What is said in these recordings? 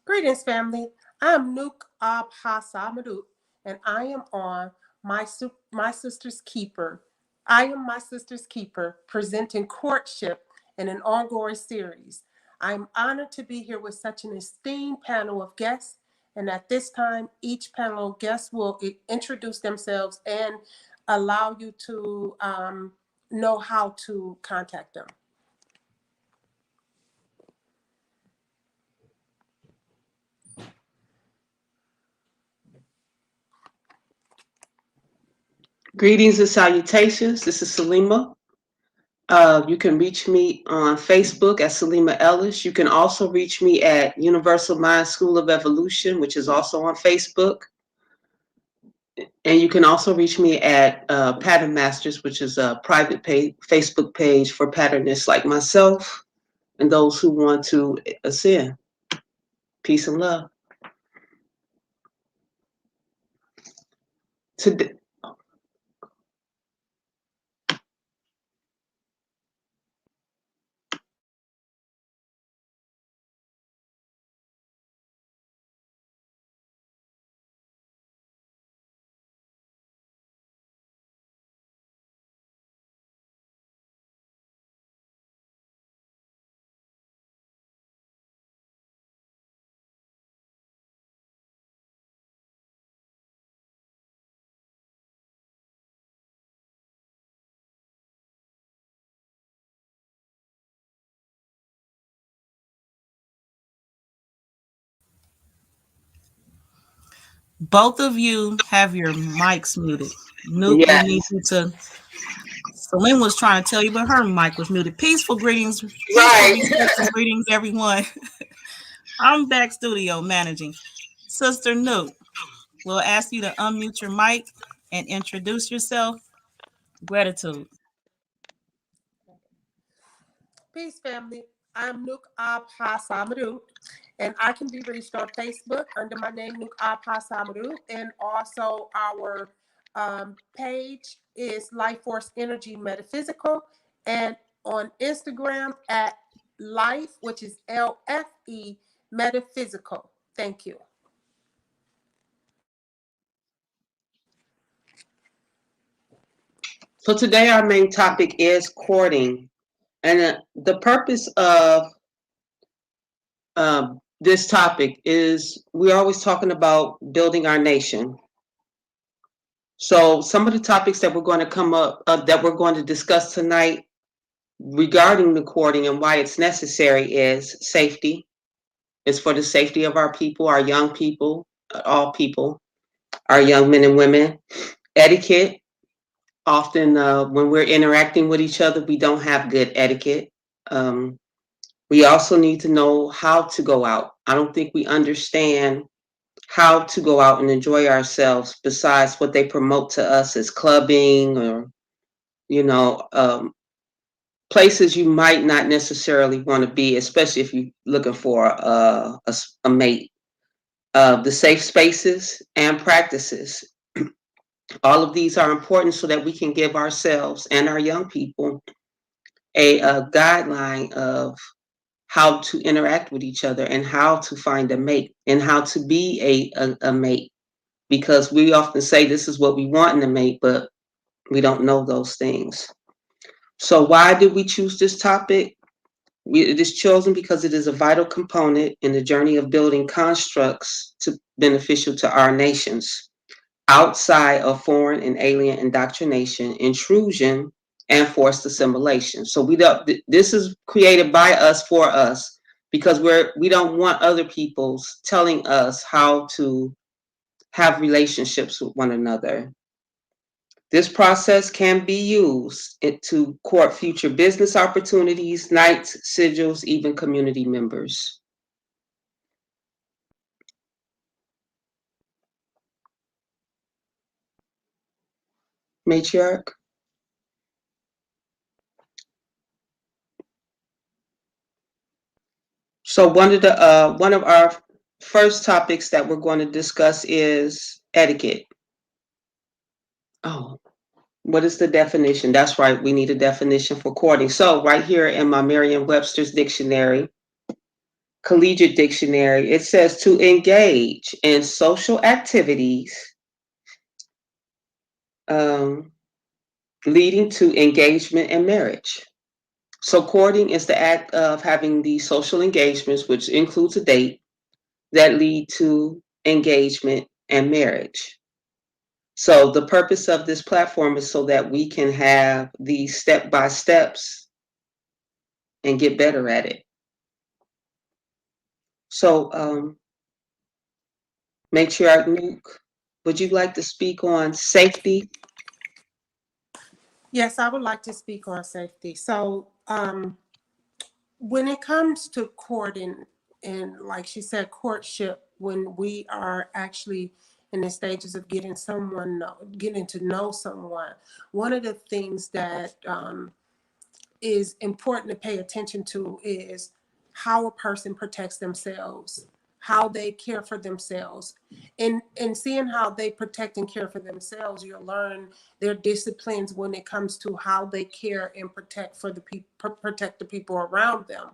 Greetings, family. I'm Nuk Ab Hasamadou, and I am on my sister's keeper. I am my sister's keeper, presenting Courtship in an ongoing series. I'm honored to be here with such an esteemed panel of guests, and at this time, each panel guest will introduce themselves and allow you to know how to contact them. Greetings and salutations. This is Salima. You can reach me on Facebook at Salima Ellis. You can also reach me at Universal Mind School of Evolution, which is also on Facebook. And you can also reach me at Pattern Masters, which is a private Facebook page for patternists like myself and those who want to ascend. Peace and love. Today, Both of you have your mics muted. Nuke, we need yes, you to. Celine was trying to tell you, but her mic was muted. Peaceful, right. respectful greetings, everyone. I'm back studio managing. Sister Nuke, we'll ask you to unmute your mic and introduce yourself. Gratitude. Peace, family. I'm Nuk Ab Hasamadou, and I can be reached on Facebook under my name, Nuk Ab Hasamadou, and also our page is Life Force Energy Metaphysical, and on Instagram at Life, which is LFE Metaphysical. Thank you. So today our main topic is courting. And the purpose of this topic is we're always talking about building our nation. So some of the topics that we're going to come up, that we're going to discuss tonight regarding the courting and why it's necessary is safety. It's for the safety of our people, our young people, all people, our young men and women. Etiquette. Often when we're interacting with each other, we don't have good etiquette. Um, we also need to know how to go out. I don't think we understand how to go out and enjoy ourselves besides what they promote to us as clubbing or, you know, places you might not necessarily want to be, especially if you're looking for a mate. The safe spaces and practices. All of these are important so that we can give ourselves and our young people a guideline of how to interact with each other and how to find a mate and how to be a mate. Because we often say this is what we want in a mate, but we don't know those things. So why did we choose this topic? It is chosen because it is a vital component in the journey of building constructs beneficial to our nations, outside of foreign and alien indoctrination, intrusion, and forced assimilation. So we don't. This is created by us for us because we don't want other people's telling us how to have relationships with one another. This process can be used to court future business opportunities, knights, sigils, even community members. Matriarch. So one of our first topics that we're going to discuss is etiquette. Oh, what is the definition? That's right. We need a definition for courting. So right here in my Merriam-Webster's dictionary, Collegiate Dictionary, it says to engage in social activities um, leading to engagement and marriage. So courting is the act of having these social engagements, which includes a date, that lead to engagement and marriage. So the purpose of this platform is so that we can have these step by steps and get better at it. So, Matriarch Nuke, would you like to speak on safety? Yes, I would like to speak on safety. So, when it comes to courting, and like she said, courtship, when we are actually in the stages of getting to know someone, one of the things that is important to pay attention to is how a person protects themselves, how they care for themselves. And seeing how they protect and care for themselves, you'll learn their disciplines when it comes to how they care and protect for the people, protect the people around them.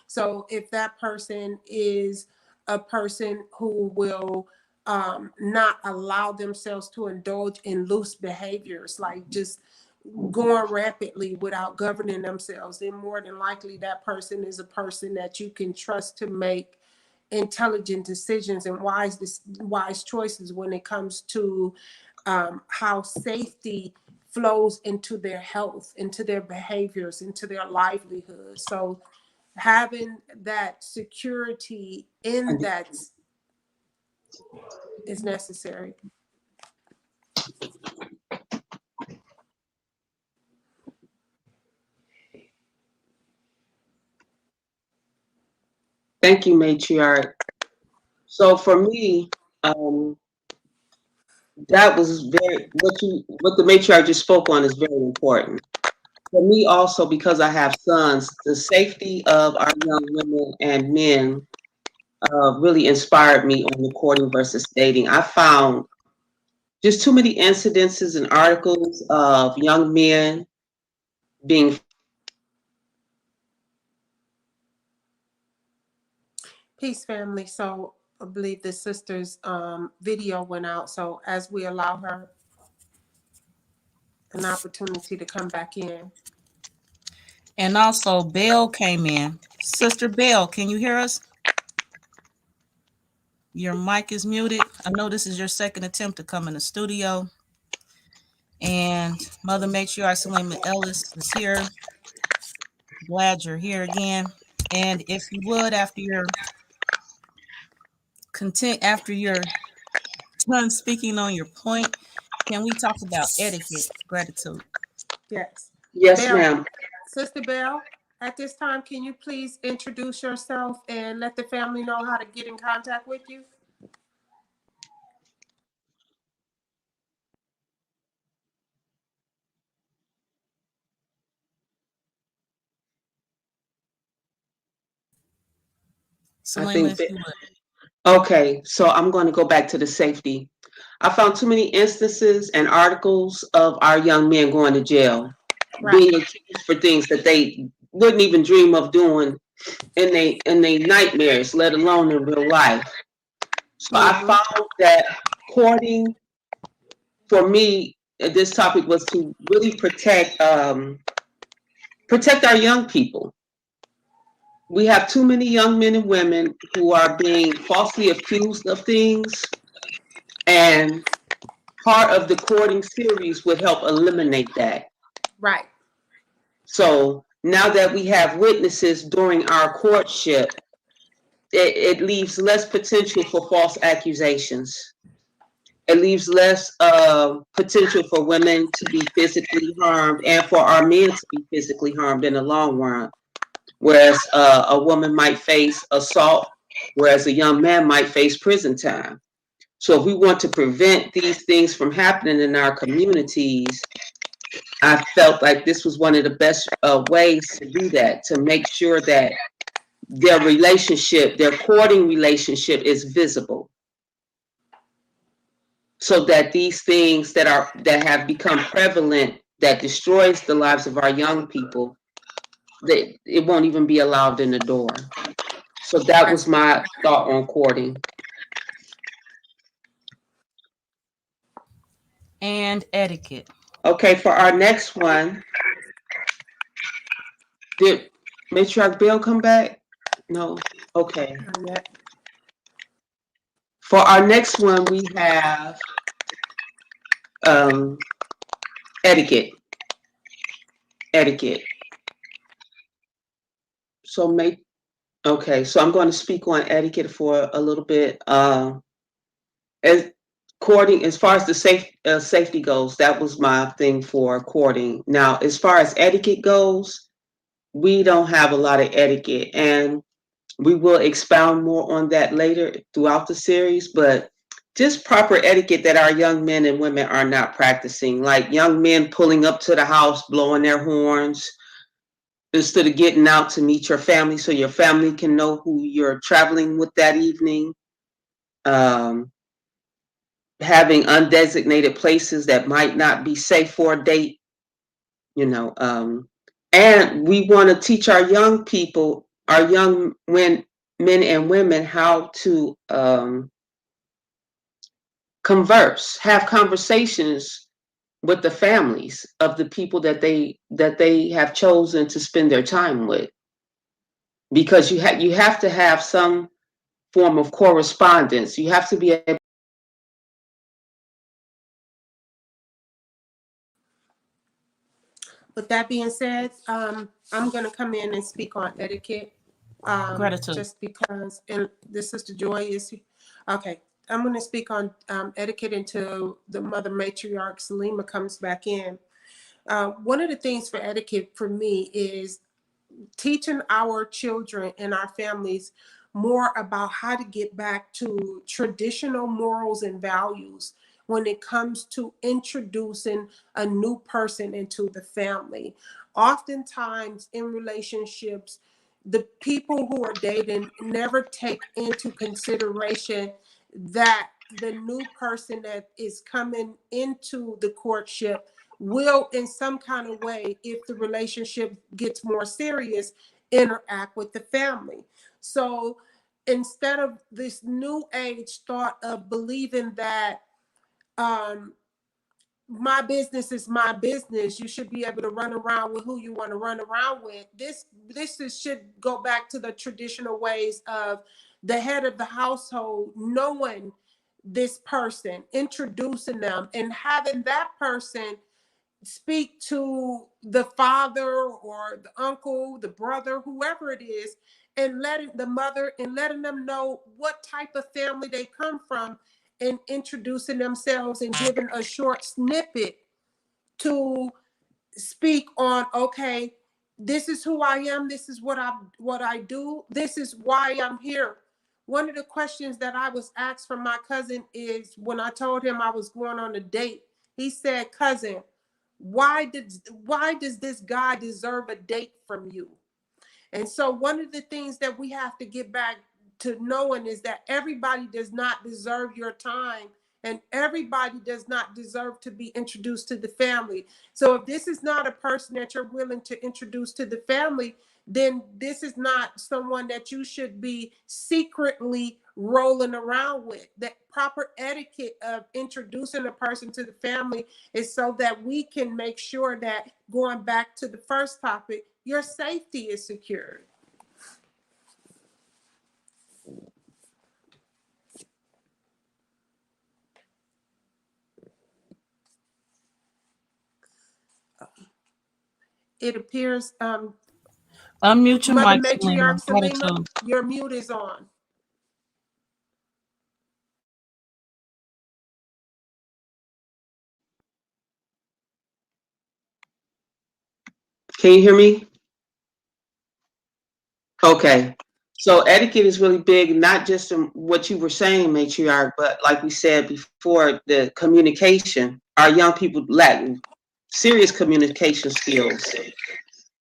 So if that person is a person who will not allow themselves to indulge in loose behaviors, like just going rapidly without governing themselves, then more than likely that person is a person that you can trust to make intelligent decisions and wise choices when it comes to how safety flows into their health, into their behaviors, into their livelihood. So having that security in that is necessary. Thank you, Matriarch. So for me, that was what the matriarch just spoke on is very important. For me also, because I have sons, the safety of our young women and men really inspired me on the courting versus dating. I found just too many incidences and articles of young men being. Peace, family. So I believe the sister's video went out. So as we allow her an opportunity to come back in. And also, Belle came in. Sister Belle, can you hear us? Your mic is muted. I know this is your second attempt to come in the studio. And Mother Matriarch Selima Ellis is here. Glad you're here again. And if you would, after you're done speaking on your point, can we talk about etiquette, gratitude? Yes. Yes, Bell, ma'am. Sister Bell, at this time, can you please introduce yourself and let the family know how to get in contact with you? I Selima, think if that, you would. okay, so I'm going to go back to the safety. I found too many instances and articles of our young men going to jail, Right. being accused for things that they wouldn't even dream of doing in they nightmares, let alone in real life. So I Mm-hmm. found that courting for me, this topic was to really protect our young people. We have too many young men and women who are being falsely accused of things, and part of the courting series would help eliminate that. Right. So now that we have witnesses during our courtship, it leaves less potential for false accusations. It leaves less potential for women to be physically harmed and for our men to be physically harmed in the long run. Whereas a woman might face assault, whereas a young man might face prison time. So if we want to prevent these things from happening in our communities, I felt like this was one of the best ways to do that, to make sure that their courting relationship is visible, so that these things that have become prevalent, that destroys the lives of our young people, that it won't even be allowed in the door. So that was my thought on courting. And etiquette. Okay, for our next one, did Matriarch Bill come back? No. Okay. Not yet. For our next one, we have um, etiquette. Etiquette. So okay, so I'm going to speak on etiquette for a little bit. As courting, as far as the safety goes, that was my thing for courting. Now, as far as etiquette goes, we don't have a lot of etiquette, and we will expound more on that later throughout the series. But just proper etiquette that our young men and women are not practicing, like young men pulling up to the house, blowing their horns, instead of getting out to meet your family so your family can know who you're traveling with that evening. Having undesignated places that might not be safe for a date, you know. And we want to teach our young people, our young men and women, how to converse, have conversations with the families of the people that they have chosen to spend their time with, because you have to have some form of correspondence. You have to be able. With that being said, I'm going to come in and speak on etiquette. Gratitude. Just because, and this Sister Joy is okay. I'm going to speak on etiquette until the mother matriarch Salima comes back in. One of the things for etiquette for me is teaching our children and our families more about how to get back to traditional morals and values when it comes to introducing a new person into the family. Oftentimes in relationships, the people who are dating never take into consideration that the new person that is coming into the courtship will, in some kind of way, if the relationship gets more serious, interact with the family. So instead of this new age thought of believing that um, my business is my business, you should be able to run around with who you want to run around with. Should go back to the traditional ways of the head of the household knowing this person, introducing them, and having that person speak to the father or the uncle, the brother, whoever it is, and letting the mother and letting them know what type of family they come from, and introducing themselves and giving a short snippet to speak on, okay, this is who I am, this is what I do, this is why I'm here. One of the questions that I was asked from my cousin is, when I told him I was going on a date, he said, cousin, why does this guy deserve a date from you? And so one of the things that we have to get back to knowing is that everybody does not deserve your time, and everybody does not deserve to be introduced to the family. So if this is not a person that you're willing to introduce to the family, then this is not someone that you should be secretly rolling around with. That proper etiquette of introducing a person to the family is so that we can make sure that, going back to the first topic, your safety is secured. It appears, Unmute your Mother mic, Matriarch Selena. Salima, Gratitude. your mute is on. Can you hear me? Okay. So etiquette is really big, not just in what you were saying, matriarch, but like we said before, the communication. Our young people lack serious communication skills.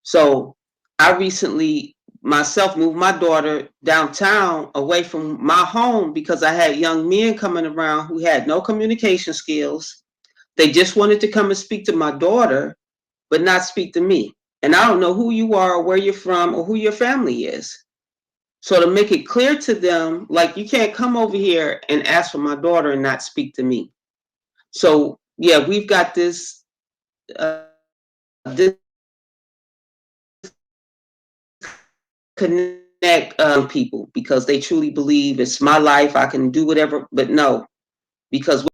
So I recently myself moved my daughter downtown away from my home because I had young men coming around who had no communication skills. They just wanted to come and speak to my daughter, but not speak to me. And I don't know who you are or where you're from or who your family is. So to make it clear to them, like, you can't come over here and ask for my daughter and not speak to me. So yeah, we've got this disconnect people because they truly believe it's my life, I can do whatever, but no, because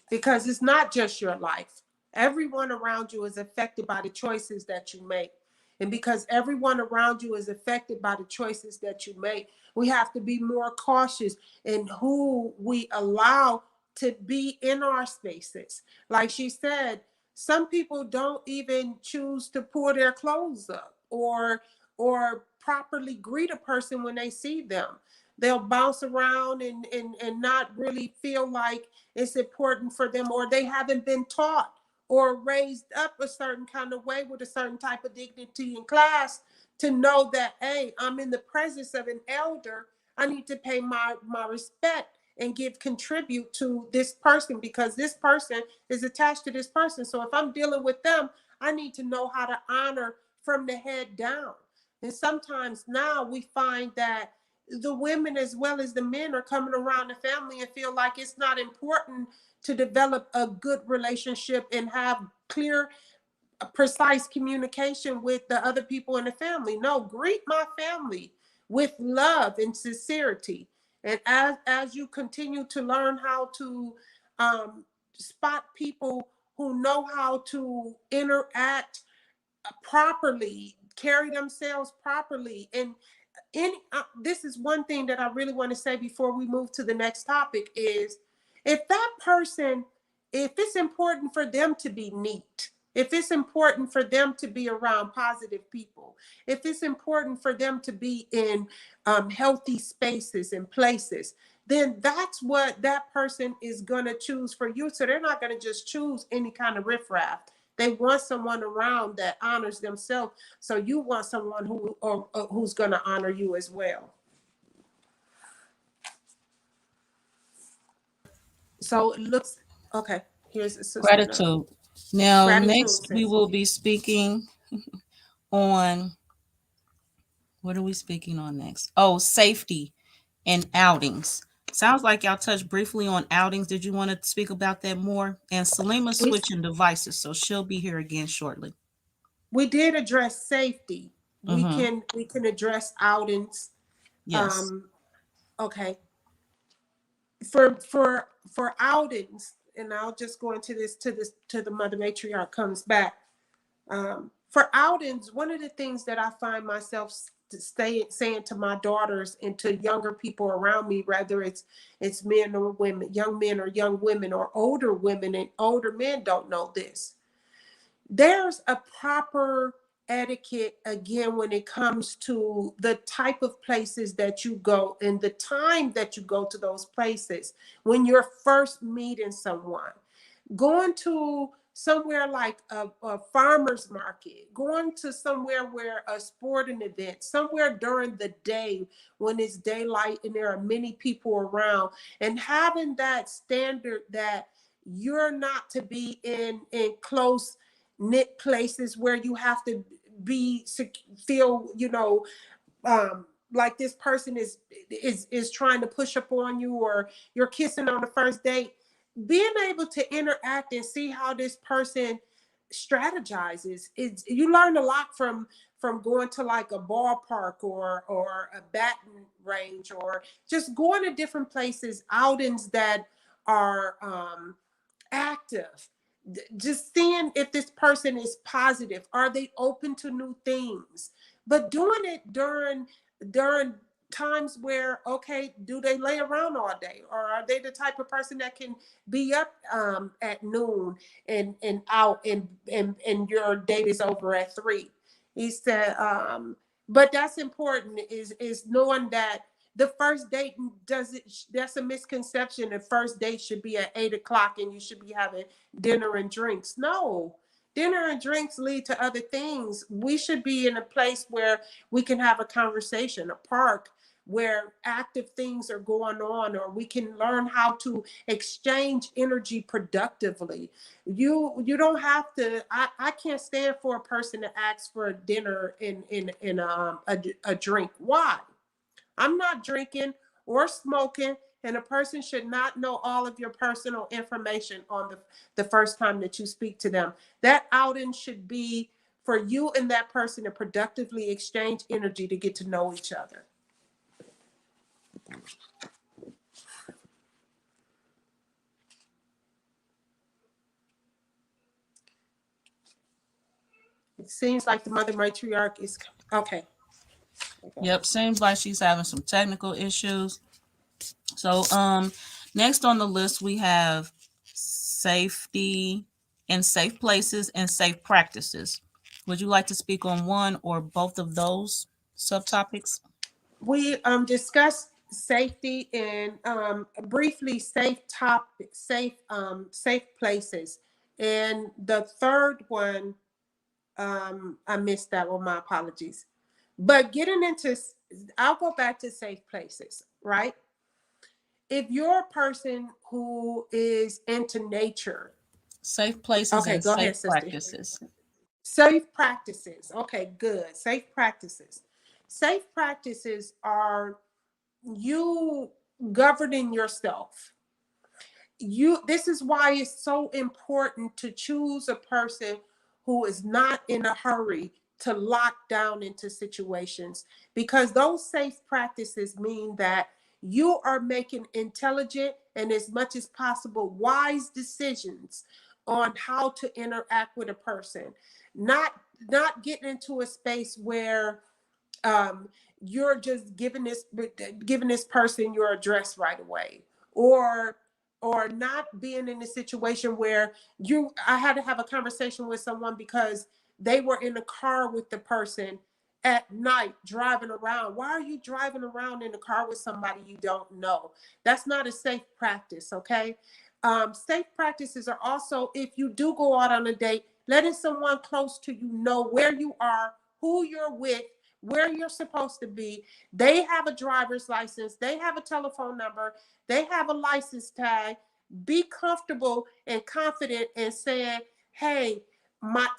Because it's not just your life. Everyone around you is affected by the choices that you make. And because everyone around you is affected by the choices that you make, we have to be more cautious in who we allow to be in our spaces. Like she said, some people don't even choose to pull their clothes up or properly greet a person when they see them. They'll bounce around and not really feel like it's important for them, or they haven't been taught or raised up a certain kind of way with a certain type of dignity in class to know that, hey, I'm in the presence of an elder. I need to pay my respect and give contribute to this person because this person is attached to this person. So if I'm dealing with them, I need to know how to honor from the head down. And sometimes now we find that the women as well as the men are coming around the family and feel like it's not important to develop a good relationship and have clear, precise communication with the other people in the family. No, greet my family with love and sincerity. And as you continue to learn how to spot people who know how to interact properly, carry themselves properly, and this is one thing that I really want to say before we move to the next topic is if that person, if it's important for them to be neat, if it's important for them to be around positive people, if it's important for them to be in healthy spaces and places, then that's what that person is going to choose for you. So they're not going to just choose any kind of riffraff. They want someone around that honors themselves. So you want someone or who's going to honor you as well. So it looks okay. Here's the sister note. Gratitude. Now, Gratitude, next we sis. will be speaking on what are we speaking on next? Oh, safety and outings. Sounds like y'all touched briefly on outings. Did you want to speak about that more? And Salima's We switching devices, so she'll be here again shortly. we did address safety. Mm-hmm. We can address outings. Yes. Um, okay. For outings, and I'll just go into this to the mother matriarch comes back. For outings, one of the things that I find myself saying to my daughters and to younger people around me, whether it's men or women, young men or young women, or older women and older men don't know this. There's a proper etiquette again when it comes to the type of places that you go and the time that you go to those places when you're first meeting someone, going to somewhere like a farmer's market, going to somewhere where a sporting event, somewhere during the day when it's daylight and there are many people around, and having that standard that you're not to be in close knit places where you have to be feel like this person is trying to push up on you, or you're kissing on the first date. Being able to interact and see how this person strategizes is, you learn a lot from going to like a ballpark or a batting range, or just going to different places, outings that are active. Just seeing if this person is positive, are they open to new things, but doing it during times where, okay, do they lay around all day, or are they the type of person that can be up at noon and out and your date is over at 3? He said, but that's important, is knowing that the first date does it, that's a misconception. The first date should be at 8 o'clock and you should be having dinner and drinks. No, dinner and drinks lead to other things. We should be in a place where we can have a conversation, a park, where active things are going on, or we can learn how to exchange energy productively. You don't have to. I can't stand for a person to ask for a dinner in a drink. Why? I'm not drinking or smoking, and a person should not know all of your personal information on the first time that you speak to them. That outing should be for you and that person to productively exchange energy to get to know each other. It seems like the mother matriarch is okay. Yep, seems like she's having some technical issues. So, next on the list we have safety and safe places and safe practices. Would you like to speak on one or both of those subtopics? We discussed safety and briefly safe places, and the third one I missed that one. My apologies. But getting into, I'll go back to safe places, right? If you're a person who is into nature, Safe places okay, and go safe ahead, sister. practices. Safe practices. Okay, good. Safe practices. Safe practices are you governing yourself. This is why it's so important to choose a person who is not in a hurry to lock down into situations, because those safe practices mean that you are making intelligent and, as much as possible, wise decisions on how to interact with a person, not getting into a space where um, you're just giving this person your address right away, or not being in a situation where I had to have a conversation with someone because they were in the car with the person at night driving around. Why are you driving around in the car with somebody you don't know? That's not a safe practice. Okay. Safe practices are also, if you do go out on a date, letting someone close to you know where you are, who you're with, where you're supposed to be. They have a driver's license, they have a telephone number, they have a license tag. Be comfortable and confident in saying, hey,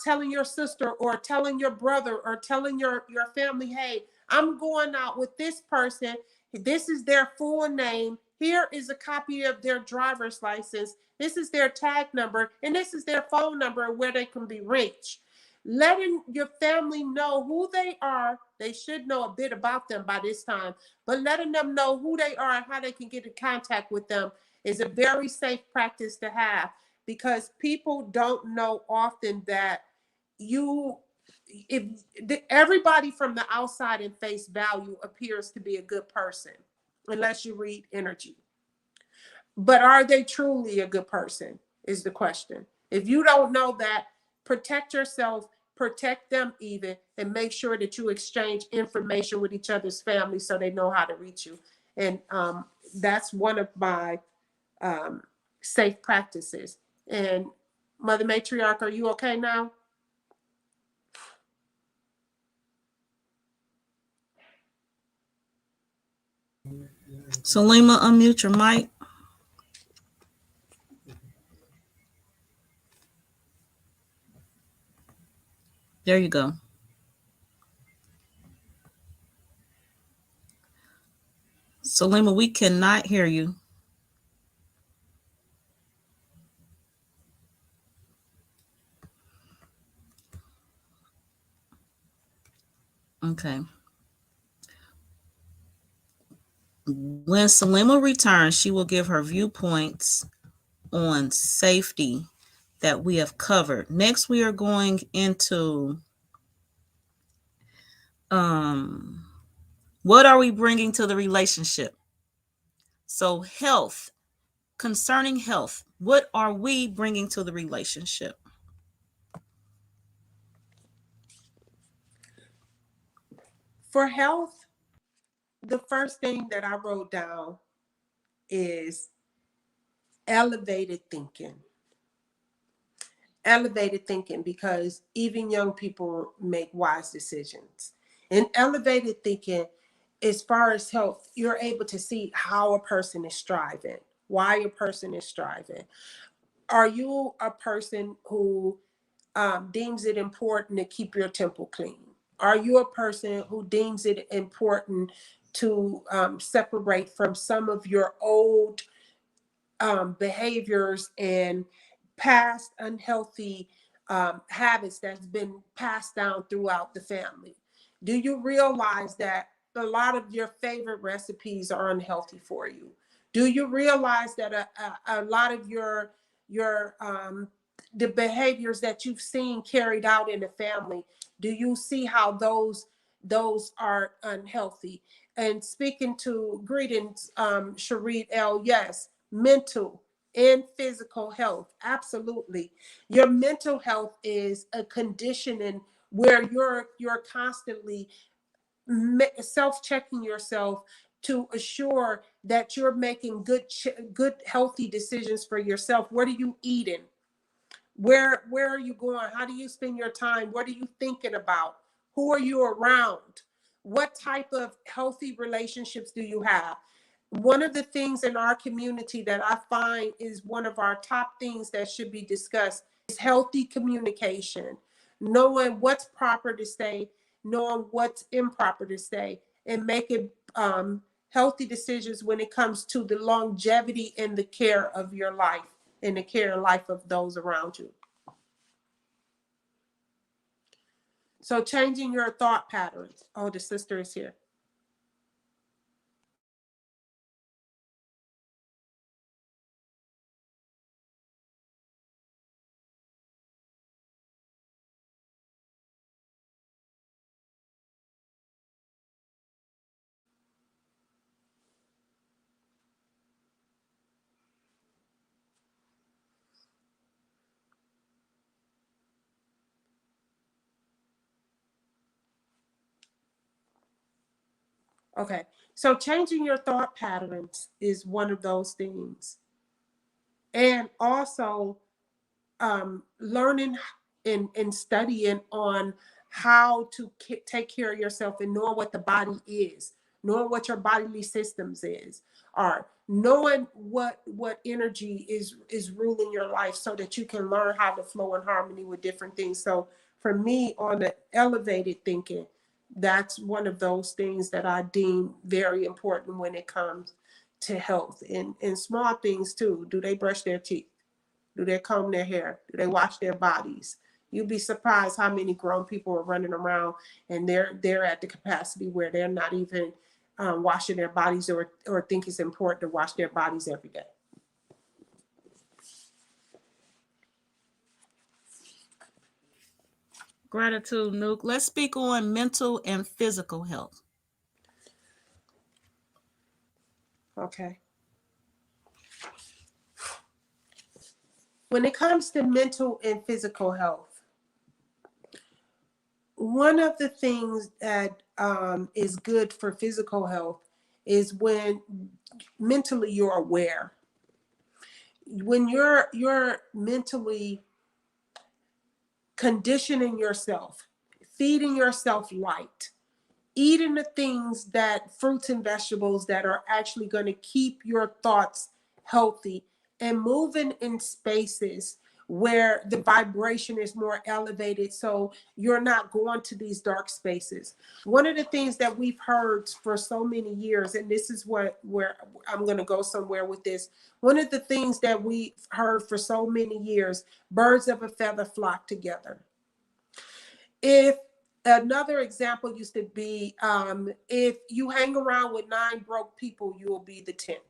telling your sister or telling your brother or telling your family, hey, I'm going out with this person. This is their full name. Here is a copy of their driver's license. This is their tag number, and this is their phone number where they can be reached. Letting your family know who they are. They should know a bit about them by this time, but letting them know who they are and how they can get in contact with them is a very safe practice to have, because people don't know often that if everybody from the outside in face value appears to be a good person, unless you read energy. But are they truly a good person is the question. If you don't know that, protect yourself, protect them even, and make sure that you exchange information with each other's family so they know how to reach you. And that's one of my um, safe practices. And Mother Matriarch, are you okay now? Salima, unmute your mic. There you go. Salima, we cannot hear you. Okay. When Salima returns, she will give her viewpoints on safety that we have covered. Next, we are going into what are we bringing to the relationship? So health, concerning health, what are we bringing to the relationship? For health, the first thing that I wrote down is elevated thinking. Elevated thinking, because even young people make wise decisions. And elevated thinking as far as health, you're able to see how a person is striving, why a person is striving. Are you a person who deems it important to keep your temple clean? Are you a person who deems it important to separate from some of your old behaviors and past unhealthy habits that's been passed down throughout the family? Do you realize that a lot of your favorite recipes are unhealthy for you? Do you realize that a lot of your the behaviors that you've seen carried out in the family, do you see how those are unhealthy? And speaking to greetings, Sharid L, yes, mental and physical health, absolutely. Your mental health is a conditioning where you're constantly self-checking yourself to assure that you're making good healthy decisions for yourself. What are you eating? Where are you going? How do you spend your time? What are you thinking about? Who are you around? What type of healthy relationships do you have? One of the things in our community that I find is one of our top things that should be discussed is healthy communication, knowing what's proper to say, knowing what's improper to say, and making healthy decisions when it comes to the longevity and the care of your life and the care and life of those around you. So changing your thought patterns. Oh, the sister is here. Okay. So changing your thought patterns is one of those things. And also learning and studying on how to take care of yourself and knowing what the body is, knowing what your bodily systems are, knowing what energy is ruling your life so that you can learn how to flow in harmony with different things. So for me, on the elevated thinking, that's one of those things that I deem very important when it comes to health, and small things too. Do they brush their teeth? Do they comb their hair? Do they wash their bodies? You'd be surprised how many grown people are running around and they're at the capacity where they're not even washing their bodies, or think it's important to wash their bodies every day. Gratitude, Nuke. Let's speak on mental and physical health. Okay. When it comes to mental and physical health, one of the things that is good for physical health is when mentally you're aware. When you're mentally conditioning yourself, feeding yourself light, eating the things, that fruits and vegetables that are actually going to keep your thoughts healthy, and moving in spaces where the vibration is more elevated so you're not going to these dark spaces. One of the things that we've heard for so many years, and this is where I'm going to go somewhere with this. One of the things that we've heard for so many years, birds of a feather flock together. If another example used to be, if you hang around with 9 broke people, you will be the 10th.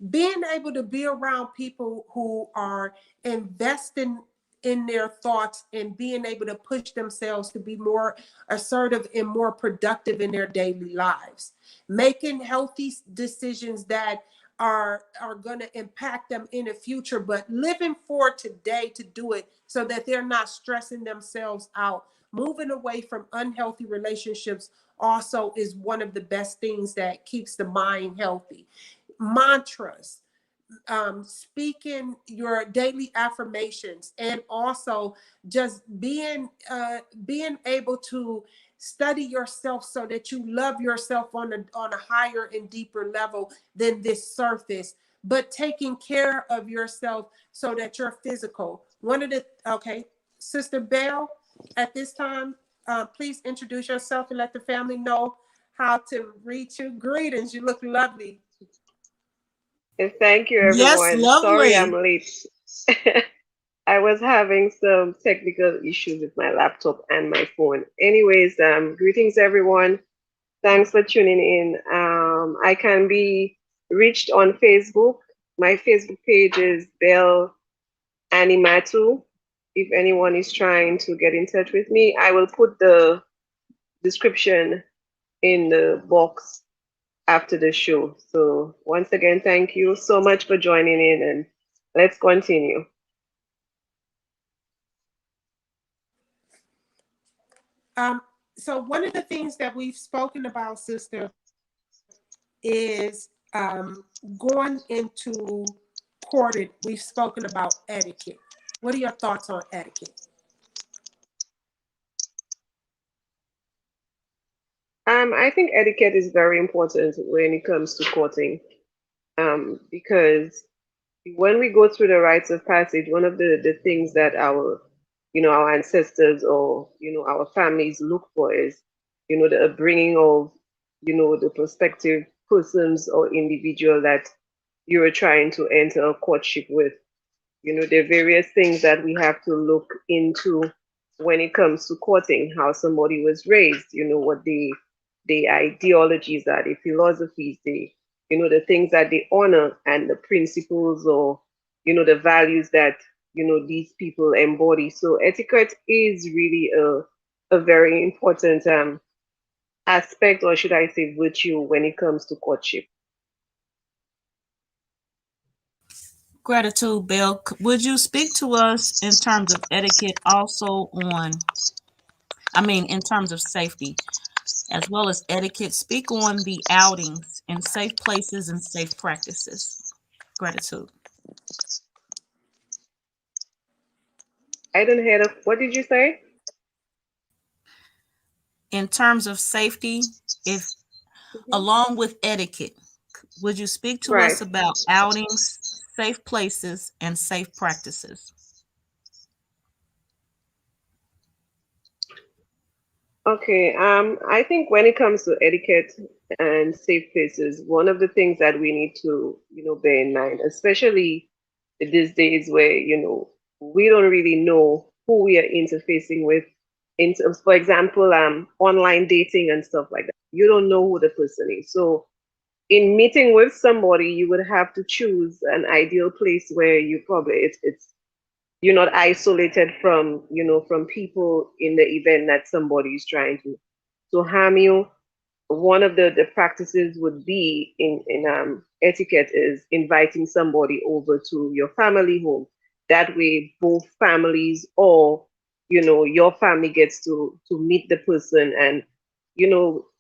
Being able to be around people who are investing in their thoughts and being able to push themselves to be more assertive and more productive in their daily lives, making healthy decisions that are going to impact them in the future, but living for today to do it so that they're not stressing themselves out. Moving away from unhealthy relationships also is one of the best things that keeps the mind healthy. Mantras, speaking your daily affirmations, and also just being able to study yourself so that you love yourself on a higher and deeper level than this surface, but taking care of yourself so that you're physical. One of the Okay, Sister Bell, at this time, please introduce yourself and let the family know how to reach you. Greetings, you look lovely. And thank you, Yes, everyone. Sorry I'm lovely. late. I was having some technical issues with my laptop and my phone. Anyways, greetings, everyone. Thanks for tuning in. I can be reached on Facebook. My Facebook page is Bell Animatu. If anyone is trying to get in touch with me, I will put the description in the box after the show. So once again, thank you so much for joining in, and let's continue. Um, so one of the things that we've spoken about, sister, is going into courting. We've spoken about etiquette. What are your thoughts on etiquette? I think etiquette is very important when it comes to courting, because when we go through the rites of passage, one of the things that our ancestors or our families look for is the upbringing of the prospective persons or individual that you are trying to enter a courtship with. There are various things that we have to look into when it comes to courting, how somebody was raised, what the ideologies are, the philosophies, the things that they honor, and the principles or the values that these people embody. So etiquette is really a very important aspect, or should I say virtue, when it comes to courtship. Gratitude, Bill. Would you speak to us in terms of etiquette also in terms of safety as well as etiquette? Speak on the outings in safe places and safe practices. Gratitude. I didn't hear what did you say? In terms of safety, if Mhm. along with etiquette, would you speak to us Right. about outings, safe places, and safe practices? Okay, I think when it comes to etiquette and safe places, one of the things that we need to, bear in mind, especially these days where, we don't really know who we are interfacing with. For example, online dating and stuff like that. You don't know who the person is. So in meeting with somebody, you would have to choose an ideal place where you probably it's you're not isolated from people in the event that somebody is trying to harm you. One of the practices would be in etiquette is inviting somebody over to your family home. That way both families, or your family, gets to meet the person and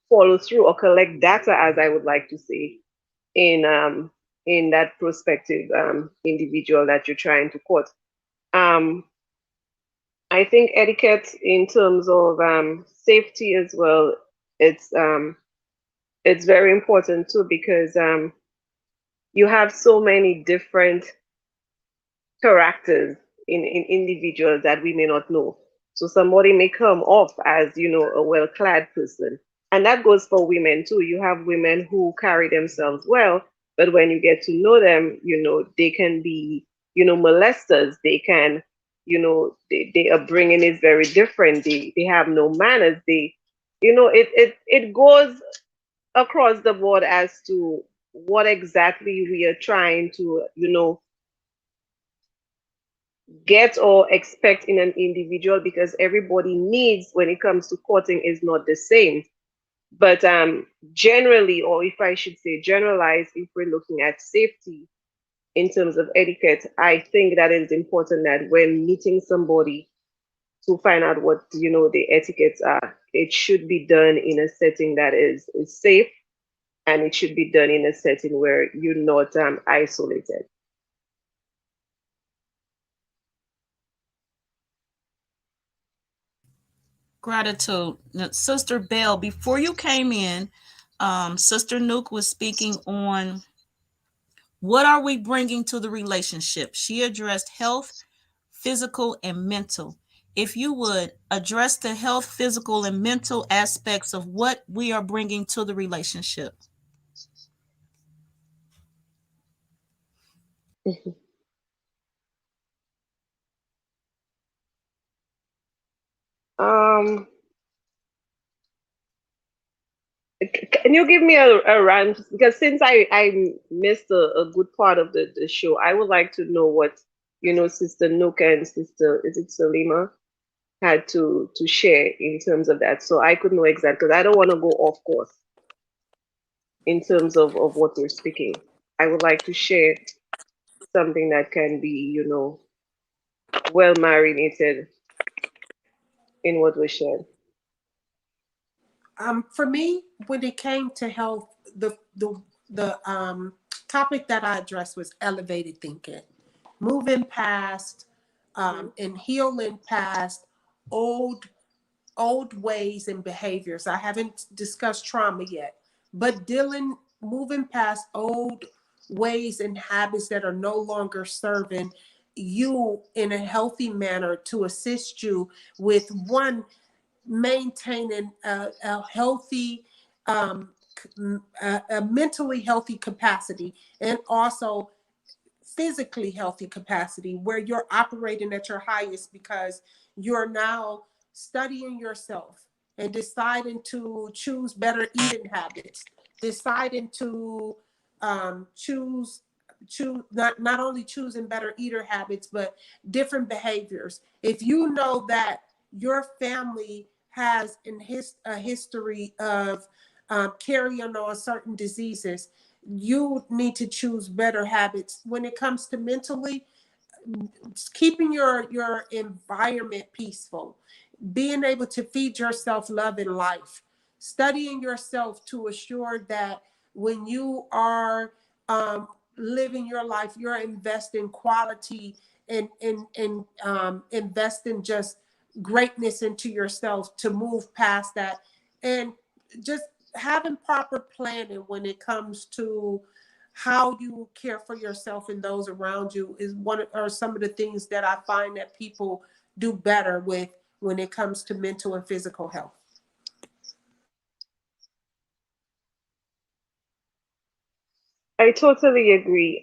follow through or collect data, as I would like to say, in that prospective individual that you're trying to court. um I think etiquette in terms of safety as well, it's um, it's very important too, because you have so many different characters in individuals that we may not know. So somebody may come off as, a well-clad person. And that goes for women too. You have women who carry themselves well, but when you get to know them, they can be, molesters. They can, their upbringing is very different. They have no manners. It goes across the board as to what exactly we are trying to, get or expect in an individual, because everybody needs, when it comes to courting, is not the same. But generally, or if I should say generalize, if we're looking at safety in terms of etiquette, I think that it's important that when meeting somebody, to find out what the etiquettes are, it should be done in a setting that is safe, and it should be done in a setting where you're not isolated. Gratitude. Now, Sister Bell, before you came in, Sister Nuke was speaking on what are we bringing to the relationship. She addressed health, physical, and mental. If you would address the health, physical, and mental aspects of what we are bringing to the relationship. Um, can you give me a rant? Because since I missed a good part of the show, I would like to know what, Sister Nook and Sister, is it Salima, had to share in terms of that. So I could know exactly, because I don't want to go off course in terms of what we're speaking. I would like to share something that can be, well marinated in what was shared. For me, when it came to health, the topic that I addressed was elevated thinking, moving past and healing past old old ways and behaviors. I haven't discussed trauma yet, but moving past old ways and habits that are no longer serving you in a healthy manner to assist you with one maintaining a healthy um, a mentally healthy capacity, and also physically healthy capacity where you're operating at your highest because you're now studying yourself and deciding to choose better eating habits, deciding to choose not only choosing better eater habits but different behaviors. If you know that your family has a history of carrying on certain diseases, you need to choose better habits. When it comes to mentally, keeping your environment peaceful, being able to feed yourself love and life, studying yourself to assure that when you are living your life, you're investing quality and investing just greatness into yourself to move past that, and just having proper planning when it comes to how you care for yourself and those around you is some of the things that I find that people do better with when it comes to mental and physical health. I totally agree.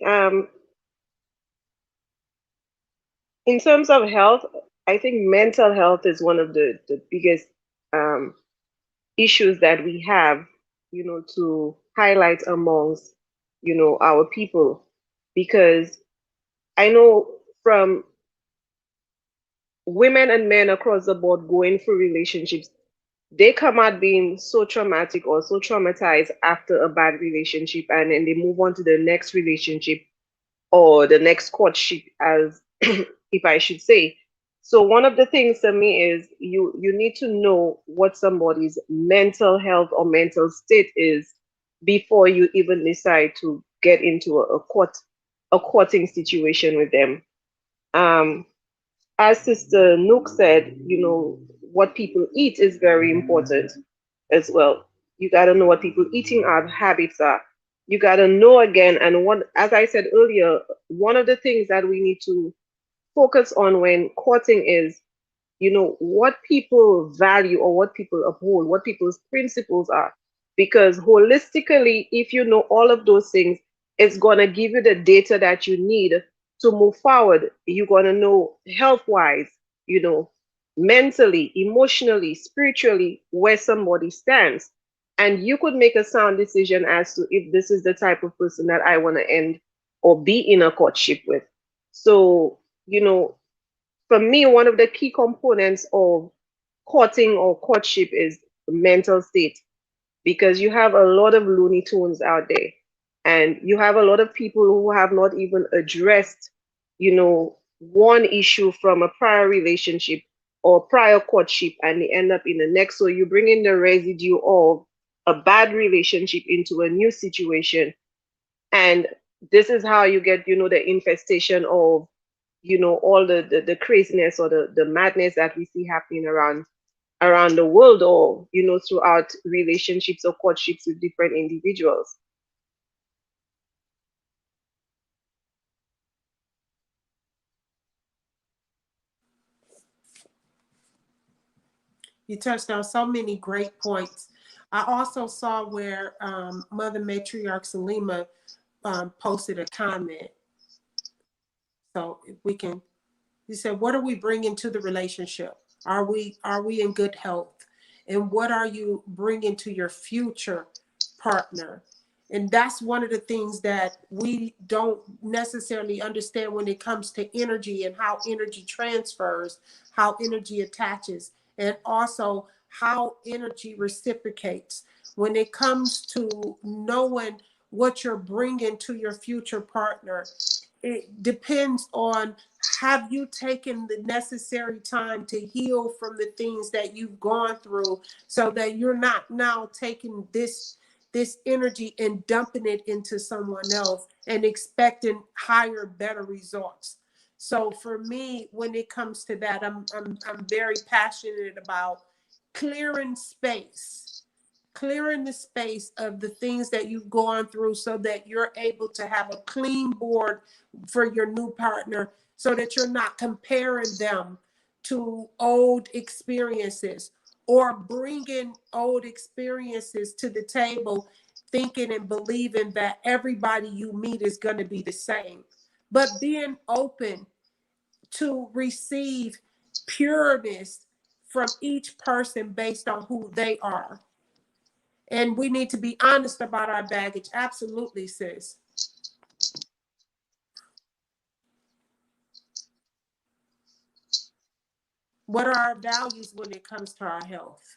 In terms of health, I think mental health is one of the biggest um, issues that we have, to highlight amongst, our people. Because I know from women and men across the board going through relationships, they come out being so traumatic or so traumatized after a bad relationship, and then they move on to the next relationship or the next courtship, as if I should say. So one of the things to me is you need to know what somebody's mental health or mental state is before you even decide to get into a courting situation with them. Um, as Sister Nook said, what people eat is very important as well. You got to know what people eating habits are. You got to know again, and what, as I said earlier, one of the things that we need to focus on when courting is, what people value or what people uphold, what people's principles are. Because holistically, if you know all of those things, it's going to give you the data that you need to move forward. You're going to know health wise, you know, mentally, emotionally, spiritually, where somebody stands. And you could make a sound decision as to if this is the type of person that I want to end or be in a courtship with. So, for me, one of the key components of courting or courtship is mental state, because you have a lot of Looney Tunes out there, and you have a lot of people who have not even addressed, one issue from a prior relationship or prior courtship, and they end up in the next. So you bring in the residue of a bad relationship into a new situation, and this is how you get, the infestation of, all the craziness or the madness that we see happening around around the world, or throughout relationships or courtships with different individuals. You touched on so many great points. I also saw where Mother Matriarch Salima posted a comment. So if we can, you said, what are we bringing to the relationship? Are we in good health? And what are you bringing to your future partner? And that's one of the things that we don't necessarily understand when it comes to energy and how energy transfers, how energy attaches, and also how energy reciprocates. When it comes to knowing what you're bringing to your future partner, it depends on, have you taken the necessary time to heal from the things that you've gone through, so that you're not now taking this energy and dumping it into someone else and expecting higher, better results. So for me, when it comes to that, I'm very passionate about clearing space, clearing the space of the things that you've gone through, so that you're able to have a clean board for your new partner, so that you're not comparing them to old experiences, or bringing old experiences to the table, thinking and believing that everybody you meet is going to be the same. But being open to receive pureness from each person based on who they are. And we need to be honest about our baggage. Absolutely, sis. What are our values when it comes to our health?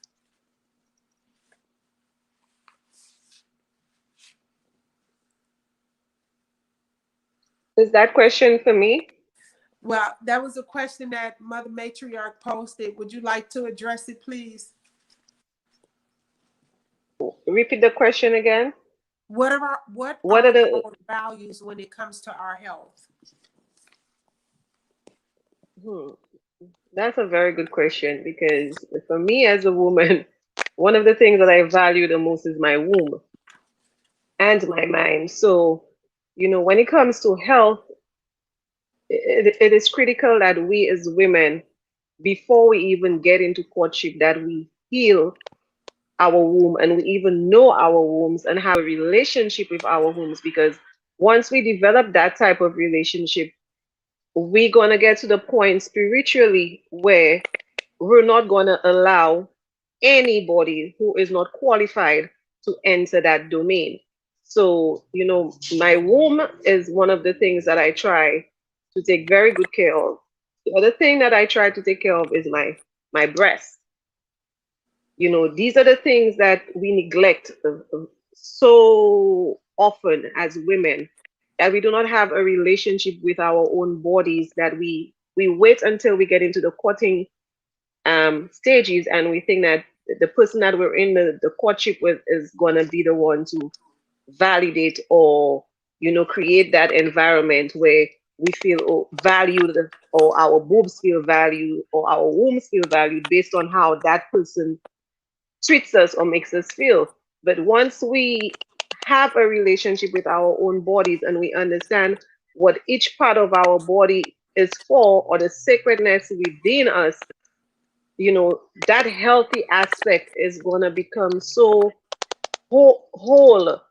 Is that question for me? Well, that was a question that Mother Matriarch posted. Would you like to address it, please? Repeat the question again. What What are are the our values when it comes to our health? hmm, that's a very good question, because for me as a woman, one of the things that I value the most is my womb and my mind. So, when it comes to health, it is critical that we as women, before we even get into courtship, that we heal our womb, and we even know our wombs and have a relationship with our wombs, because once we develop that type of relationship, we're going to get to the point spiritually where we're not going to allow anybody who is not qualified to enter that domain. So, my womb is one of the things that I try to take very good care of. The other thing that I try to take care of is my breast. These are the things that we neglect so often as women, that we do not have a relationship with our own bodies, that we wait until we get into the courting stages, and we think that the person that we're in the courtship with is going to be the one to validate, or create that environment where we feel valued, or our boobs feel valued, or our wombs feel valued based on how that person treats us or makes us feel. But once we have a relationship with our own bodies, and we understand what each part of our body is for, or the sacredness within us, that healthy aspect is going to become so whole,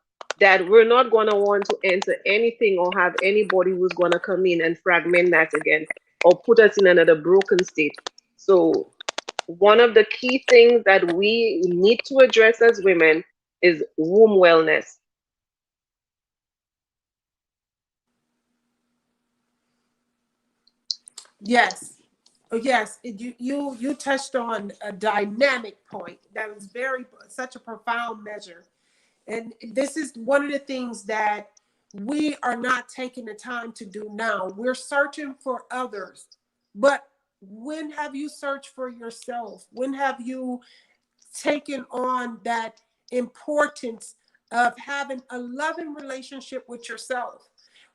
that we're not going to want to enter anything or have anybody who's going to come in and fragment that again, or put us in another broken state. So one of the key things that we need to address as women is womb wellness. Yes. Oh, yes. You touched on a dynamic point that was very, such a profound measure. And this is one of the things that we are not taking the time to do now. We're searching for others. But when have you searched for yourself? When have you taken on that importance of having a loving relationship with yourself?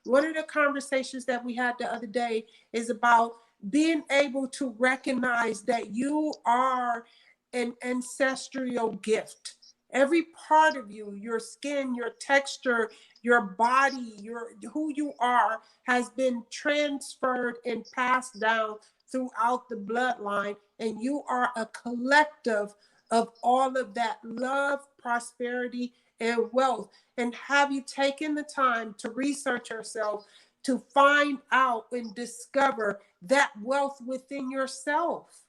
One of the conversations that we had the other day is about being able to recognize that you are an ancestral gift. Every part of you, your skin, your texture, your body, your who you are has been transferred and passed down throughout the bloodline, and you are a collective of all of that love, prosperity, and wealth. And have you taken the time to research yourself to find out and discover that wealth within yourself?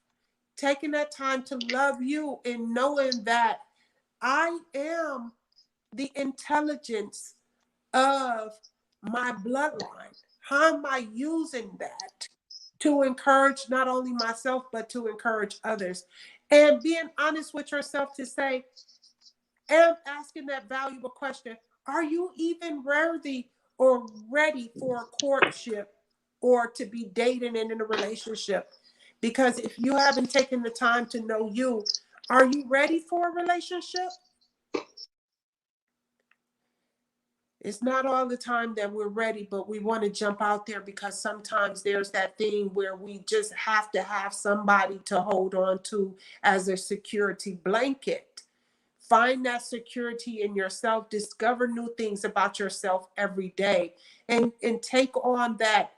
Taking that time to love you and knowing that I am the intelligence of my bloodline. How am I using that to encourage not only myself, but to encourage others? And being honest with yourself to say, and asking that valuable question, are you even worthy or ready for a courtship or to be dating and in a relationship? Because if you haven't taken the time to know you, are you ready for a relationship? It's not all the time that we're ready, but we want to jump out there because sometimes there's that thing where we just have to have somebody to hold on to as a security blanket. Find that security in yourself, discover new things about yourself every day, and take on that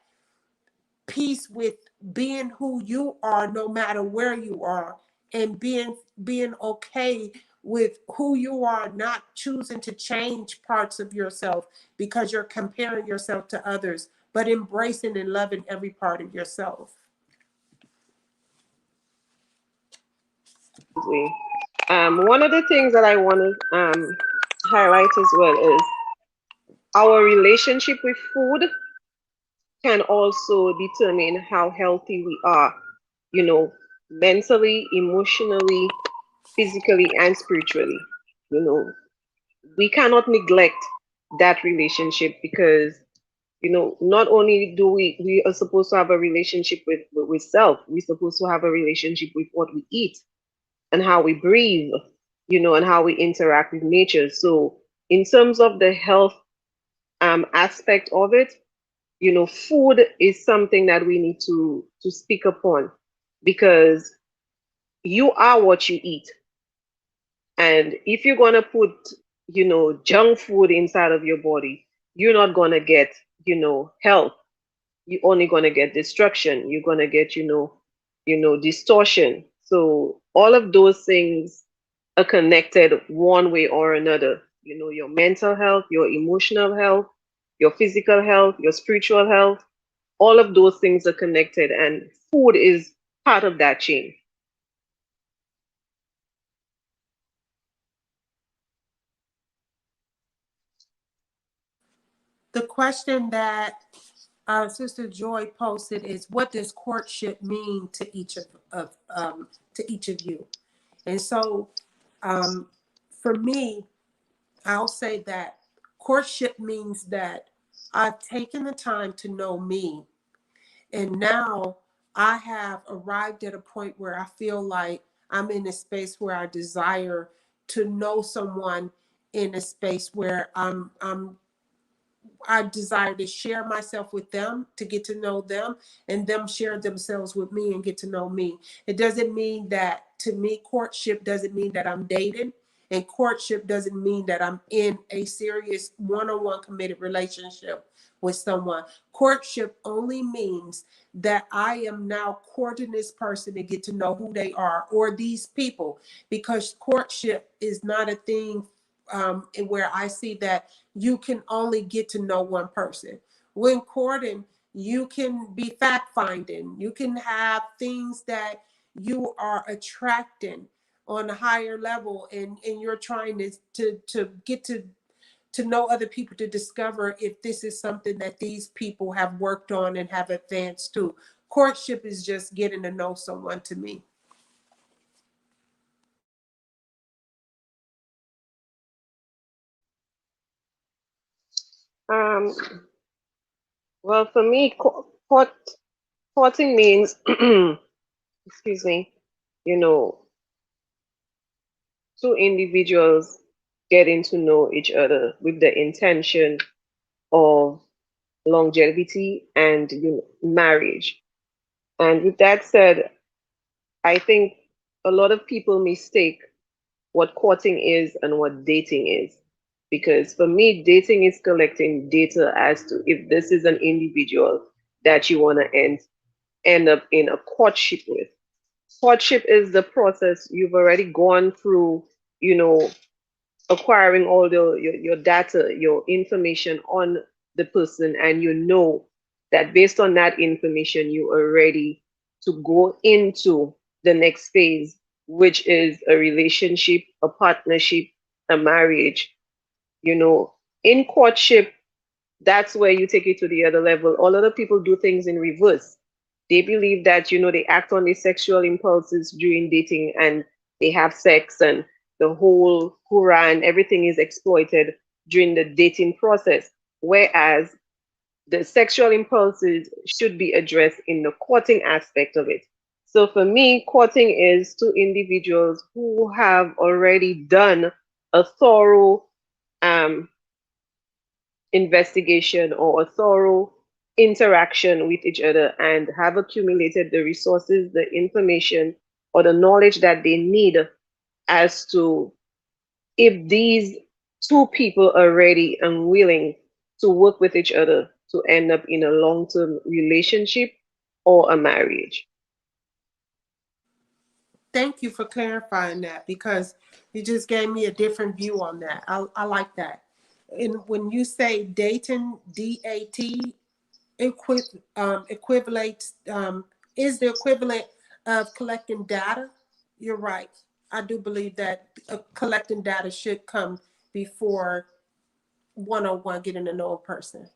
peace with being who you are no matter where you are, and being okay with who you are, not choosing to change parts of yourself because you're comparing yourself to others, but embracing and loving every part of yourself. One of the things that I want to highlight as well is our relationship with food can also determine how healthy we are, you know, mentally, emotionally, physically, and spiritually. You know, we cannot neglect that relationship because, not only do we are supposed to have a relationship with self, we're supposed to have a relationship with what we eat and how we breathe, and how we interact with nature. So in terms of the health aspect of it, food is something that we need to speak upon because you are what you eat. And if you're gonna put, junk food inside of your body, you're not gonna get, health. You're only gonna get destruction. You're gonna get, distortion. So all of those things are connected one way or another. Your mental health, your emotional health, your physical health, your spiritual health, all of those things are connected, and food is part of that chain. The question that Sister Joy posted is, what does courtship mean to each of you? And so, um, for me, I'll say that courtship means that I've taken the time to know me, and now I have arrived at a point where I feel like I'm in a space where I desire to know someone in a space where I desire to share myself with them, to get to know them, and them share themselves with me and get to know me. It doesn't mean that, to me, courtship doesn't mean that I'm dating, and courtship doesn't mean that I'm in a serious one-on-one committed relationship with someone. Courtship only means that I am now courting this person to get to know who they are, or these people, because courtship is not a thing where I see that you can only get to know one person. When courting, you can be fact finding. You can have things that you are attracting on a higher level, and you're trying to get to know other people, to discover if this is something that these people have worked on and have advanced to. Courtship is just getting to know someone to me. Um, well, for me, courting means, excuse me, you know, two individuals getting to know each other with the intention of longevity and, marriage. And with that said, I think a lot of people mistake what courting is and what dating is. Because for me, dating is collecting data as to if this is an individual that you want to end up in a courtship with. Courtship is the process you've already gone through, you know, acquiring all your data, your information on the person, and you know that based on that information, you are ready to go into the next phase, which is a relationship, a partnership, a marriage. You know, in courtship, that's where you take it to the other level. A lot of people do things in reverse. They believe that, they act on their sexual impulses during dating and they have sex and the whole hurrah and everything is exploited during the dating process. Whereas the sexual impulses should be addressed in the courting aspect of it. So for me, courting is two individuals who have already done a thorough um, investigation or a thorough interaction with each other and have accumulated the resources, the information, or the knowledge that they need as to if these two people are ready and willing to work with each other to end up in a long term relationship or a marriage. Thank you for clarifying that because you just gave me a different view on that. I like that. And when you say dating, DAT, equivalent, is the equivalent of collecting data. You're right. I do believe that collecting data should come before one-on-one getting to know a person.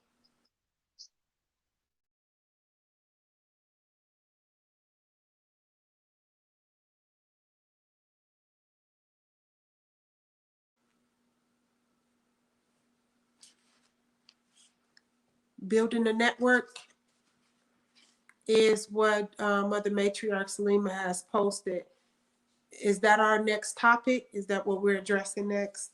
Building a network is what Mother Matriarch Salima has posted. Is that our next topic? Is that what we're addressing next?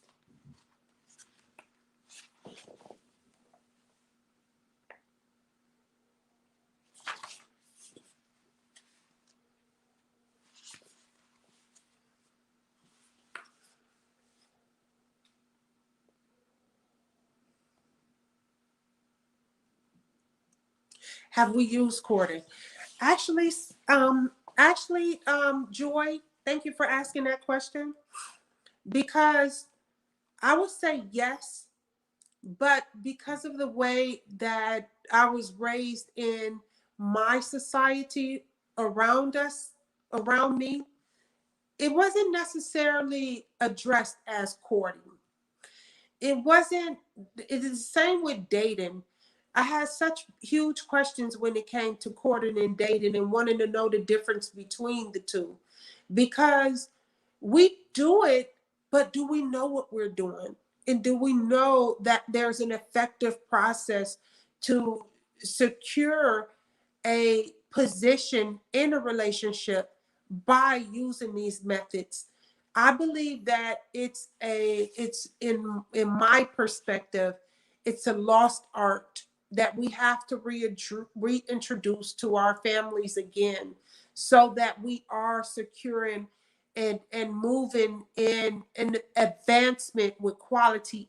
Have we used courting? Actually, Joy, thank you for asking that question because I would say yes, but because of the way that I was raised in my society around us, around me, it wasn't necessarily addressed as courting. It wasn't, it is the same with dating. I had such huge questions when it came to courting and dating and wanting to know the difference between the two because we do it, but do we know what we're doing? And do we know that there's an effective process to secure a position in a relationship by using these methods? I believe that it's in my perspective, it's a lost art that we have to reintroduce to our families again so that we are securing and moving in an advancement with quality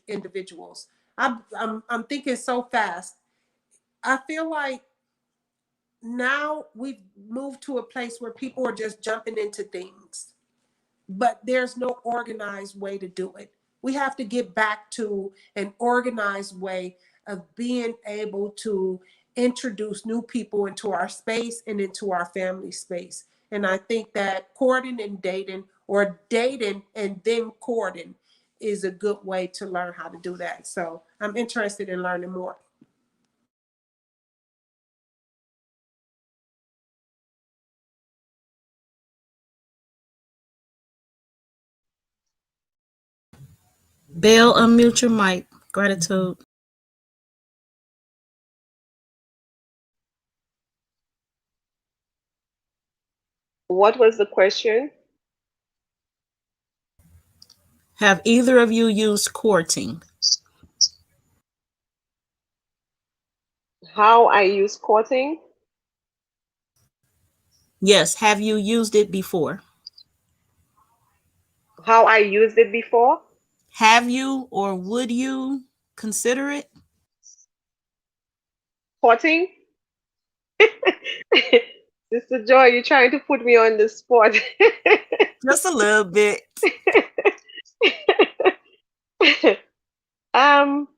individuals. I'm thinking so fast. I feel like now we've moved to a place where people are just jumping into things, but there's no organized way to do it. We have to get back to an organized way of being able to introduce new people into our space and into our family space. And I think that courting and dating, or dating and then courting, is a good way to learn how to do that. So I'm interested in learning more. Bell, unmute your mic. Gratitude. What was the question? Have either of you used courting? How I use courting? Yes. Have you used it before? How I used it before. Have you or would you consider it? Courting. Sister Joy, you're trying to put me on the spot. Just a little bit. um,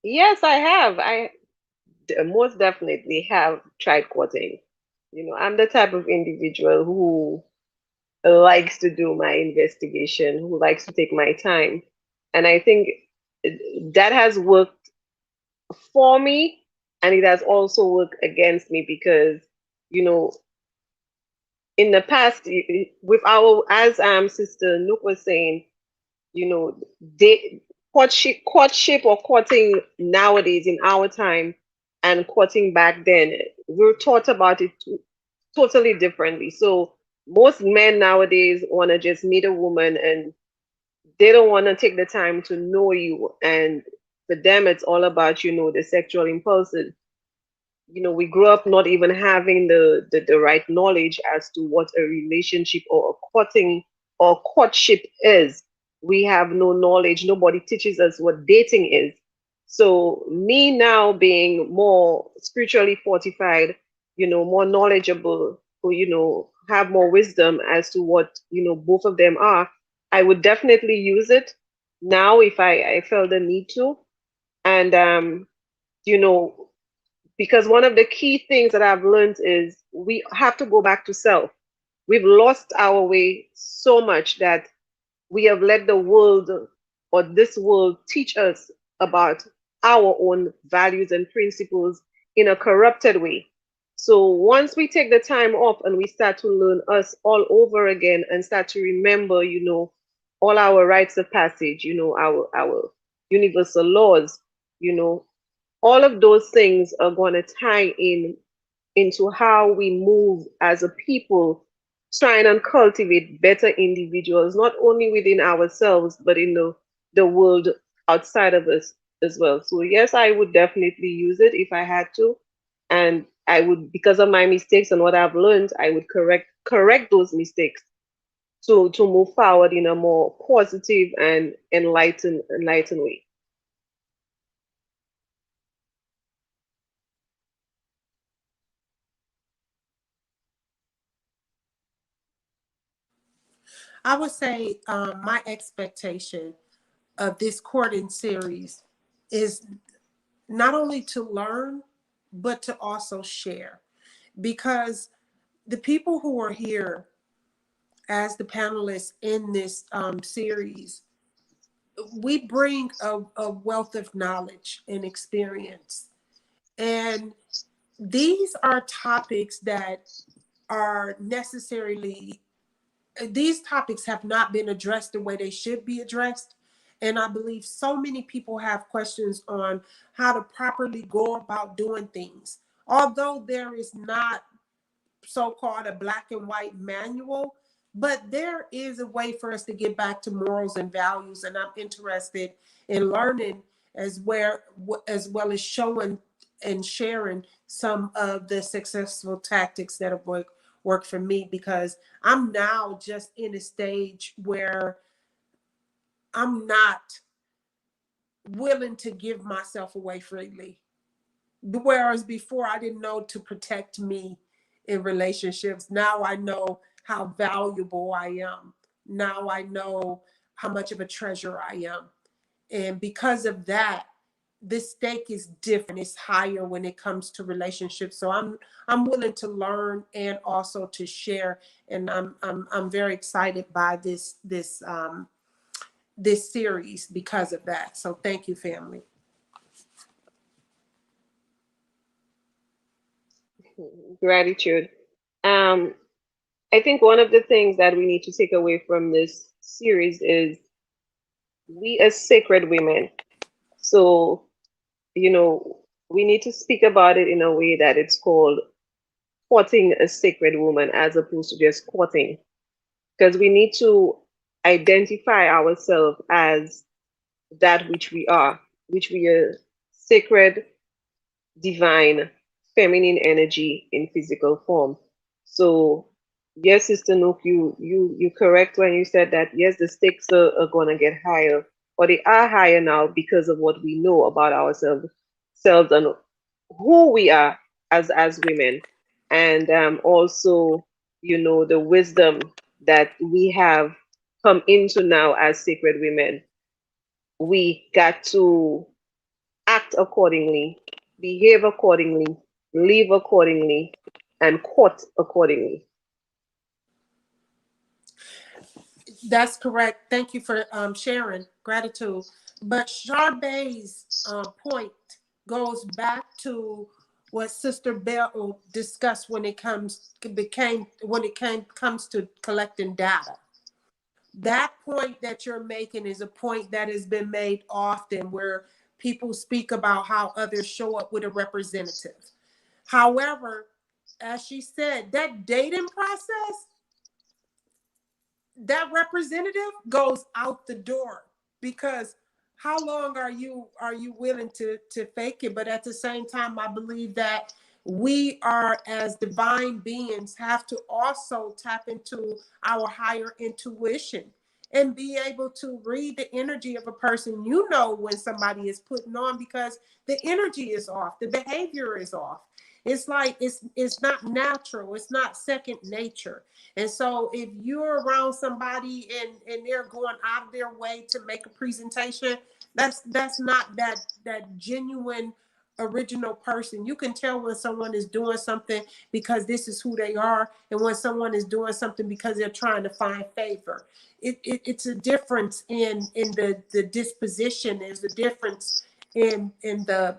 yes, I have. Most definitely have tried courting. I'm the type of individual who likes to do my investigation, who likes to take my time. And I think that has worked for me, and it has also worked against me because, you know, in the past, with our, as Sister Nook was saying, you know, they, courtship or courting nowadays in our time and courting back then, we're taught about it totally differently. So most men nowadays want to just meet a woman and they don't want to take the time to know you. And for them, it's all about, the sexual impulses. We grew up not even having the right knowledge as to what a relationship or a courting or courtship is. We have no knowledge. Nobody teaches us what dating is. So me now being more spiritually fortified, more knowledgeable, who, have more wisdom as to what, both of them are, I would definitely use it now if I felt the need to. And you know, because one of the key things that I've learned is we have to go back to self. We've lost our way so much that we have let the world or this world teach us about our own values and principles in a corrupted way. So once we take the time off and we start to learn us all over again and start to remember, all our rites of passage, our universal laws, you know, all of those things are going to tie into how we move as a people, trying and cultivate better individuals, not only within ourselves, but in the world outside of us as well. So yes, I would definitely use it if I had to. And I would, because of my mistakes and what I've learned, I would correct those mistakes to move forward in a more positive and enlightened way. I would say my expectation of this courting series is not only to learn, but to also share. Because the people who are here as the panelists in this series, we bring a wealth of knowledge and experience. And these are topics that are necessarily, these topics have not been addressed the way they should be addressed. And I believe so many people have questions on how to properly go about doing things. Although there is not so-called a black and white manual, but there is a way for us to get back to morals and values, and I'm interested in learning as well as showing and sharing some of the successful tactics that have worked for me, because I'm now just in a stage where I'm not willing to give myself away freely. Whereas before I didn't know to protect me in relationships. Now I know how valuable I am. Now I know how much of a treasure I am. And because of that, this stake is different. It's higher when it comes to relationships. So I'm willing to learn and also to share. And I'm very excited by this series because of that. So thank you, family. Gratitude. Um, I think one of the things that we need to take away from this series is we as sacred women. So, we need to speak about it in a way that it's called courting a sacred woman as opposed to just courting. Because we need to identify ourselves as that which we are sacred, divine, feminine energy in physical form. So yes, Sister Nook, you correct when you said that yes, the stakes are gonna get higher, or they are higher now because of what we know about ourselves, selves and who we are as women, and also the wisdom that we have come into now as sacred women. We got to act accordingly, behave accordingly, live accordingly, and court accordingly. That's correct. Thank you for sharing. Gratitude. But Charbay's point goes back to what Sister Bell discussed when it comes to collecting data. That point that you're making is a point that has been made often, where people speak about how others show up with a representative. However, as she said, that dating process, that representative goes out the door, because how long are you willing to fake it? But at the same time, I believe that we are, as divine beings, have to also tap into our higher intuition and be able to read the energy of a person. You know when somebody is putting on, because the energy is off, the behavior is off. It's like it's not natural, it's not second nature. And so if you're around somebody and they're going out of their way to make a presentation, that's not that genuine original person. You can tell when someone is doing something because this is who they are, and when someone is doing something because they're trying to find favor. It's a difference in the disposition. There's a difference in the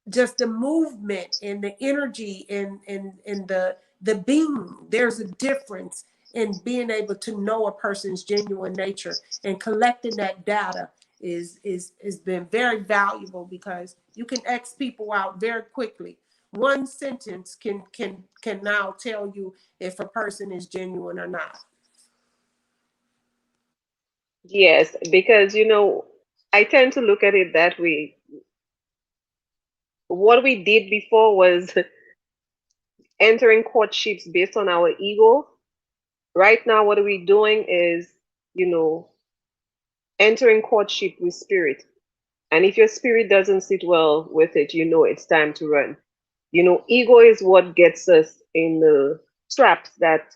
just the movement and the energy and the being. There's a difference in being able to know a person's genuine nature, and collecting that data is been very valuable, because you can X people out very quickly. One sentence can now tell you if a person is genuine or not. Yes, because I tend to look at it that way. What we did before was entering courtships based on our ego. Right now, what we're doing is, you know, entering courtship with spirit. And if your spirit doesn't sit well with it, it's time to run. Ego is what gets us in the traps that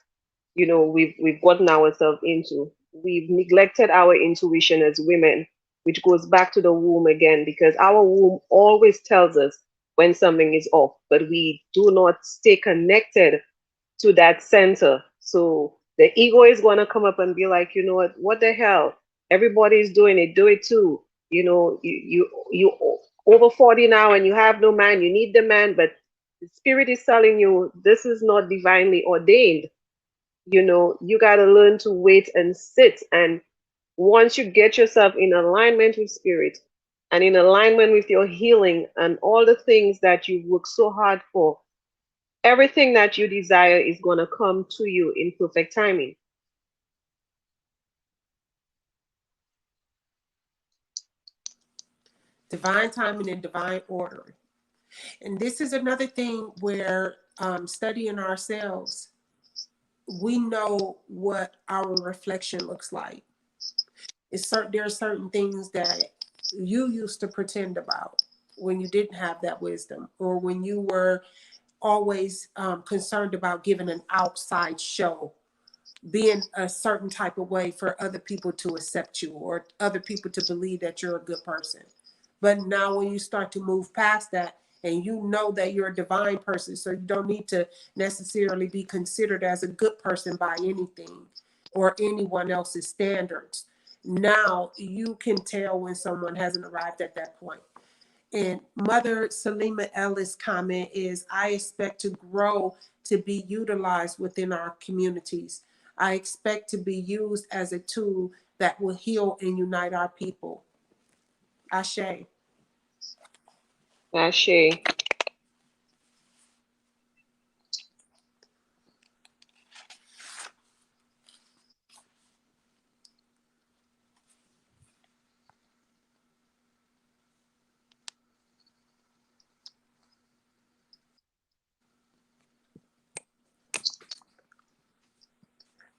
we've gotten ourselves into. We've neglected our intuition as women, which goes back to the womb again, because our womb always tells us when something is off, but we do not stay connected to that center. So the ego is going to come up and be like, what the hell? Everybody's doing it, do it too. You over 40 now and you have no man, you need the man, but the spirit is telling you this is not divinely ordained. You got to learn to wait and sit. And once you get yourself in alignment with spirit and in alignment with your healing and all the things that you work so hard for, everything that you desire is going to come to you in perfect timing. Divine timing and divine order. And this is another thing where studying ourselves, we know what our reflection looks like. There are certain things that you used to pretend about when you didn't have that wisdom, or when you were always concerned about giving an outside show, being a certain type of way for other people to accept you, or other people to believe that you're a good person. But now when you start to move past that, and you know that you're a divine person, so you don't need to necessarily be considered as a good person by anything or anyone else's standards. Now you can tell when someone hasn't arrived at that point. And Mother Salima Ellis' comment is, I expect to grow to be utilized within our communities. I expect to be used as a tool that will heal and unite our people. Ashe. Ashe.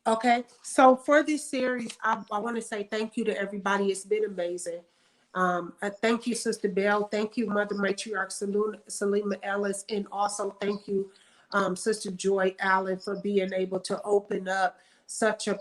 Okay, so for this series, I want to say thank you to everybody. It's been amazing. Thank you, Sister Bell. Thank you, Mother Matriarch Salima Ellis. And also thank you, Sister Joy Allen, for being able to open up such a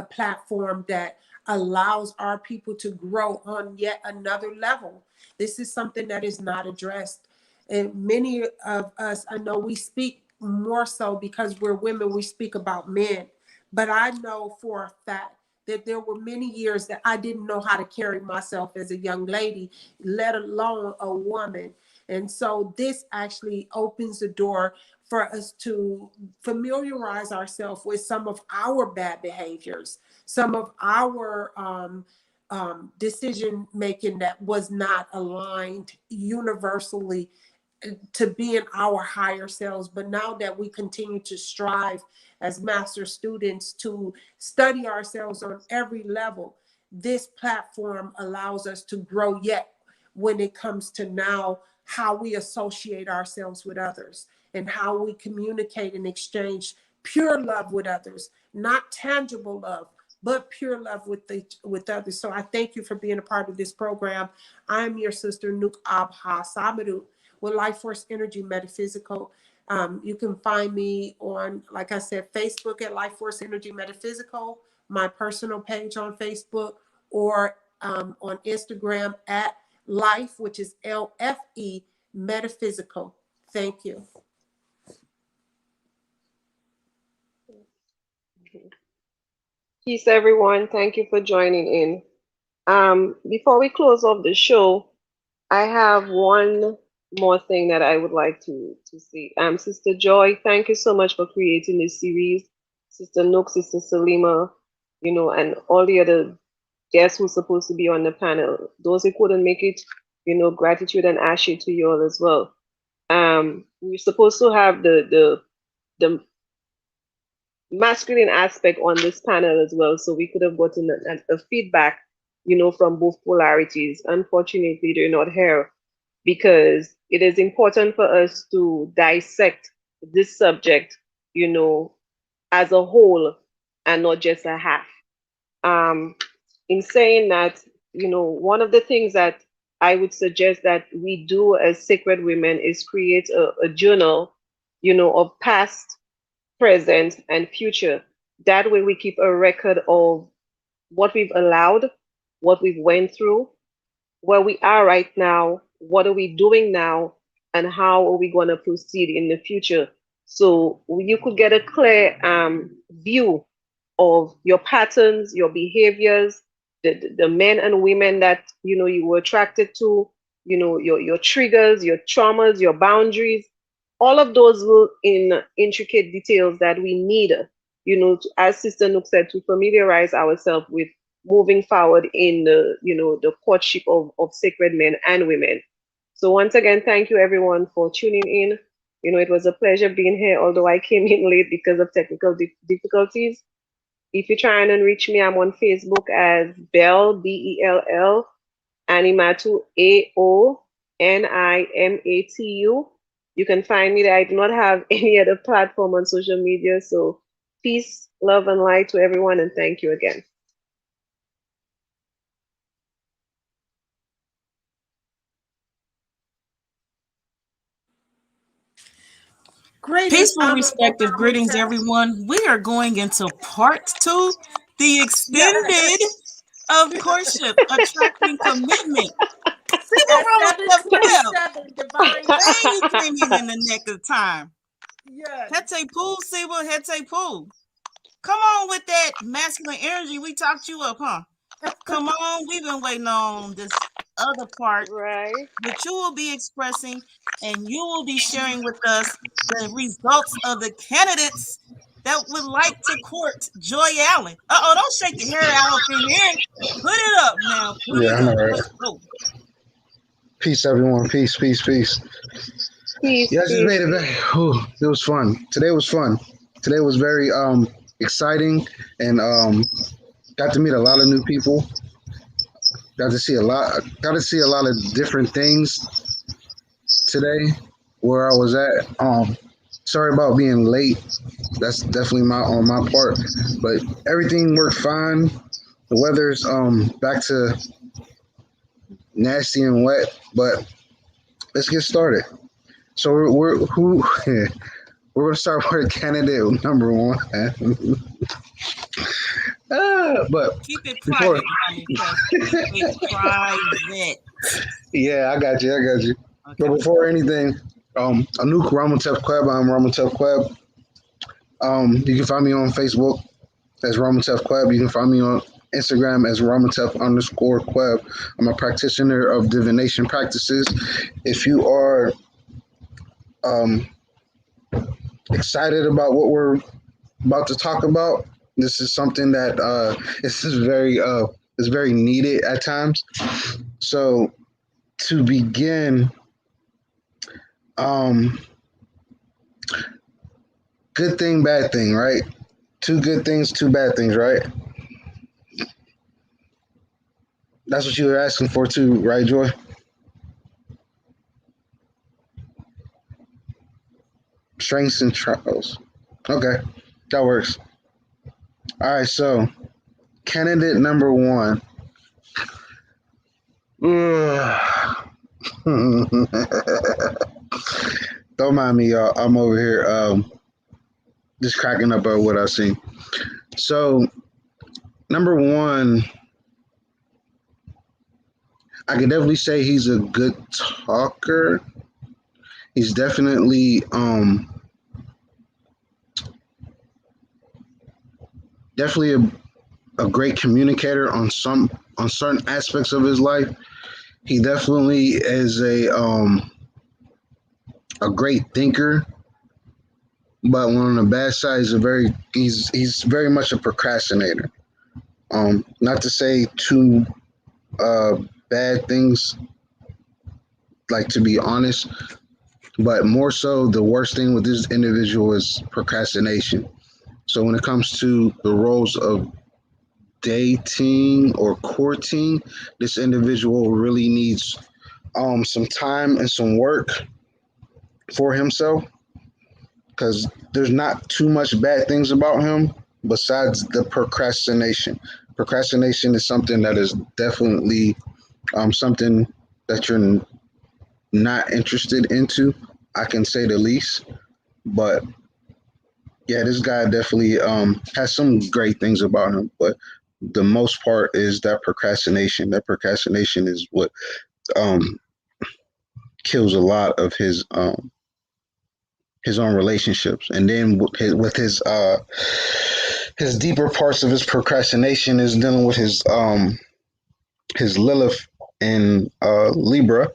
platform that allows our people to grow on yet another level. This is something that is not addressed. And many of us, I know we speak more so because we're women, we speak about men. But I know for a fact that there were many years that I didn't know how to carry myself as a young lady, let alone a woman. And so this actually opens the door for us to familiarize ourselves with some of our bad behaviors, some of our decision making that was not aligned universally to being our higher selves. But now that we continue to strive as master students to study ourselves on every level, this platform allows us to grow yet when it comes to now how we associate ourselves with others and how we communicate and exchange pure love with others, not tangible love, but pure love with others. So I thank you for being a part of this program. I am your sister, Nuk Abha Samaru, with Life Force Energy Metaphysical. You can find me on, like I said, Facebook at Life Force Energy Metaphysical, my personal page on Facebook, or on Instagram at Life, which is LFE Metaphysical. Thank you. Peace, everyone. Thank you for joining in. Before we close off the show, I have one more thing that I would like to say. Sister Joy, thank you so much for creating this series. Sister Nook, Sister Salima, and all the other guests who's supposed to be on the panel. Those who couldn't make it, gratitude and ashe to you all as well. We're supposed to have the masculine aspect on this panel as well, so we could have gotten a feedback, from both polarities. Unfortunately, they're not here because it is important for us to dissect this subject, as a whole and not just a half. In saying that, one of the things that I would suggest that we do as sacred women is create a journal, of past, present, and future. That way we keep a record of what we've allowed, what we've went through, where we are right now, what are we doing now, and how are we going to proceed in the future. So you could get a clear view of your patterns, your behaviors, the men and women that you were attracted to, your triggers, your traumas, your boundaries, all of those little in intricate details that we need, as Sister Nook said, to familiarize ourselves with moving forward in the courtship of sacred men and women. So once again, thank you everyone for tuning in. It was a pleasure being here, although I came in late because of technical difficulties. If you're trying to reach me, I'm on Facebook as Bell, Bell, Animatu, Aonimatu. You can find me there. I do not have any other platform on social media. So peace, love, and light to everyone, and thank you again. Peaceful, respective greetings, everyone. We are going into part 2, the extended of courtship, attracting commitment. See what wrong with you came in the neck of time. Yes. Hete pool, Siba, Hete pool. Come on with that masculine energy. We talked you up, huh? Come on, we've been waiting on this other part, right, that you will be expressing, and you will be sharing with us the results of the candidates that would like to court Joy Allen. Don't shake your hair out up in here. Put it up now. Put it up. Let's go. Peace, everyone. Peace, peace, peace. Peace, Yeah, I just made it back. Whew, it was fun. Today was fun. Today was very exciting, and got to meet a lot of new people. Got to see a lot of different things today where I was at. Sorry about being late. That's definitely my on my part, but everything worked fine. The weather's back to nasty and wet, but let's get started. So we're who we're gonna start with candidate number one. But Keep it before, private, mommy. Keep it private. yeah, I got you, I got you. Okay. But before anything, Anouk Ramatep Kweb, I'm Ramatep Kweb. You can find me on Facebook as Ramatef Kweb. You can find me on Instagram as Ramatef_Kweb. I'm a practitioner of divination practices. If you are um, excited about what we're about to talk about, this is something that this is very needed at times. So to begin, um, good thing, bad thing, right? Two good things, two bad things, right? That's what you were asking for too, right, Joy? Strengths and trials. Okay, that works. All right, so candidate number one. Don't mind me, y'all. I'm over here just cracking up at what I see. So, number one, I can definitely say he's a good talker. He's definitely a great communicator on certain aspects of his life. He definitely is a great thinker, but on the bad side, he's very much a procrastinator. Not to say too uh, bad things, like to be honest, but more so the worst thing with this individual is procrastination. So when it comes to the roles of dating or courting, this individual really needs some time and some work for himself, because there's not too much bad things about him besides the procrastination. Procrastination is something that is definitely something that you're not interested into. I can say the least, but yeah, this guy definitely has some great things about him, but the most part is that procrastination. That procrastination is what um, kills a lot of his own relationships. And then with his deeper parts of his procrastination is dealing with his Lilith in Libra,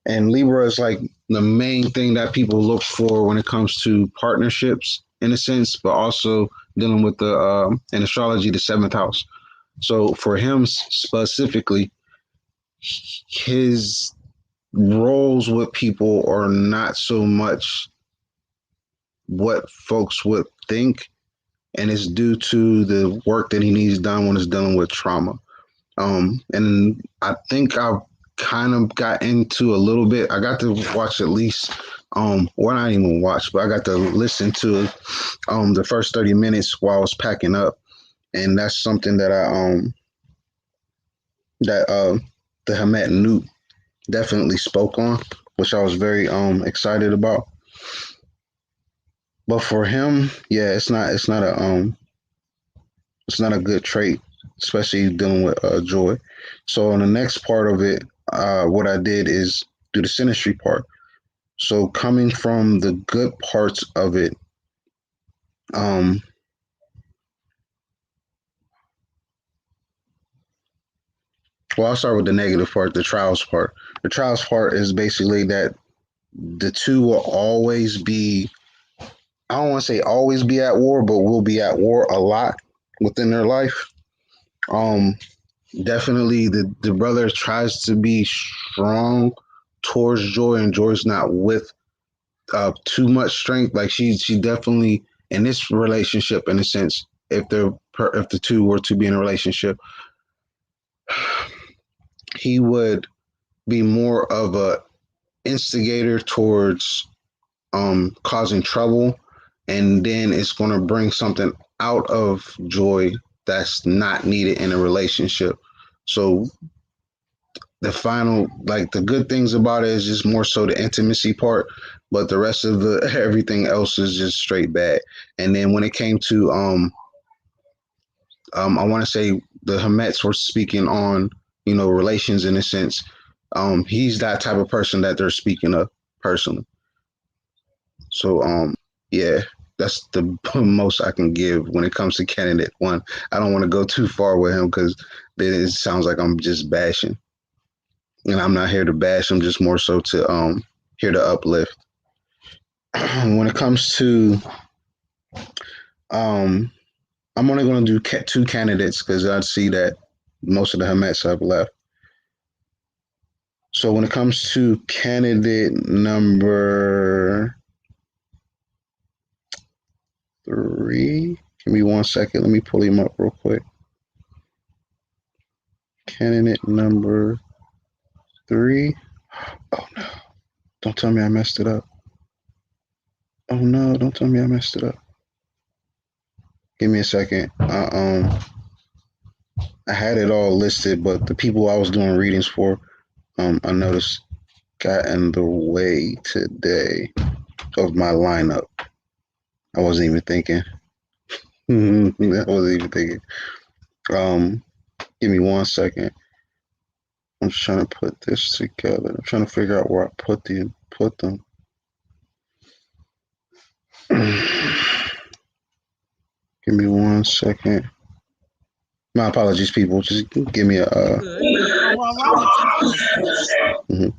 and Libra is like the main thing that people look for when it comes to partnerships, in a sense, but also dealing with the in astrology, the seventh house. So for him specifically, his roles with people are not so much what folks would think, and it's due to the work that he needs done when it's dealing with trauma. And I think I've kind of got into a little bit. I got to watch at least, well, not even watch, but I got to listen to the first 30 minutes while I was packing up, and that's something that the Hamet Newt definitely spoke on, which I was very excited about. But for him, yeah, it's not a good trait, especially dealing with joy. So on the next part of it, what I did is do the synastry part. So coming from the good parts of it, um, well, I'll start with the negative part, the trials part. The trials part is basically that the two will always be, I don't want to say always be at war, but will be at war a lot within their life. Um, Definitely the brother tries to be strong towards Joy, and Joy's not with too much strength. Like she definitely, in this relationship, in a sense, if the two were to be in a relationship, he would be more of a instigator towards causing trouble, and then it's going to bring something out of joy that's not needed in a relationship. So the final, like, the good things about it is just more so the intimacy part, but the rest of the everything else is just straight bad. And then when it came to I want to say the Hamets were speaking on, relations in a sense. He's that type of person that they're speaking of personally. So yeah, that's the most I can give when it comes to candidate one. I don't want to go too far with him because then it sounds like I'm just bashing, and I'm not here to bash. I'm just more so to here to uplift. When it comes to um, I'm only going to do two candidates because I see that most of the Hamets have left. So when it comes to candidate number 3, give me 1 second. Let me pull him up real quick. Candidate number 3. Oh no! Don't tell me I messed it up. Oh no! Don't tell me I messed it up. Give me a second. I had it all listed, but the people I was doing readings for, I noticed got in the way today of my lineup. I wasn't even thinking. I wasn't even thinking. Give me 1 second. I'm just trying to put this together. I'm trying to figure out where I put them. Give me 1 second. My apologies, people. Just give me a. Good. So while Ramatef does that, Mhm.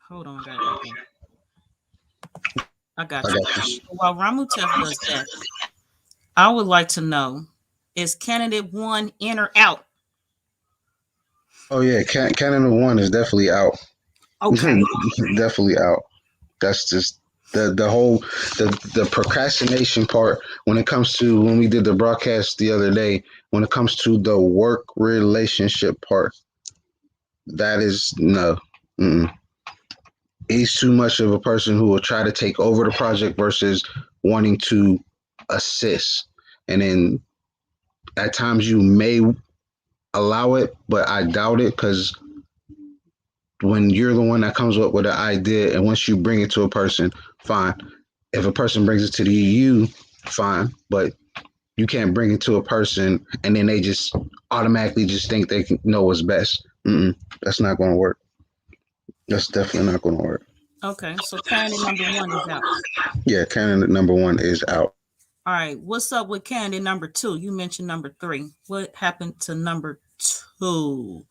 hold on, guys. Okay. I got I you. got this. So while Ramutef does that, I would like to know, is candidate 1 in or out? Oh yeah, Canada one is definitely out. Okay. Definitely out. That's just the whole the procrastination part when it comes to when we did the broadcast the other day. When it comes to the work relationship part, that is no. Mm-mm. He's too much of a person who will try to take over the project versus wanting to assist. And then at times you may allow it, but I doubt it because when you're the one that comes up with an idea and once you bring it to a person, fine. If a person brings it to you, fine. But you can't bring it to a person and then they just automatically just think they know what's best. That's not going to work. That's definitely not going to work. Okay. So candidate number 1 is out. Yeah, candidate number 1 is out. All right. What's up with candidate number 2? You mentioned number 3. What happened to number 2?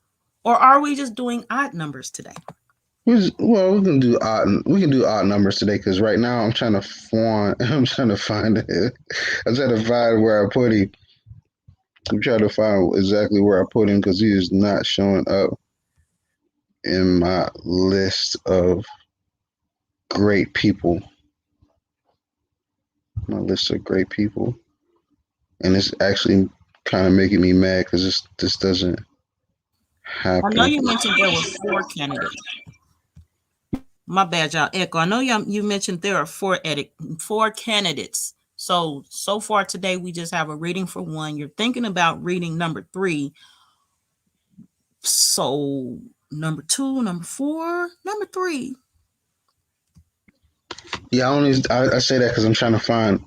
Or are we just doing odd numbers today? Well, we can do odd numbers today because right now I'm trying to find. I'm trying to find it. I'm trying to find where I put him. I'm trying to find exactly where I put him because he is not showing up in my list of great people. My list of great people, and it's actually kind of making me mad because this doesn't I know happen. you mentioned there were 4 candidates. My bad, y'all. Echo. I know you mentioned there are 4 candidates. So far today, we just have a reading for 1. You're thinking about reading number 3. So number 2, number 4, number 3. Yeah, I say that because I'm trying to find.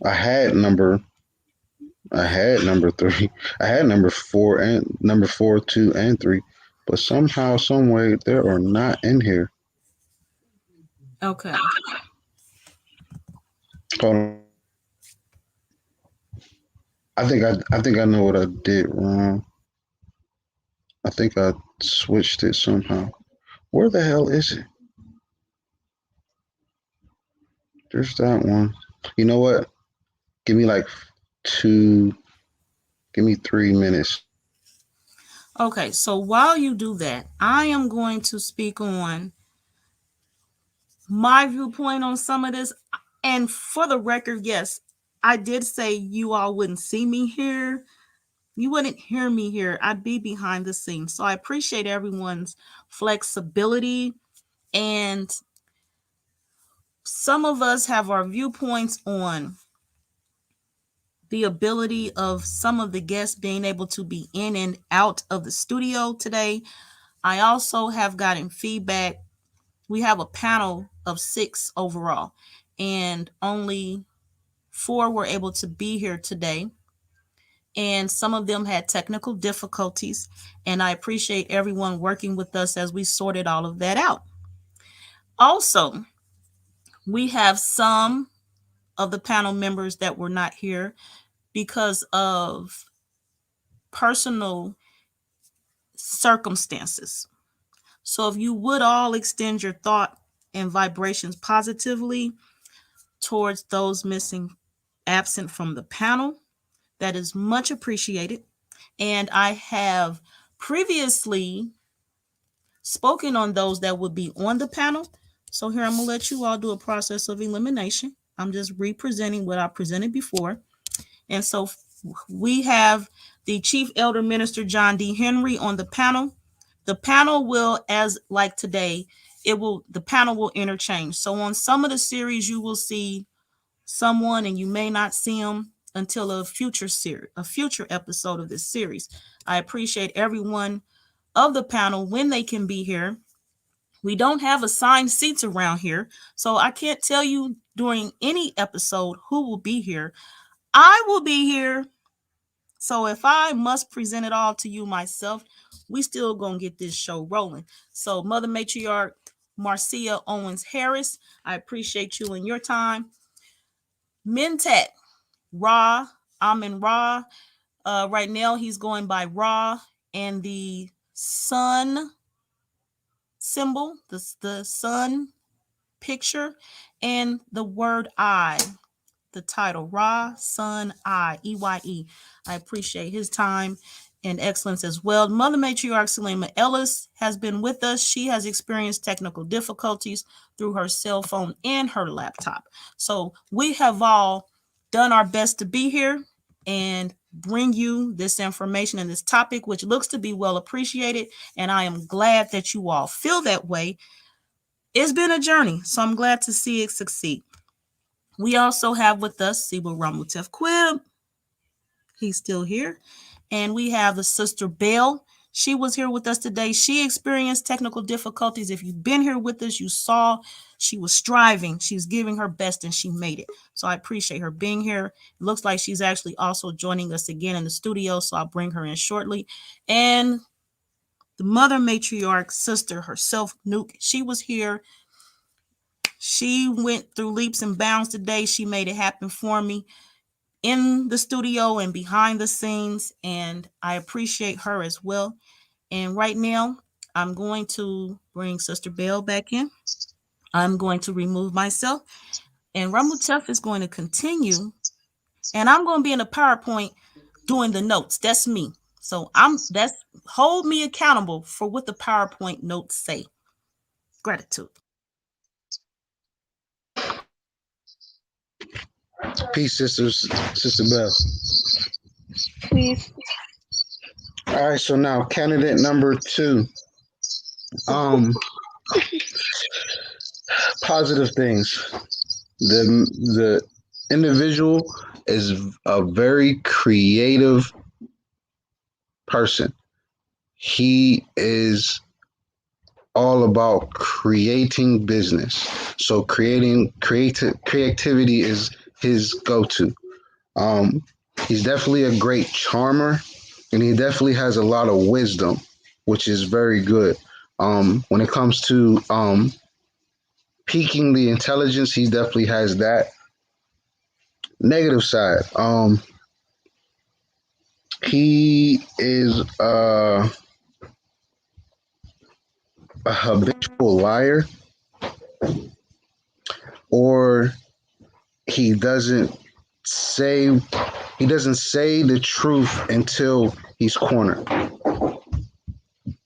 I had number 3. I had number 4 and number 4, 2, and 3, but somehow, some way, they are not in here. Okay. Hold on. I think I know what I did wrong. I think I switched it somehow. Where the hell is it? There's that one. You know what? Give me like 2. Give me 3 minutes. Okay. So while you do that, I am going to speak on my viewpoint on some of this. And for the record, yes, I did say you all wouldn't see me here. You wouldn't hear me here. I'd be behind the scenes. So I appreciate everyone's flexibility and some of us have our viewpoints on the ability of some of the guests being able to be in and out of the studio today. I also have gotten feedback. We have a panel of 6 overall, and only 4 were able to be here today. And some of them had technical difficulties, and I appreciate everyone working with us as we sorted all of that out. Also, we have some of the panel members that were not here because of personal circumstances. So if you would all extend your thought and vibrations positively towards those missing, absent from the panel, that is much appreciated. And I have previously spoken on those that would be on the panel. So here I'm going to let you all do a process of elimination. I'm just representing what I presented before. And so we have the Chief Elder Minister John D. Henry on the panel. The panel will, as like today, the panel will interchange. So on some of the series, you will see someone and you may not see them until a future episode of this series. I appreciate everyone of the panel when they can be here. We don't have assigned seats around here, so I can't tell you during any episode who will be here. I will be here. So if I must present it all to you myself, we still gonna get this show rolling. So Mother Matriarch Marcia Owens Harris, I appreciate you and your time. Mentat Ra, Amin Ra. Right now he's going by Ra, and the sun symbol, the sun picture, and the word I, the title, Ra, Sun, I, EYE. I appreciate his time and excellence as well. Mother Matriarch Selima Ellis has been with us. She has experienced technical difficulties through her cell phone and her laptop. So we have all done our best to be here and bring you this information and this topic, which looks to be well appreciated. And I am glad that you all feel that way. It's been a journey, so I'm glad to see it succeed. We also have with us Sibu Ramutef Quib. He's still here. And we have the Sister Belle. She was here with us today. She experienced technical difficulties. If you've been here with us, you saw she was striving. She's giving her best, and she made it. So I appreciate her being here. It looks like she's actually also joining us again in the studio, so I'll bring her in shortly. And the Mother Matriarch sister herself, Nuke, she was here. She went through leaps and bounds today. She made it happen for me in the studio and behind the scenes, and I appreciate her as well. And right now, I'm going to bring Sister Belle back in. I'm going to remove myself, and Ramutef is going to continue, and I'm going to be in a PowerPoint doing the notes. That's me. So hold me accountable for what the PowerPoint notes say. Gratitude. Peace, sisters. Sister Belle. Please. All right, so now candidate number 2. Positive things. The individual is a very creative person. He is all about creating business. So creativity is his go-to. He's definitely a great charmer, and he definitely has a lot of wisdom, which is very good. When it comes to piquing the intelligence, he definitely has that. Negative side, he is a habitual liar, or he doesn't say the truth until he's cornered.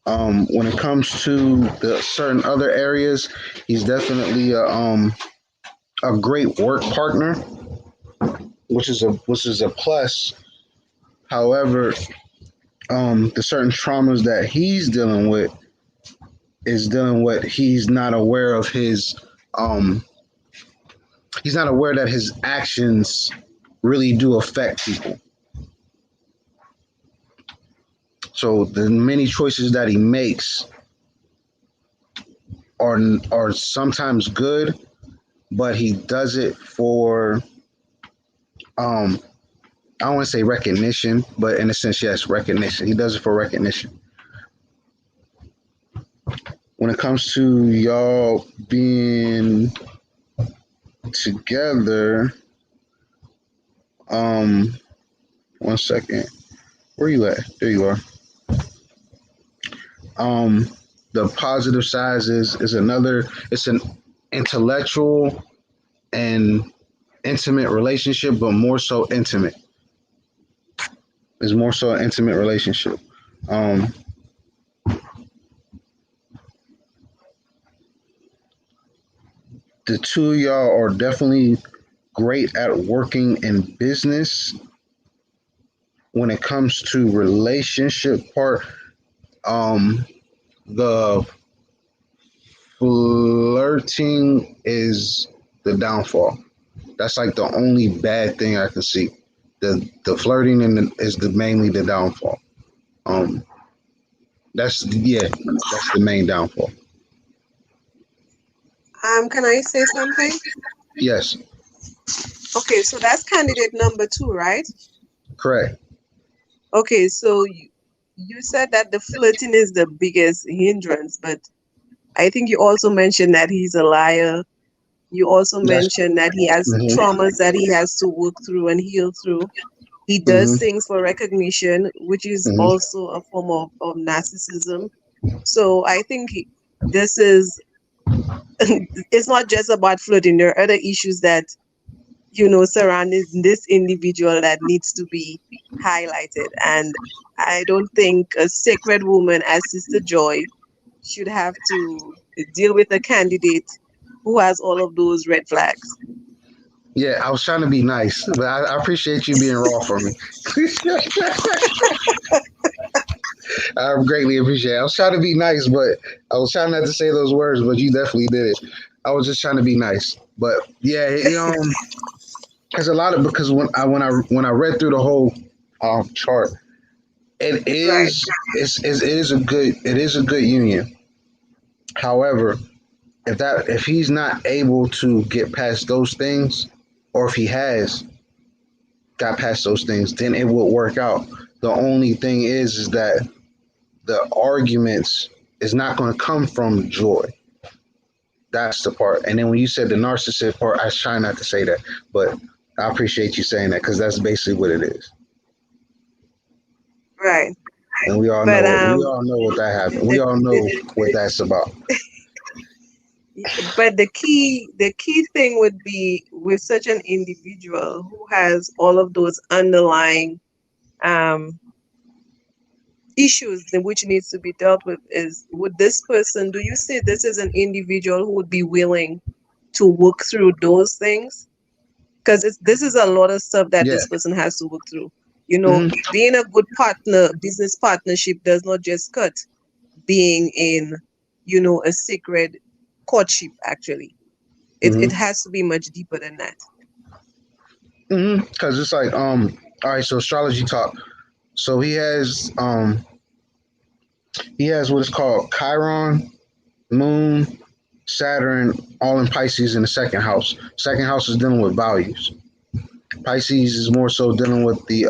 When it comes to the certain other areas, he's definitely a great work partner, which is a plus. However, the certain traumas that he's dealing with he's not aware of his he's not aware that his actions really do affect people. So the many choices that he makes are sometimes good, but he does it for I don't want to say recognition, but in a sense, yes, recognition. He does it for recognition. When it comes to y'all being together, um, one second. Where you at? There you are. Um, the positive sides is another. It's an intellectual and intimate relationship, but more so intimate. It's more so an intimate relationship. Um, the two of y'all are definitely great at working in business. When it comes to relationship part, the flirting is the downfall. That's like the only bad thing I can see. The flirting is the mainly the downfall. Um, that's the main downfall. Can I say something? Yes, Okay, so that's candidate number 2, right? correct. Okay, so you said that the flirting is the biggest hindrance, but I think you also mentioned that he's a liar. You also That's mentioned that he has mm-hmm, traumas that he has to work through and heal through. He does mm-hmm, things for recognition, which is mm-hmm. also a form of narcissism. So I think this is, it's not just about flirting. There are other issues that, surrounding this individual that needs to be highlighted. And I don't think a sacred woman as Sister Joy should have to deal with a candidate who has all of those red flags. Yeah, I was trying to be nice, but I appreciate you being raw for me. I greatly appreciate it. I was trying to be nice, but I was trying not to say those words, but you definitely did it. I was just trying to be nice. But yeah, there's a lot of because when I read through the whole chart, it Right. is it is a good union. However, if he's not able to get past those things, or if he has got past those things, then it will work out. The only thing is that the arguments is not going to come from joy. That's the part. And then when you said the narcissist part, I was trying not to say that, but I appreciate you saying that because that's basically what it is. Right. And But we all know what that happened. We all know what that's about. the key thing would be with such an individual who has all of those underlying um issues which needs to be dealt with is, would this person, do you see this as an individual who would be willing to work through those things? Because this is a lot of stuff that Yeah. this person has to work through. Hmm. Being a good partner, business partnership does not just cut being in, a sacred courtship, actually. It Hmm. has to be much deeper than that. Hmm. Because it's like all right. So astrology talk. So he has what is called Chiron, Moon, Saturn, all in Pisces in the second house. Second house is dealing with values. Pisces is more so dealing with the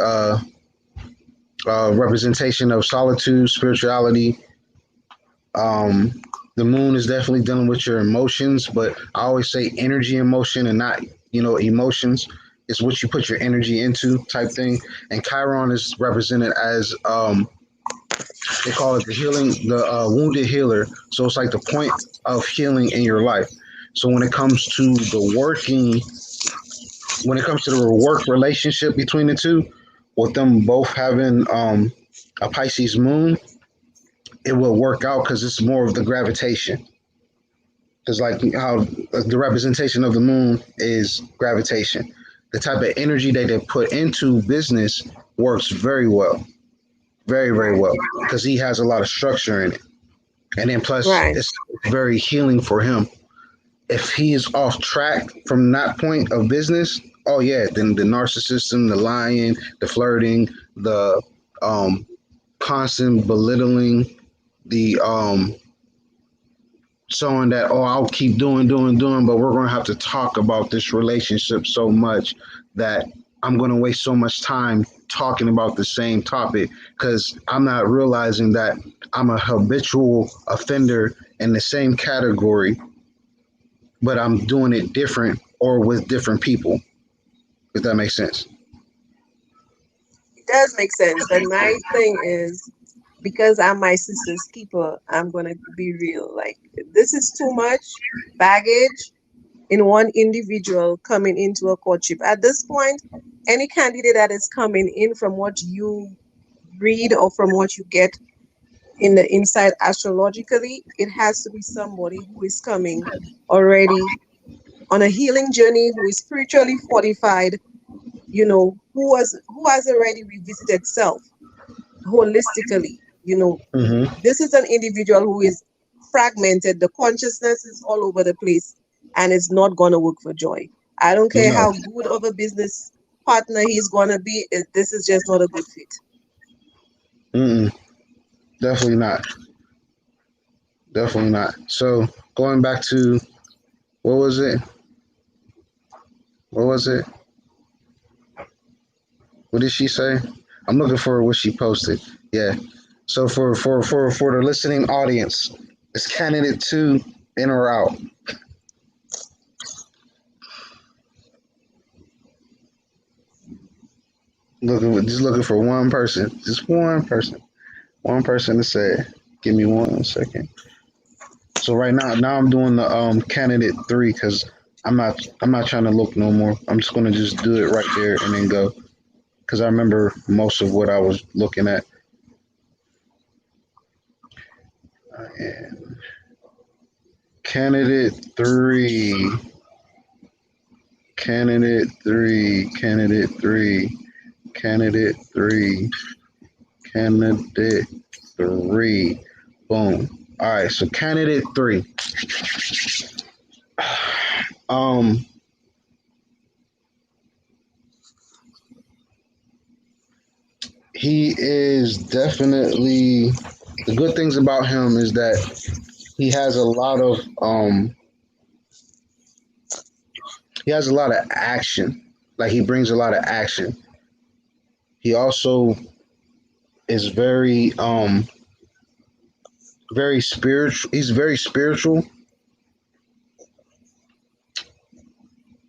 representation of solitude, spirituality. Um, the moon is definitely dealing with your emotions, but I always say energy emotion and not, emotions. It's what you put your energy into type thing. And Chiron is represented as they call it the wounded healer. So it's like the point of healing in your life. So when it comes to the work relationship between the two, with them both having a Pisces moon, it will work out because it's more of the gravitation. Because like how the representation of the moon is gravitation, the type of energy that they put into business works very well, very very Right. well, because he has a lot of structure in it, and then plus Right. it's very healing for him. if he is off track from that point of business, oh yeah, then the narcissism, the lying, the flirting, the um constant belittling, the showing that, oh, I'll keep doing, but we're gonna have to talk about this relationship so much that I'm gonna waste so much time talking about the same topic because I'm not realizing that I'm a habitual offender in the same category, but I'm doing it different or with different people. If that makes sense. It does make sense, but my thing is because I'm my sister's keeper, I'm gonna be real. Like this is too much baggage in one individual coming into a courtship. At this point, any candidate that is coming in from what you read or from what you get in the inside astrologically, it has to be somebody who is coming already on a healing journey, who is spiritually fortified, who has already revisited self holistically. Mm-hmm. This is an individual who is fragmented. The consciousness is all over the place and it's not going to work for Joy. I don't care No. how good of a business partner he's going to be. This is just not a good fit. Mm-mm. Definitely not. Definitely not. So going back to what was it? What was it? What did she say? I'm looking for what she posted. Yeah. So for the listening audience, is candidate two in or out? Just looking for one person. Just one person. One person to say it. Give me 1 second. So right now I'm doing the candidate three because I'm not trying to look no more. I'm just gonna just do it right there and then go because I remember most of what I was looking at. And candidate three, candidate three, candidate three, candidate three, candidate three. Boom. All right. So candidate three. Um, he is definitely the good things about him is that he has a lot of action. Like he brings a lot of action. He also is very spiritual. He's very spiritual,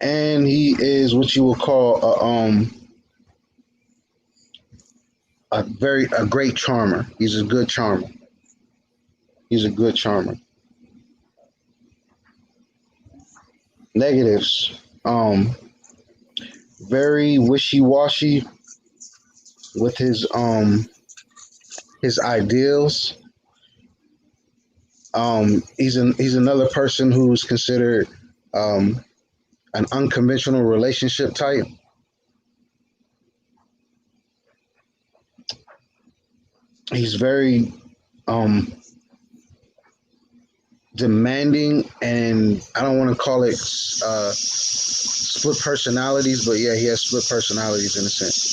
and he is what you would call a great charmer. He's a good charmer. He's a good charmer. Negatives. Very wishy washy with his ideals. He's another person who's considered um an unconventional relationship type. He's very um demanding, and I don't want to call it split personalities, but yeah, he has split personalities in a sense.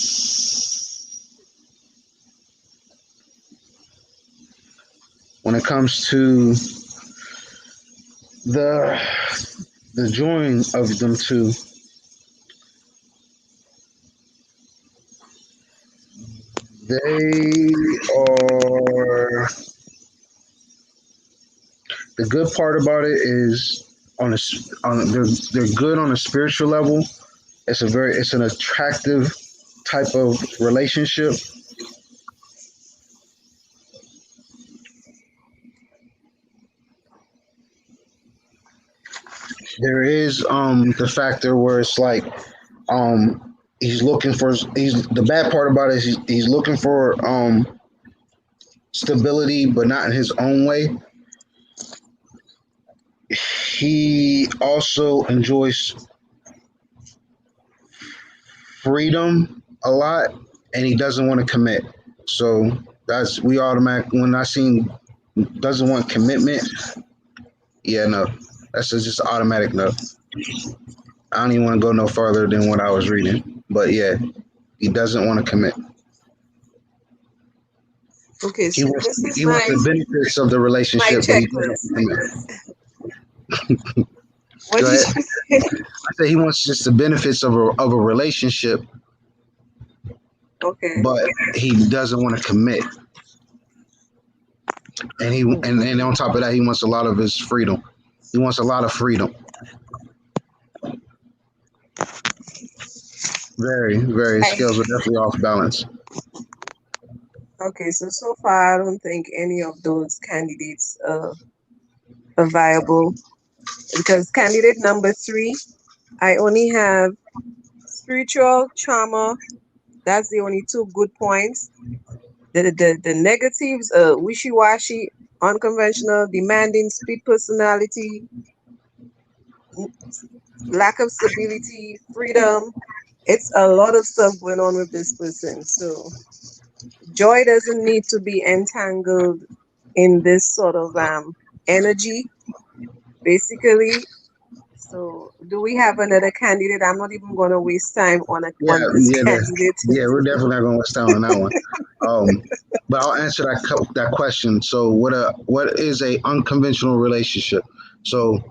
When it comes to the the joining of them two, they are the good part about it is they're good on a spiritual level. It's an attractive type of relationship. There is the factor where it's like he's the bad part about it is he's looking for stability but not in his own way. He also enjoys freedom a lot and he doesn't want to commit. So that's we automatic when I seen doesn't want commitment. Yeah, no. That's just automatic no. I don't even want to go no further than what I was reading. But yeah, he doesn't want to commit. Okay, He so wants this is he wants the benefits of the my relationship, but he doesn't checklist. commit. What Go did ahead. you say? I say he wants just the benefits of a relationship, Okay. but he doesn't want to commit. And on top of that, he wants a lot of his freedom. He wants a lot of freedom. Very, very I, scales are definitely off balance. okay, so far I don't think any of those candidates are viable because candidate number 3, I only have spiritual trauma. That's the only 2 good points. The negatives are wishy-washy, unconventional, demanding, split personality, lack of stability, freedom. It's a lot of stuff going on with this person. So joy doesn't need to be entangled in this sort of energy, basically. So do we have another candidate? I'm not even gonna waste time Yeah, on this yeah, candidate. yeah. We're definitely not going to waste time on that one. But I'll answer that question. So, what is a unconventional relationship? So,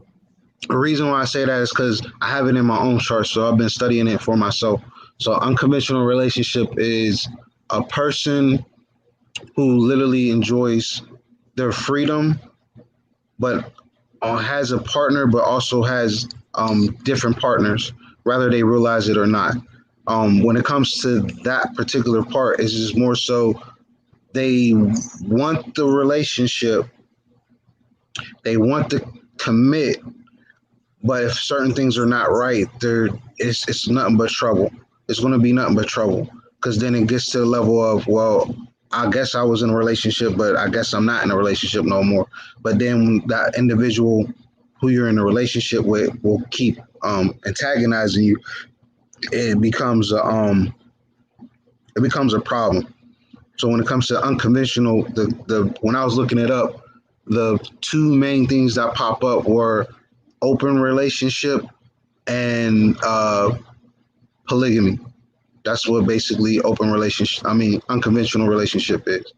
the reason why I say that is because I have it in my own chart. So, I've been studying it for myself. So, unconventional relationship is a person who literally enjoys their freedom, but has a partner, but also has different partners, whether they realize it or not. When it comes to that particular part, it's just more so they want the relationship, they want to commit, but if certain things are not right, it's nothing but trouble. It's going to be nothing but trouble because then it gets to the level of, well, I guess I was in a relationship, but I guess I'm not in a relationship no more. But then that individual who you're in a relationship with will keep antagonizing you. It becomes a problem. So when it comes to unconventional, the when I was looking it up, the 2 main things that pop up were open relationship and polygamy. That's what basically unconventional relationship is.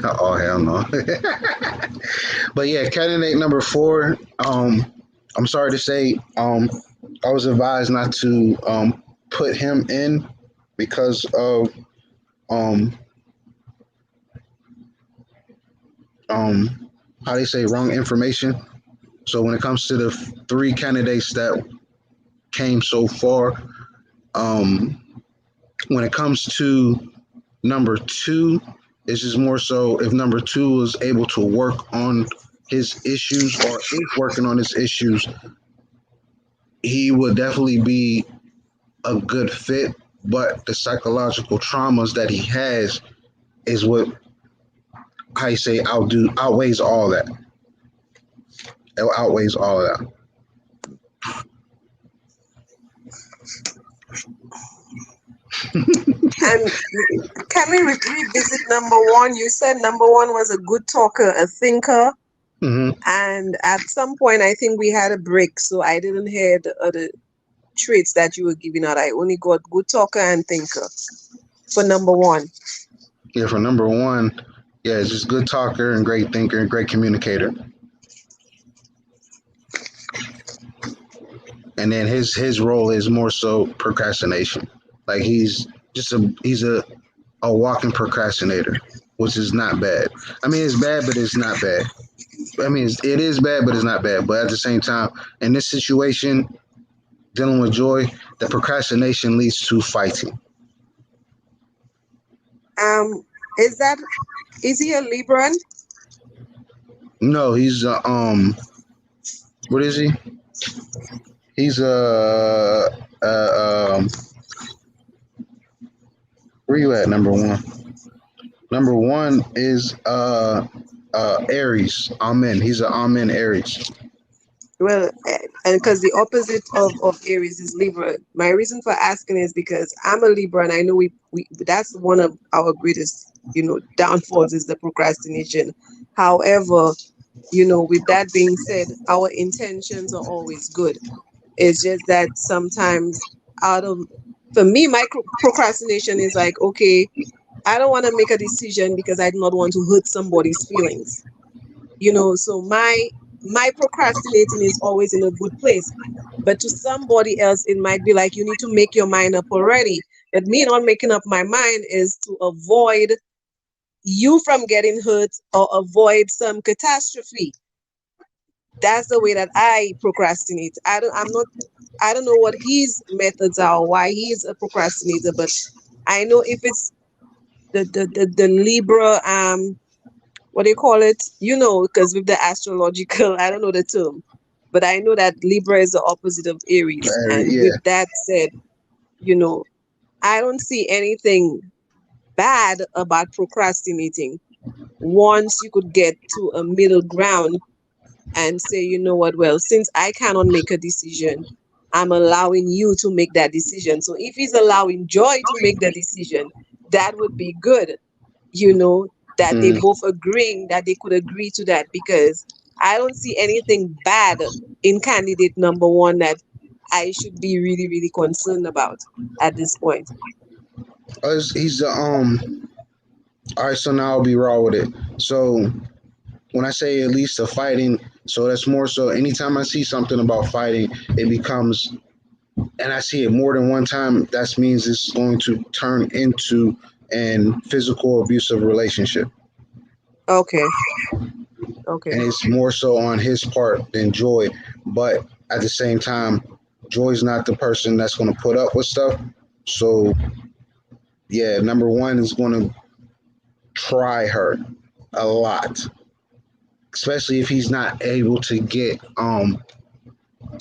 Oh hell no. But yeah, candidate number 4. I'm sorry to say, I was advised not to put him in because of um, how they say wrong information. So when it comes to the 3 candidates that came so far, um, when it comes to number 2, it's just more so if number 2 was able to work on his issues or is working on his issues, he would definitely be a good fit. But the psychological traumas that he has is what I say outweighs all that. It outweighs all of that. And can we revisit number 1? You said number 1 was a good talker, a thinker. Mm-hmm. And at some point, I think we had a break, so I didn't hear the other traits that you were giving out. I only got good talker and thinker for number 1. Yeah, for number 1, yeah, it's just good talker and great thinker and great communicator. And then his role is more so procrastination. Like he's a walking procrastinator, which is not bad. I mean, it's bad, but it's not bad. I mean, it is bad, but it's not bad. But at the same time, in this situation, dealing with joy, the procrastination leads to fighting. Is he a Libran? No, he's what is he? He's where you at? Number 1. Number 1 is Aries. Amen. He's an Amen Aries. Well, and because the opposite of Aries is Libra. My reason for asking is because I'm a Libra, and I know we that's one of our greatest, downfalls is the procrastination. However, with that being said, our intentions are always good. It's just that sometimes out of for me, my procrastination is like, okay, I don't want to make a decision because I do not want to hurt somebody's feelings. So my procrastinating is always in a good place. But to somebody else, it might be like you need to make your mind up already. But me not making up my mind is to avoid you from getting hurt or avoid some catastrophe. That's the way that I procrastinate. I don't know what his methods are or why he is a procrastinator, but I know if it's the Libra, what do you call it? Because with the astrological, I don't know the term, but I know that Libra is the opposite of Aries. And Yeah. with that said, you know, I don't see anything bad about procrastinating once you could get to a middle ground and say, you know what, well, since I cannot make a decision, I'm allowing you to make that decision. So if he's allowing Joy to make the decision, that would be good, you know, that they Mm. both agreeing that they could agree to that, because I don't see anything bad in candidate number one that I should be really, really concerned about at this point. He's the All right, so now I'll be raw with it. So when I say at least the fighting, so that's more so anytime I see something about fighting, it becomes, and I see it more than one time, that means it's going to turn into an physical abusive relationship. Okay. Okay. And it's more so on his part than Joy. But at the same time, Joy's not the person that's going to put up with stuff. So, yeah, number one is going to try her a lot, especially if he's not able to get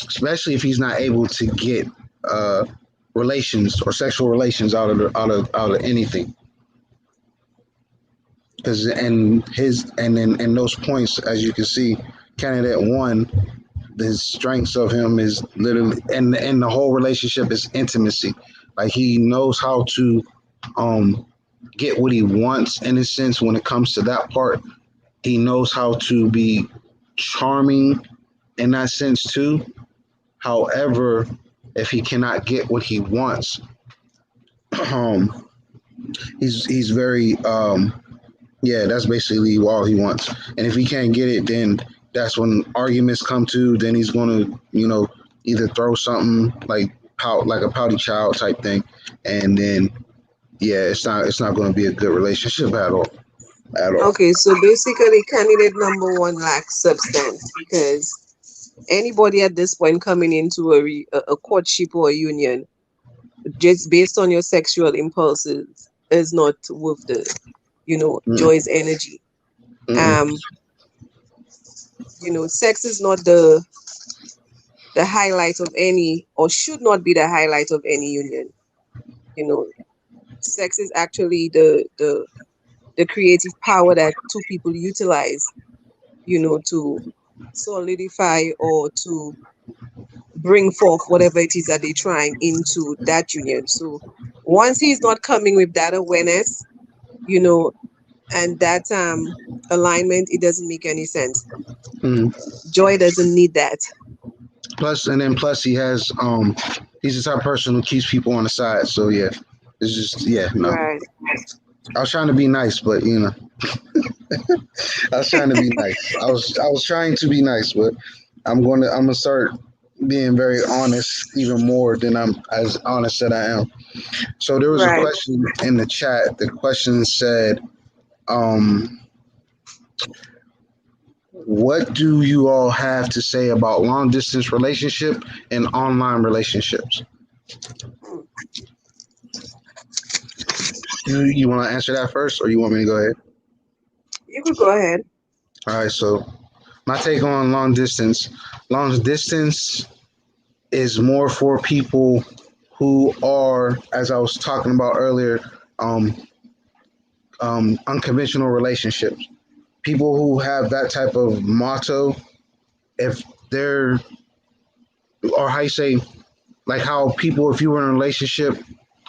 especially if he's not able to get uh relations or sexual relations out of anything, because and his and in those points, as you can see, candidate one, the strengths of him is literally, and the whole relationship is intimacy. Like he knows how to um get what he wants, in a sense. When it comes to that part, he knows how to be charming in that sense too. However, if he cannot get what he wants, um, he's very yeah. That's basically all he wants. And if he can't get it, then that's when arguments come to. Then he's gonna, either throw something like like a pouty child type thing, and then yeah, it's not going to be a good relationship at all, at all. Okay, so basically, candidate number one lacks substance, because anybody at this point coming into a courtship or a union just based on your sexual impulses is not worth the Mm, Joy's energy. mm, um Sex is not the highlight of any, or should not be the highlight of any union. you know Sex is actually the creative power that two people utilize, to solidify or to bring forth whatever it is that they're trying into that union. So once he's not coming with that awareness, you know, and that alignment, it doesn't make any sense. mm. Joy doesn't need that. Plus he has he's the type of person who keeps people on the side. So yeah, it's just, yeah, no. Right. I was trying to be nice, but I was trying to be nice. I was trying to be nice, but I'm gonna start being very honest, even more than I'm as honest that I am. So there was a Right. question in the chat. The question said, um, "What do you all have to say about long distance relationship and online relationships?" You want to answer that first, or you want me to go ahead? You could go ahead. All right. So my take on long distance. Long distance is more for people who are, as I was talking about earlier, um, unconventional relationships. People who have that type of motto. If they're, or how you say, like how people, if you were in a relationship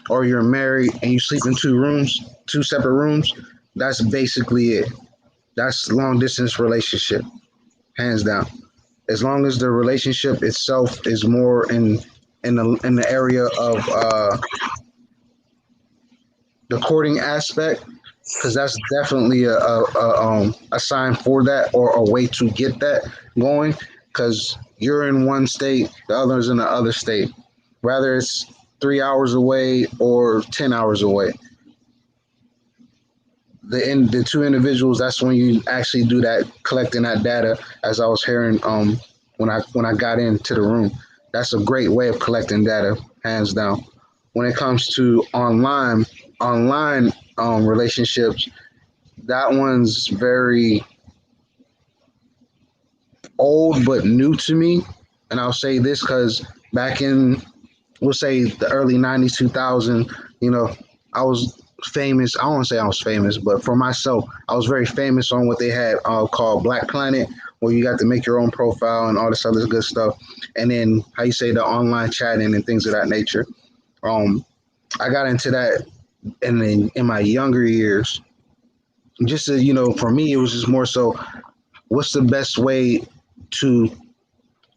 or you're married and you sleep in two rooms, two separate rooms, that's basically it. That's long distance relationship, hands down. As long as the relationship itself is more in the area of the courting aspect, because that's definitely a sign for that, or a way to get that going. Because you're in one state, the other's in the other state, whether it's 3 hours away or 10 hours away. The two individuals, that's when you actually do that, collecting that data. As I was hearing when I got into the room, that's a great way of collecting data, hands down. When it comes to online relationships, that one's very old but new to me. And I'll say this because back in, we'll say, the early 90s, 2000, you know, I was famous. I don't want to say I was famous, but for myself, I was very famous on what they had called Black Planet, where you got to make your own profile and all this other good stuff. And then, how you say, the online chatting and things of that nature. Um, I got into that in my younger years. Just to, for me, it was just more so, what's the best way to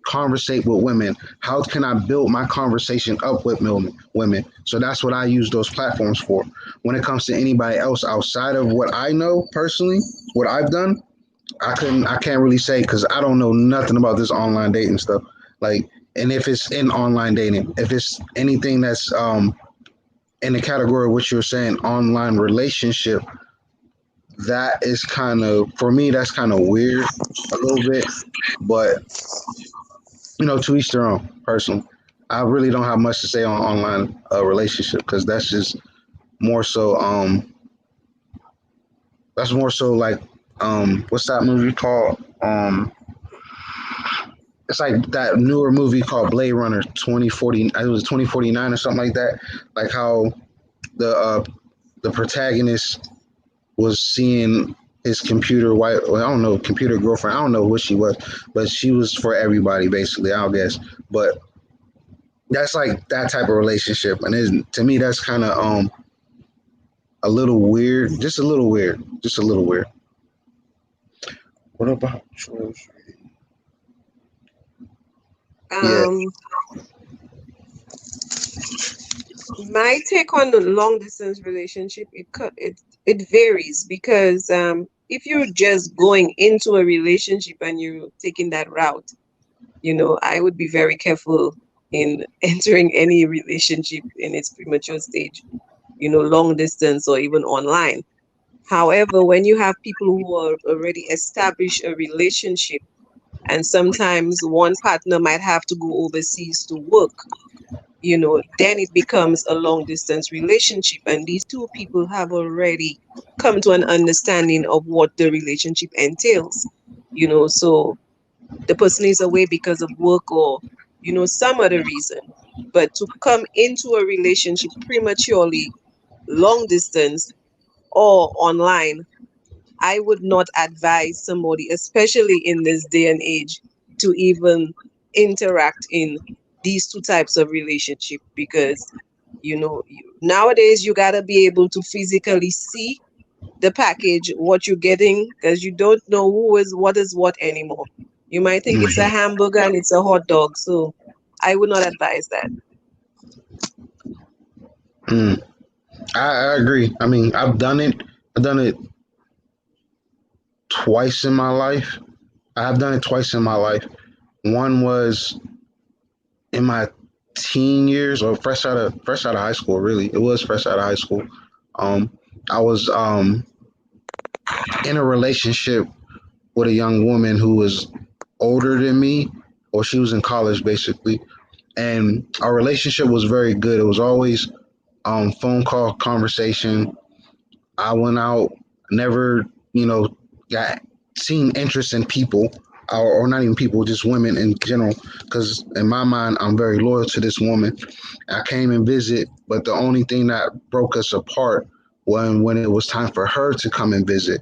conversate with women? How can I build my conversation up with women? So that's what I use those platforms for. When it comes to anybody else outside of what I know personally, what I've done, I can't really say, because I don't know nothing about this online dating stuff. Like, and if it's in online dating, if it's anything that's in the category of what you're saying, online relationship, that is kind of, for me, that's kind of weird a little bit. But to each their own. Personally, I really don't have much to say on online relationship, because that's just more so. That's more so like, what's that movie called? It's like that newer movie called Blade Runner 2040. It was 2049 or something like that. Like how the uh, the protagonist was seeing his computer wife. Well, I don't know, computer girlfriend. I don't know what she was, but she was for everybody basically, I guess. But that's like that type of relationship, and to me, that's kind of a little weird, just a little weird, just a little weird. What about yours? Yeah. Um, my take on the long distance relationship, it varies because if you're just going into a relationship and you're taking that route, I would be very careful in entering any relationship in its premature stage, long distance or even online. However, when you have people who are already established a relationship, and sometimes one partner might have to go overseas to work, then it becomes a long distance relationship. And these two people have already come to an understanding of what the relationship entails, so the person is away because of work or, some other reason. But to come into a relationship prematurely, long distance or online, I would not advise somebody, especially in this day and age, to even interact in these two types of relationship because nowadays you got to be able to physically see the package, what you're getting, because you don't know who is what anymore. You might think it's a Mhm. hamburger and it's a hot dog. So I would not advise that. Mm. I agree. I mean, I've done it twice in my life. I've done it twice in my life. One was in my teen years, or fresh out of high school. Really, it was fresh out of high school. Um, I was in a relationship with a young woman who was older than me, or she was in college basically, and our relationship was very good. It was always phone call conversation. I went out, never, got seen interest in people, or not even people, just women in general. Because in my mind, I'm very loyal to this woman. I came and visit, but the only thing that broke us apart when it was time for her to come and visit,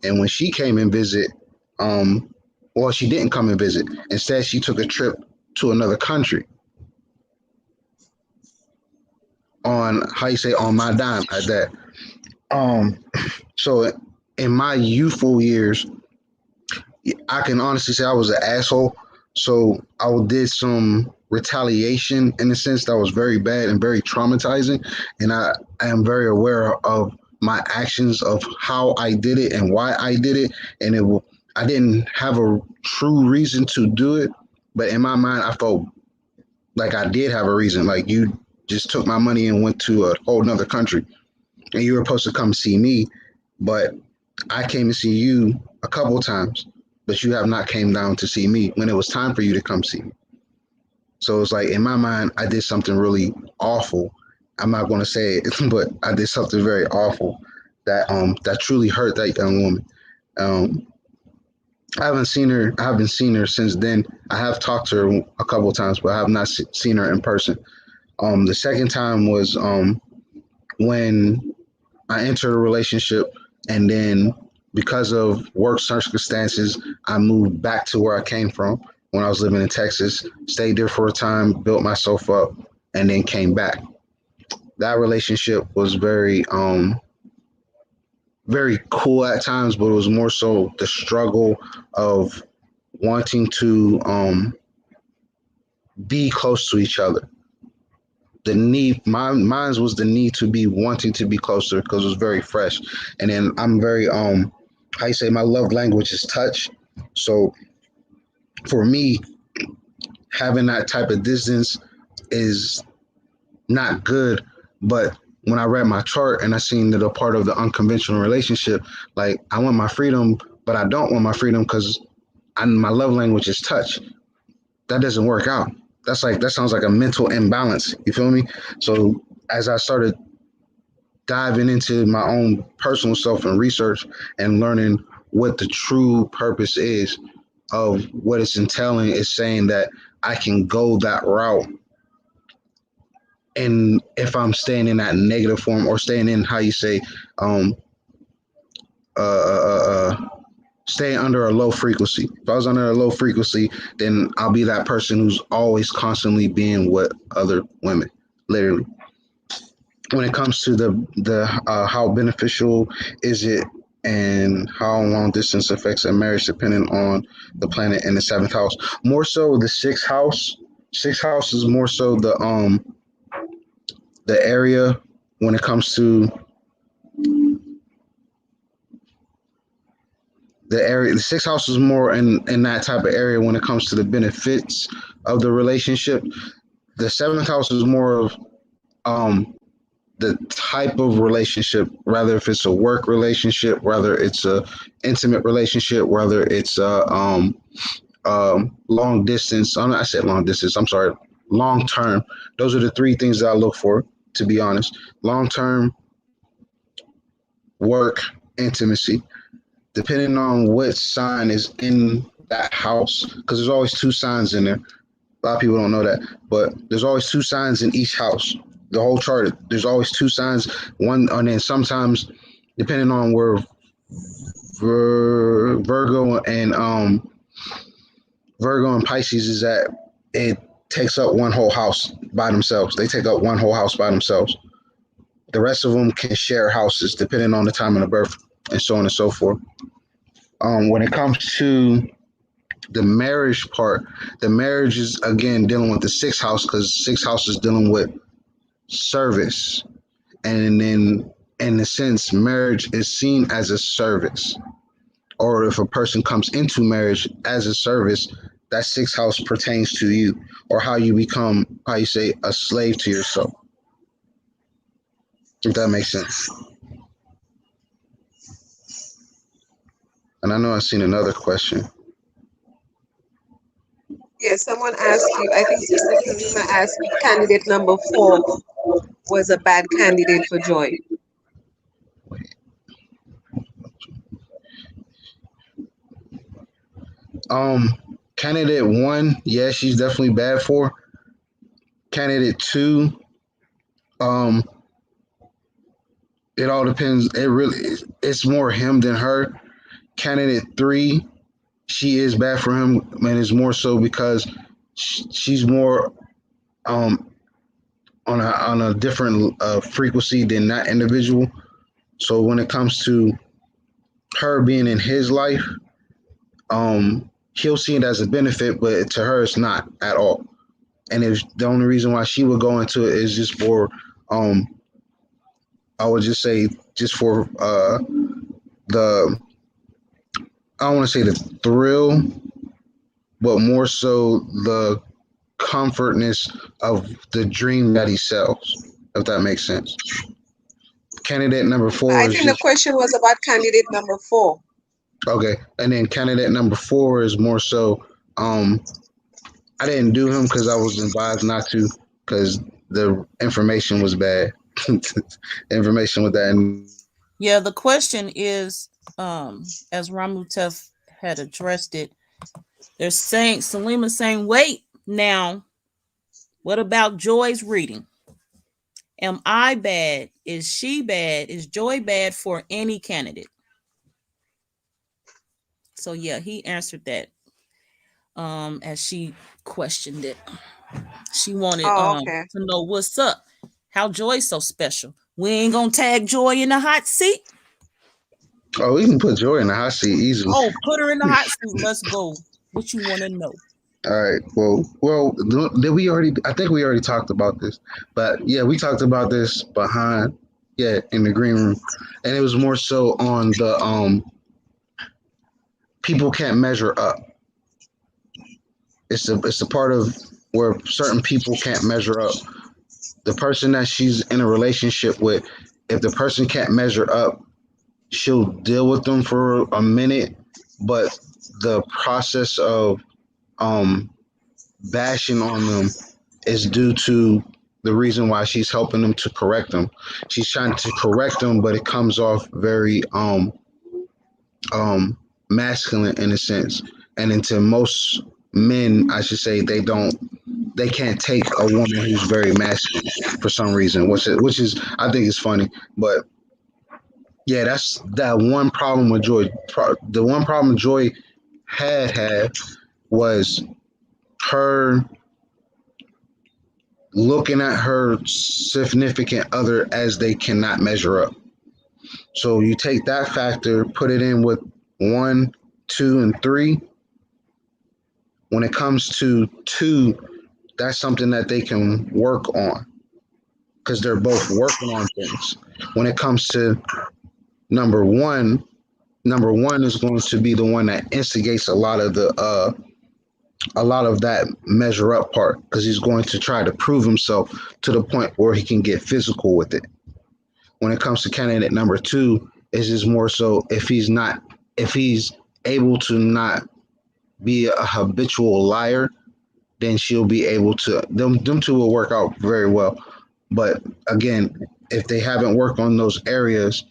and when she came and visit, um, Well, she didn't come and visit. Instead, she took a trip to another country on, how you say, on my dime at that. Um, so in my youthful years, I can honestly say I was an asshole. So I did some retaliation in a sense that was very bad and very traumatizing. And I am very aware of my actions, of how I did it and why I did it. And I didn't have a true reason to do it. But in my mind, I felt like I did have a reason. Like, you just took my money and went to a whole nother country, and you were supposed to come see me, but I came to see you a couple of times, but you have not came down to see me when it was time for you to come see me. So it's like, in my mind, I did something really awful. I'm not going to say it, but I did something very awful that truly hurt that young woman. Um, I haven't seen her. I haven't seen her since then. I have talked to her a couple of times, but I have not seen her in person. The second time was when I entered a relationship, and then because of work circumstances, I moved back to where I came from when I was living in Texas, stayed there for a time, built myself up, and then came back. That relationship was very cool at times, but it was more so the struggle of wanting to be close to each other. The need, mine's was the need to be wanting to be closer because it was very fresh. And then I'm very how you say, my love language is touch. So for me, having that type of distance is not good. But when I read my chart and I seen that a part of the unconventional relationship, like, I want my freedom, but I don't want my freedom because my love language is touch. That doesn't work out. That sounds like a mental imbalance. You feel me? So as I started diving into my own personal self and research and learning what the true purpose is of what it's entailing, is saying that I can go that route. And if I'm staying in that negative form, or staying in, how you say, um, uh, uh, uh, staying under a low frequency. If I was under a low frequency, then I'll be that person who's always constantly being with other women, literally. When it comes to the how beneficial is it, and how long distance affects a marriage, depending on the planet in the seventh house. More so the sixth house. Sixth house is more so the area when it comes to the area. The sixth house is more in that type of area when it comes to the benefits of the relationship. The seventh house is more of um the type of relationship, rather if it's a work relationship, whether it's a intimate relationship, whether it's a long distance. I said long distance. I'm sorry, long term. Those are the three things that I look for, to be honest. Long term, work, intimacy. Depending on what sign is in that house, because there's always two signs in there. A lot of people don't know that, but there's always two signs in each house. The whole chart, there's always two signs. One, and then sometimes, depending on where Virgo and Pisces is at, it takes up one whole house by themselves. They take up one whole house by themselves. The rest of them can share houses depending on the time of the birth, and so on and so forth. When it comes to the marriage part, the marriage is again dealing with the sixth house, because sixth house is dealing with service. And then, in a sense, marriage is seen as a service. Or if a person comes into marriage as a service, that sixth house pertains to you, or how you become, how you say, a slave to yourself. If that makes sense. And I know I've seen another question. Yeah, someone asked you, I think Sister Karima asked you, candidate number 4 was a bad candidate for Joy. Candidate 1, yeah, she's definitely bad for. Candidate 2, um, it all depends. It's more him than her. Candidate 3, she is bad for him, and it's more so because she's more um on a different frequency than that individual. So when it comes to her being in his life, he'll see it as a benefit, but to her it's not at all. And if the only reason why she would go into it is just for um I would just say just for the I don't want to say the thrill, but more so the comfortness of the dream that he sells, if that makes sense. Candidate number I four is think the just question was about candidate number 4. okay, and then candidate number four is more so. I didn't do him because I was advised not to because the information was bad. Information with that. Yeah, the question is, as Ramutef had addressed it, they're saying Salima's saying, wait, now, what about Joy's reading? Am I bad? Is she bad? Is Joy bad for any candidate? So yeah, he answered that as she questioned it. She wanted Oh, okay. to know what's up. How Joy's so special. We ain't gonna tag Joy in the hot seat. Oh, we can put Joy in the hot seat easily. Oh, put her in the hot seat. Let's go. What you want to know? All right. Well. Did we already? I think we already talked about this, but yeah, we talked about this behind, yeah, in the green room, and it was more so on the people can't measure up. It's a part of where certain people can't measure up. The person that she's in a relationship with, if the person can't measure up, she'll deal with them for a minute, but the process of um bashing on them is due to the reason why she's helping them to correct them. She's trying to correct them, but it comes off very masculine in a sense. And into most men, I should say, they can't take a woman who's very masculine for some reason, which is I think is funny. But yeah, that's that one problem with Joy. The one problem Joy had was her looking at her significant other as they cannot measure up. So you take that factor, put it in with one, two, and three. When it comes to two, that's something that they can work on because they're both working on things. When it comes to number one, number one is going to be the one that instigates a lot of that measure up part because he's going to try to prove himself to the point where he can get physical with it. When it comes to candidate number two, it's just more so if he's able to not be a habitual liar, then she'll be able to them two will work out very well. But again, if they haven't worked on those areas,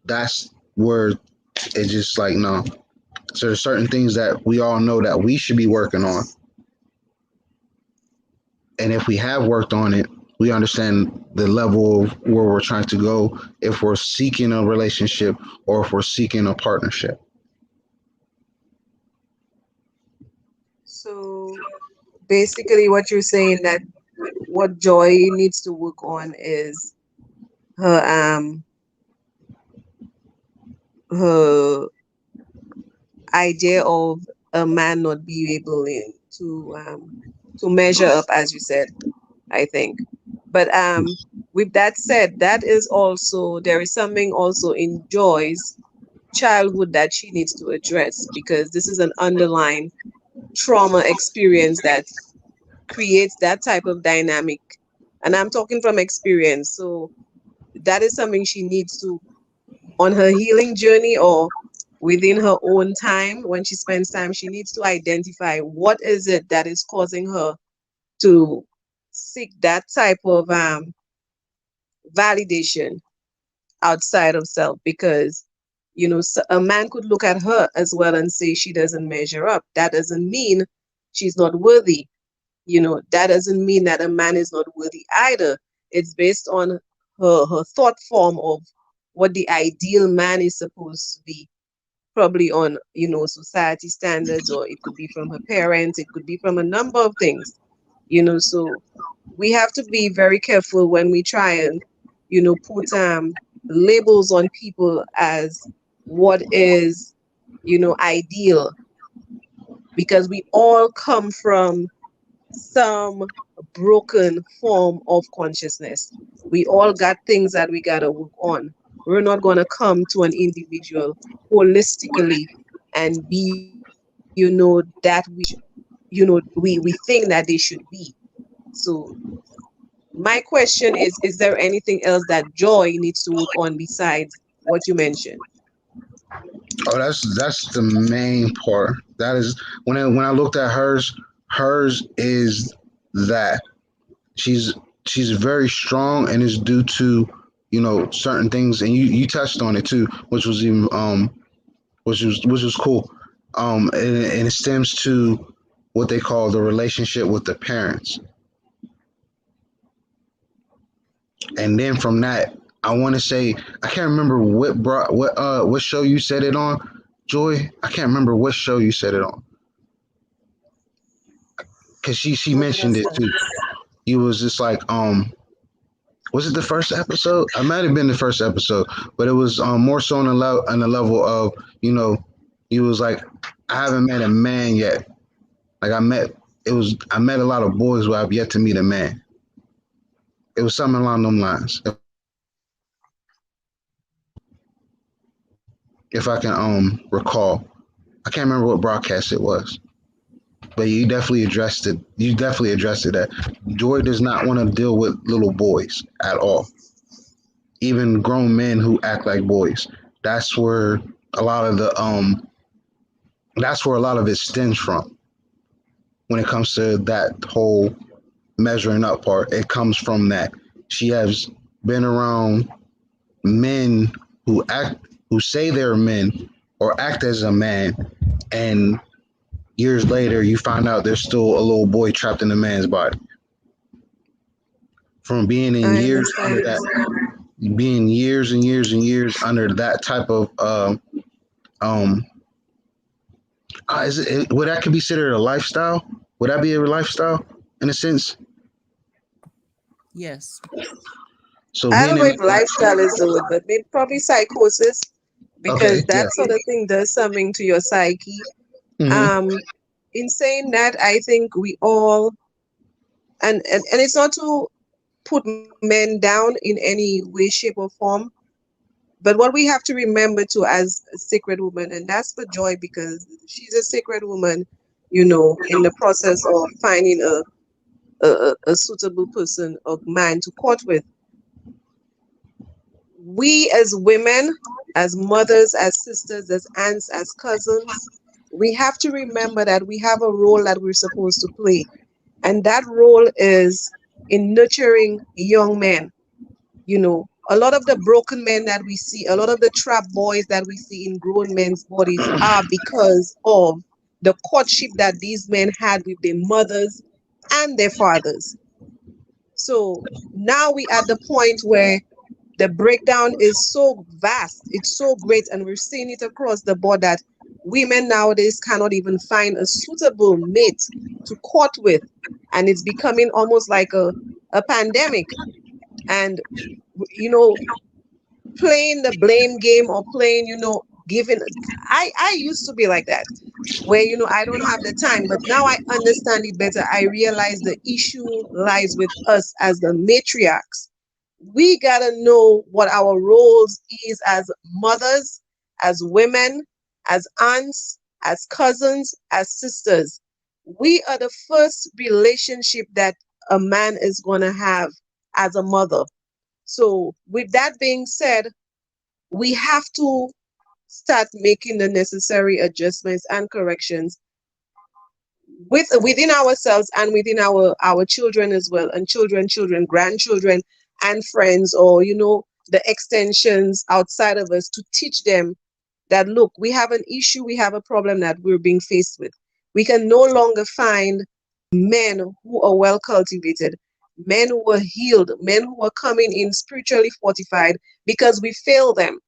that's where it's just like no. So there's certain things that we all know that we should be working on. And if we have worked on it, we understand the level of where we're trying to go if we're seeking a relationship or if we're seeking a partnership. So basically, what you're saying that what Joy needs to work on is her her idea of a man not being able to measure up, as you said, I think. But with that said, that is also there is something also in Joy's childhood that she needs to address because this is an underlying trauma experience that creates that type of dynamic. And I'm talking from experience. So that is something she needs to on her healing journey or within her own time when she spends time she needs to identify what is it that is causing her to seek that type of validation outside of self because a man could look at her as well and say she doesn't measure up. That doesn't mean she's not worthy. That doesn't mean that a man is not worthy either. It's based on her thought form of what the ideal man is supposed to be. probably on, society standards, or it could be from her parents, it could be from a number of things, so we have to be very careful when we try and, put labels on people as what is, ideal, because we all come from some broken form of consciousness. We all got things that we got to work on. We're not going to come to an individual holistically and be, that which, we think that they should be. So my question is there anything else that Joy needs to work on besides what you mentioned? Oh, that's the main part. That is when I looked at hers. Hers is that she's she's very strong, and it's due to certain things, and you touched on it too, which was even which was cool. And it stems to what they call the relationship with the parents, and then from that, I want to say I can't remember what show you said it on, Joy. I can't remember what show you said it on because she I mentioned it understand. too. You was just like was it the first episode? It might have been the first episode, but it was more so on the level of you know, you was like, I haven't met a man yet. Like I met a lot of boys where I've yet to meet a man. It was something along them lines. If I can recall, I can't remember what broadcast it was, but you definitely addressed it. You definitely addressed it. That Joy does not want to deal with little boys at all, even grown men who act like boys. That's where a lot of the that's where a lot of it stems from when it comes to that whole measuring up part. It comes from that she has been around men who say they're men or act as a man, and years later you find out there's still a little boy trapped in a man's body from being in I years under understand. that, being years and years and years under that type of um would that could be considered a lifestyle? Would that be a lifestyle in a sense? Yes. So I being don't know in if lifestyle is the word, but maybe probably psychosis, because okay, yeah. that sort of thing does something to your psyche. Mm-hmm. Um, in saying that, I think we all, and it's not to put men down in any way, shape, or form, but what we have to remember too as a sacred woman, and that's for Joy because she's a sacred woman, in the process of finding a suitable person or man to court with. We as women, as mothers, as sisters, as aunts, as cousins, we have to remember that we have a role that we're supposed to play. And that role is in nurturing young men. A lot of the broken men that we see, a lot of the trap boys that we see in grown men's bodies are because of the courtship that these men had with their mothers and their fathers. So now we at the point where the breakdown is so vast, it's so great, and we're seeing it across the board that women nowadays cannot even find a suitable mate to court with. And it's becoming almost like a pandemic. And, you know, playing the blame game or playing, giving. I used to be like that, where, I don't have the time, but now I understand it better. I realize the issue lies with us as the matriarchs. We gotta know what our roles is as mothers, as women, as aunts, as cousins, as sisters. We are the first relationship that a man is gonna have as a mother. So with that being said, we have to start making the necessary adjustments and corrections within ourselves and within our children as well, and children, grandchildren, and friends, or the extensions outside of us, to teach them that, look, we have an issue, we have a problem that we're being faced with. We can no longer find men who are well cultivated, men who are healed, men who are coming in spiritually fortified, because we fail them.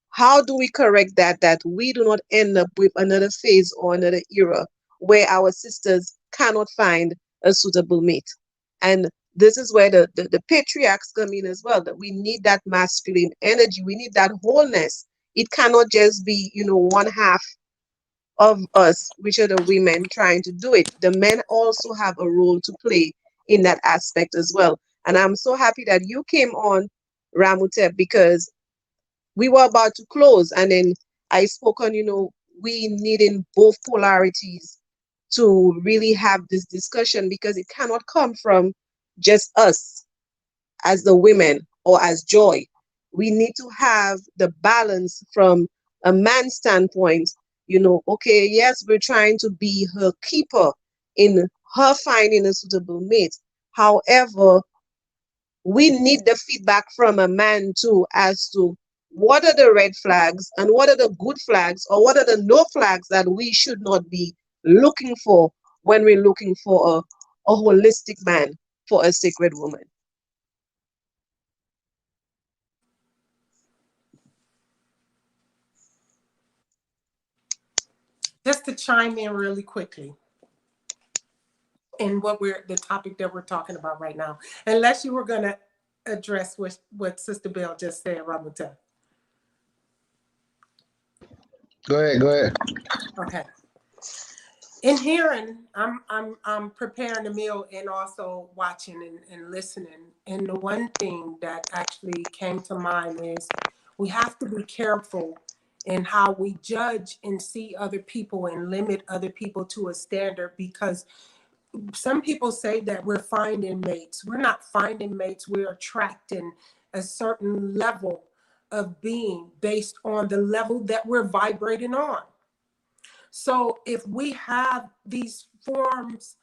how do we correct that we do not end up with another phase or another era where our sisters cannot find a suitable mate? And this is where the patriarchs come in as well, that we need that masculine energy, we need that wholeness. It cannot just be, one half of us, which are the women, trying to do it. The men also have a role to play in that aspect as well. And I'm so happy that you came on, Ramutep, because we were about to close, and then I spoke on, we needing both polarities to really have this discussion, because it cannot come from just us as the women or as Joy. We need to have the balance from a man's standpoint. Okay, yes, we're trying to be her keeper in her finding a suitable mate. However, we need the feedback from a man too, as to what are the red flags and what are the good flags, or what are the no flags that we should not be looking for when we're looking for a holistic man for a sacred woman. Just to chime in really quickly in the topic that we're talking about right now, unless you were going to address what Sister Bell just said, Ramita. Go ahead. Go ahead. Okay. In hearing, I'm preparing the meal and also watching and listening. And the one thing that actually came to mind is we have to be careful in how we judge and see other people and limit other people to a standard, because some people say that we're finding mates. We're not finding mates. We're attracting a certain level of being based on the level that we're vibrating on. So if we have these forms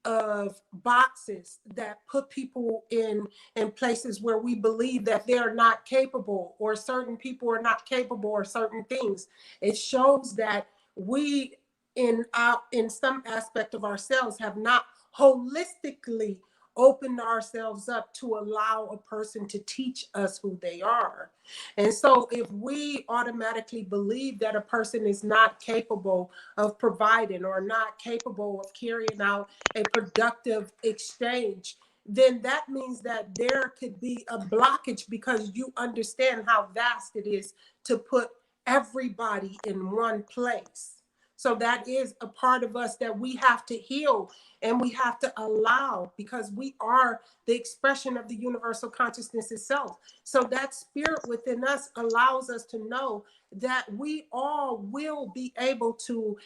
of boxes that put people in places where we believe that they're not capable, or certain people are not capable, or certain things, it shows that we in some aspect of ourselves have not holistically opened ourselves up to allow a person to teach us who they are. And so if we automatically believe that a person is not capable of providing or not capable of carrying out a productive exchange, then that means that there could be a blockage, because you understand how vast it is to put everybody in one place. So that is a part of us that we have to heal and we have to allow, because we are the expression of the universal consciousness itself. So that spirit within us allows us to know that we all will be able to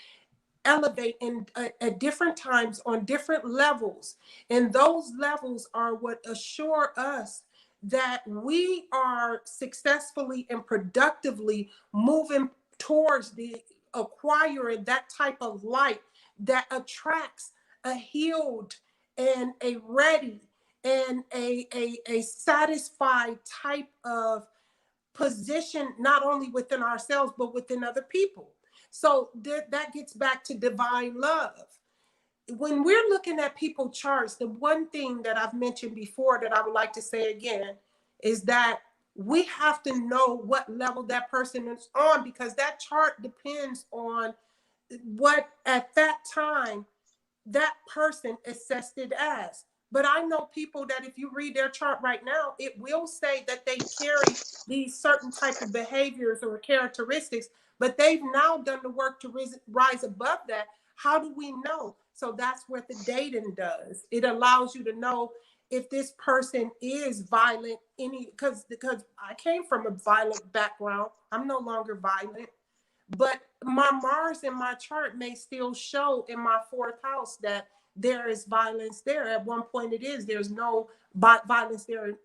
elevate at different times on different levels. And those levels are what assure us that we are successfully and productively moving towards the acquiring that type of light that attracts a healed and a ready and a satisfied type of position, not only within ourselves, but within other people. So that gets back to divine love. When we're looking at people charts, the one thing that I've mentioned before that I would like to say again is that we have to know what level that person is on, because that chart depends on what at that time that person assessed it as. But I know people that if you read their chart right now, it will say that they carry these certain type of behaviors or characteristics, but they've now done the work to rise above that. How do we know? So that's what the dating does. It allows you to know if this person is violent, because I came from a violent background. I'm no longer violent. But my Mars in my chart may still show in my fourth house that there is violence there. At one point it is. There's no violence there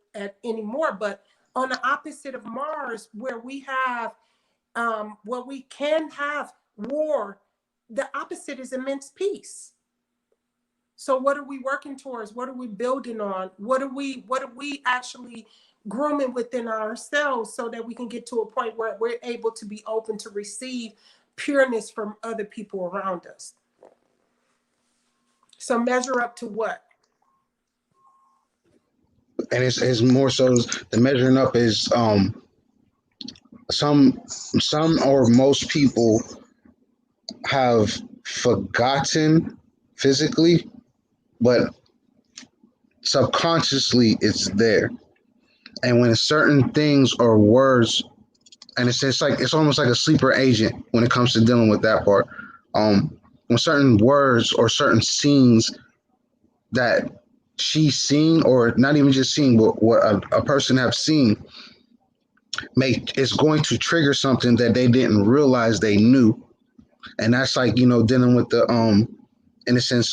anymore. But on the opposite of Mars, where we can have war, the opposite is immense peace. So what are we working towards? What are we building on? What are we actually grooming within ourselves so that we can get to a point where we're able to be open to receive pureness from other people around us? So measure up to what? And it's more so the measuring up is some or most people have forgotten physically, but subconsciously it's there. And when certain things or words, and it's like it's almost like a sleeper agent when it comes to dealing with that part. When certain words or certain scenes that she's seen, or not even just seen, but what a person have seen, may is going to trigger something that they didn't realize they knew. And that's like, dealing with the in a sense,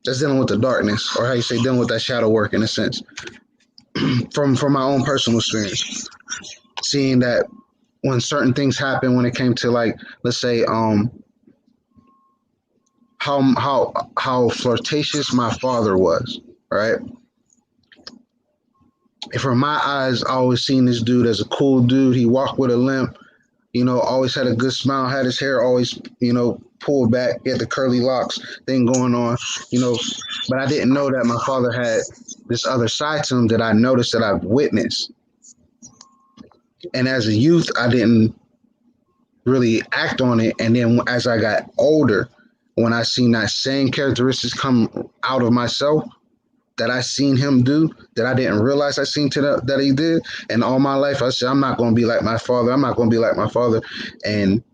just dealing with the darkness, or how you say, dealing with that shadow work, in a sense. From my own personal experience, seeing that when certain things happen, when it came to, like, let's say, how flirtatious my father was, right? And from my eyes, I always seen this dude as a cool dude. He walked with a limp, always had a good smile, had his hair always, pulled back, he had the curly locks thing going on, you know. But I didn't know that my father had this other side to him that I noticed, that I've witnessed. And as a youth, I didn't really act on it. And then as I got older, when I seen that same characteristics come out of myself, that I seen him do, that I didn't realize I seen that he did. And all my life, I said, I'm not going to be like my father. I'm not going to be like my father. And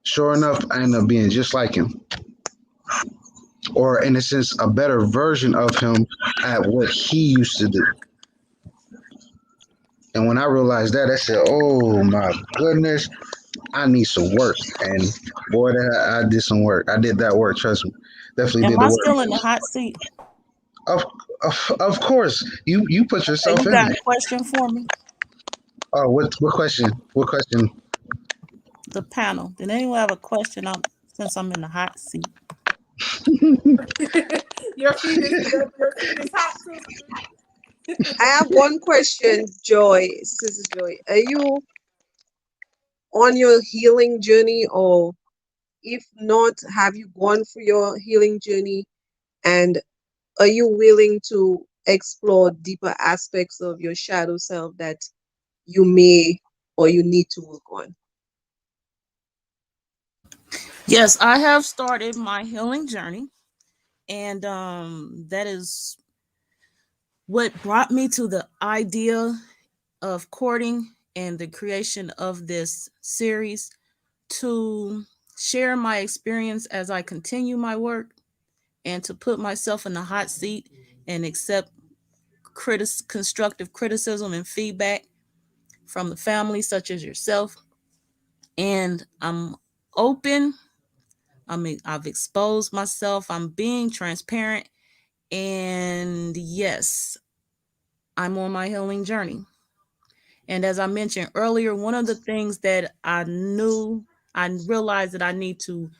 sure enough, I ended up being just like him, or in a sense, a better version of him at what he used to do. And when I realized that, I said, "Oh my goodness, I need some work." And boy, I did some work. I did that work. Trust me, definitely Am did the I work. still in the hot seat? Of of course, you put Okay, yourself you in got it. a question for me? Oh, what question? What question? The panel. Did anyone have a question? Since I'm in the hot seat. your feet is hot, sister. I have one question, Joy, Sister Joy. Are you on your healing journey, or if not, have you gone through your healing journey? And are you willing to explore deeper aspects of your shadow self that you may or you need to work on? Yes, I have started my healing journey, and that is what brought me to the idea of courting and the creation of this series, to share my experience as I continue my work, and to put myself in the hot seat and accept constructive criticism and feedback from the family, such as yourself. And I'm open. I've exposed myself. I'm being transparent. And yes, I'm on my healing journey. And as I mentioned earlier, one of the things that I realized that I need to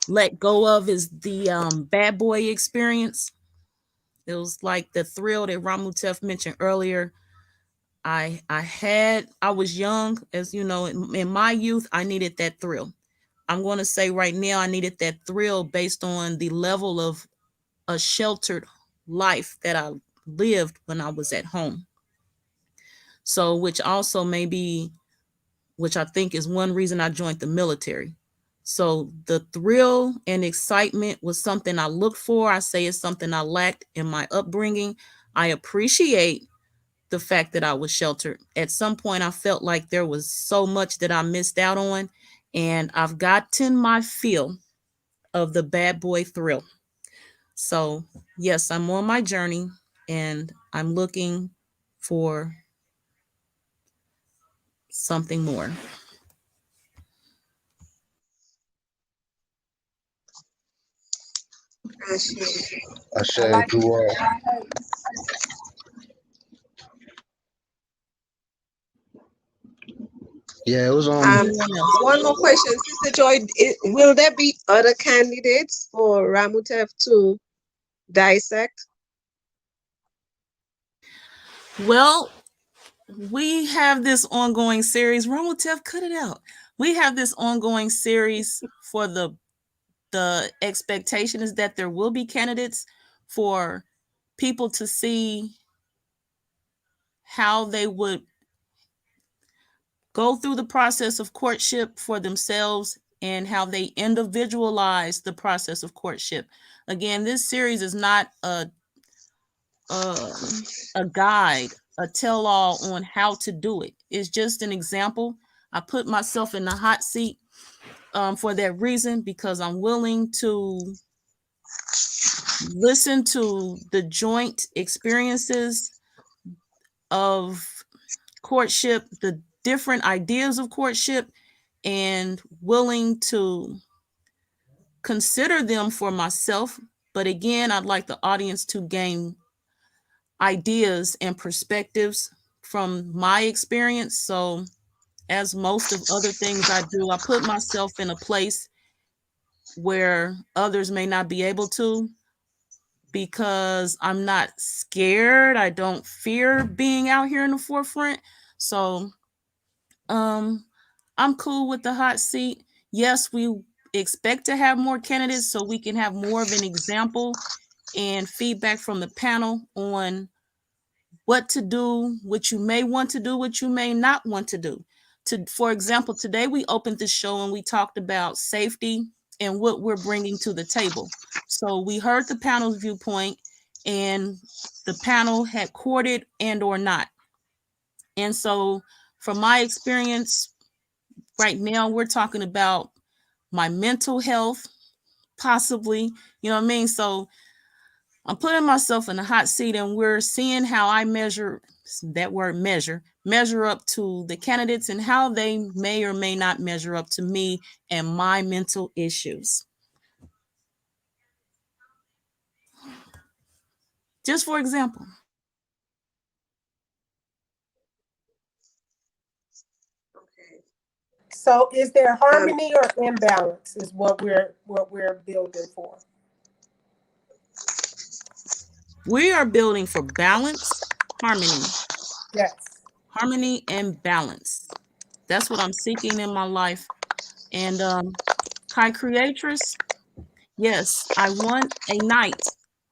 let go of is the bad boy experience. It was like the thrill that Ramutef mentioned earlier. I was young, as you know, in my youth, I needed that thrill. I'm going to say right now, I needed that thrill based on the level of a sheltered life that I lived when I was at home. So, which I think is one reason I joined the military. So the thrill and excitement was something I looked for. I say it's something I lacked in my upbringing. I appreciate the fact that I was sheltered. At some point, I felt like there was so much that I missed out on, and I've gotten my fill of the bad boy thrill. So, yes, I'm on my journey, and I'm looking for something more. Ashley. I I said, like do it. all. Yeah, it was Anyone else? One more question, Sister Joy. Will there be other candidates for Ramutef to dissect? Well, we have this ongoing series. Ramutef, cut it out. We have this ongoing series for the expectation is that there will be candidates for people to see how they would go through the process of courtship for themselves and how they individualize the process of courtship. Again, this series is not a guide, a tell-all on how to do it. It's just an example. I put myself in the hot seat for that reason, because I'm willing to listen to the joint experiences of courtship, the different ideas of courtship, and willing to consider them for myself. But again, I'd like the audience to gain ideas and perspectives from my experience. So, as most of other things I do, I put myself in a place where others may not be able to, because I'm not scared. I don't fear being out here in the forefront. So, I'm cool with the hot seat. Yes, we expect to have more candidates so we can have more of an example and feedback from the panel on what to do, what you may want to do, what you may not want to do. For example, today we opened the show and we talked about safety and what we're bringing to the table. So we heard the panel's viewpoint, and the panel had courted and or not. And so from my experience, right now we're talking about my mental health, possibly, you know what I mean? So I'm putting myself in the hot seat, and we're seeing how I measure, that word measure up to the candidates and how they may or may not measure up to me and my mental issues. Just for example. So is there harmony or imbalance is what we're building for? We are building for balance, harmony. Yes. Harmony and balance. That's what I'm seeking in my life. And Kai Creatress, yes, I want a knight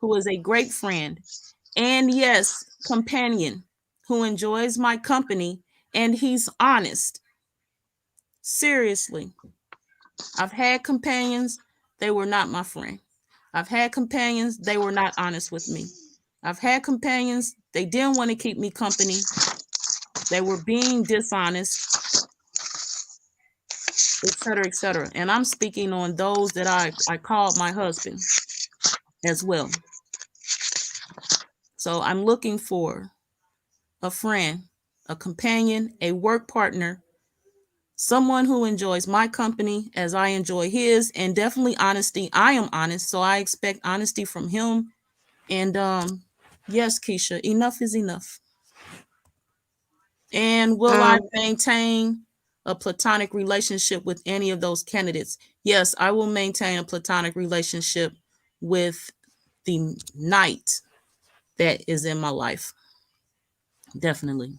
who is a great friend, and yes, companion who enjoys my company, and he's honest. Seriously, I've had companions, they were not my friend. I've had companions, they were not honest with me. I've had companions, they didn't want to keep me company. They were being dishonest, etc., etc. And I'm speaking on those that I called my husband as well. So I'm looking for a friend, a companion, a work partner, someone who enjoys my company as I enjoy his, and definitely honesty. I am honest, so I expect honesty from him. And yes, Keisha, enough is enough. And will I maintain a platonic relationship with any of those candidates? Yes, I will maintain a platonic relationship with the knight that is in my life. Definitely.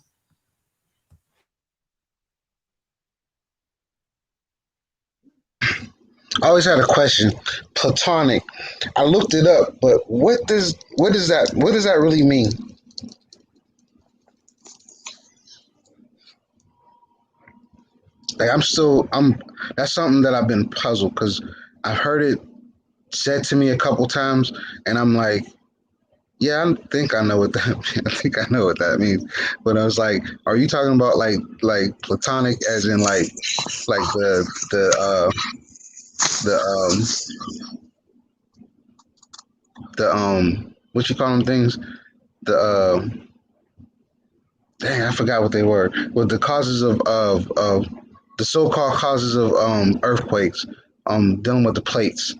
I always had a question. Platonic. I looked it up, but what does that really mean? Like I'm that's something that I've been puzzled because I've heard it said to me a couple times, and I'm like, yeah, I think I know what that I think I know what that means. But I was like, are you talking about like platonic as in like the what you call them things? The dang, I forgot what they were. With the causes of the so-called causes of earthquakes, dealing with the plates.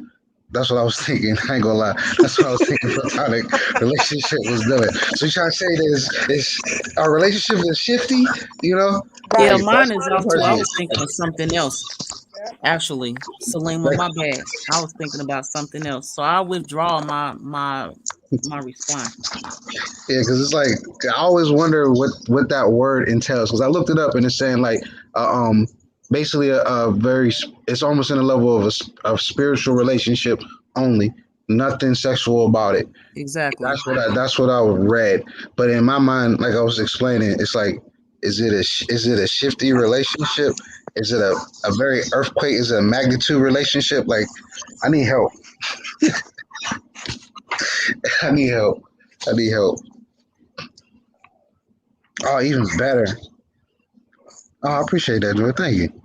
That's what I was thinking. I ain't gonna lie. That's what I was thinking platonic relationship was doing. So you trying to say that is our relationship is shifty, you know? Yeah, Right. Like mine that's is the off too. I person. was thinking of something else. Actually, Salima, Like my bad. I was thinking about something else. So I withdraw my response. yeah, because it's like I always wonder what that word entails. Because I looked it up and it's saying like basically a very it's almost in the level of a spiritual relationship only, nothing sexual about it. Exactly. That's what I read. But in my mind, like I was explaining, it's like Is it a shifty relationship? Is it a very earthquake? Is it a magnitude relationship? Like, I need help. I need help. I need help. Oh, even better. Oh, I appreciate that, Joy. Thank you.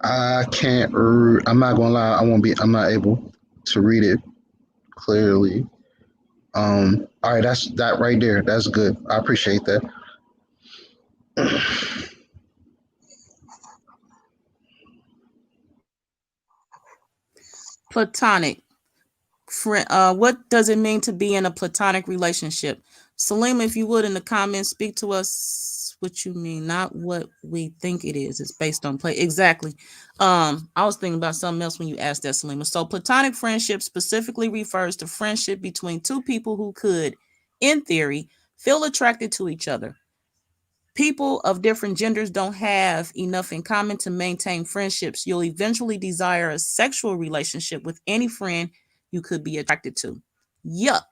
I can't. I'm not gonna lie. I'm not able to read it clearly. All right, that's that right there. That's good. I appreciate that. Platonic. Friend, what does it mean to be in a platonic relationship? Salima, if you would in the comments, speak to us what you mean, not what we think it is. It's based on play. Exactly. I was thinking about something else when you asked that, Salima. So platonic friendship specifically refers to friendship between two people who could, in theory, feel attracted to each other. People of different genders don't have enough in common to maintain friendships. You'll eventually desire a sexual relationship with any friend you could be attracted to. Yuck.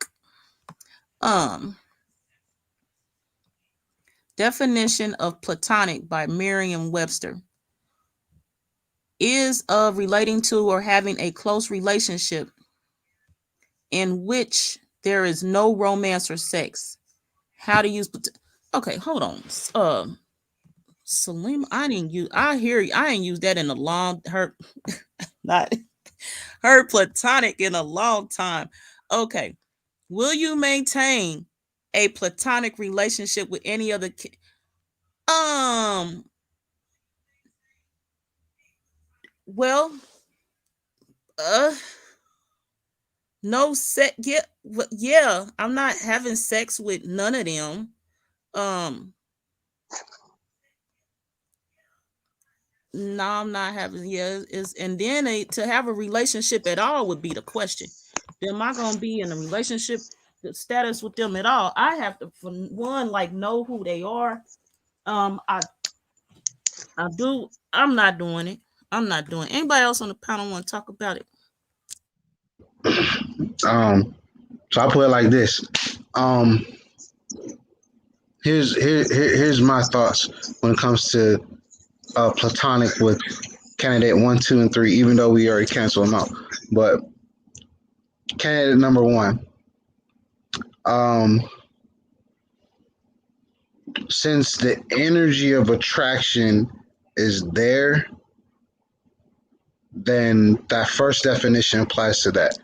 Definition of platonic by Merriam-Webster is of relating to or having a close relationship in which there is no romance or sex. How to use okay, hold on. Salim, I ain't used that in a long not heard platonic in a long time. Okay. Will you maintain a platonic relationship with any other well, uh no sex. Yeah, I'm not having sex with none of them. No, I'm not having. Yeah, is and then to have a relationship at all would be the question. Am I gonna be in a relationship status with them at all? I have to, for one, like know who they are. I do. I'm not doing it. I'm not doing it. Anybody else on the panel want to talk about it? So I put it like this. Here's my thoughts when it comes to platonic with candidate 1, 2, and 3. Even though we already canceled them out, but candidate number 1. Since the energy of attraction is there, then that first definition applies to that.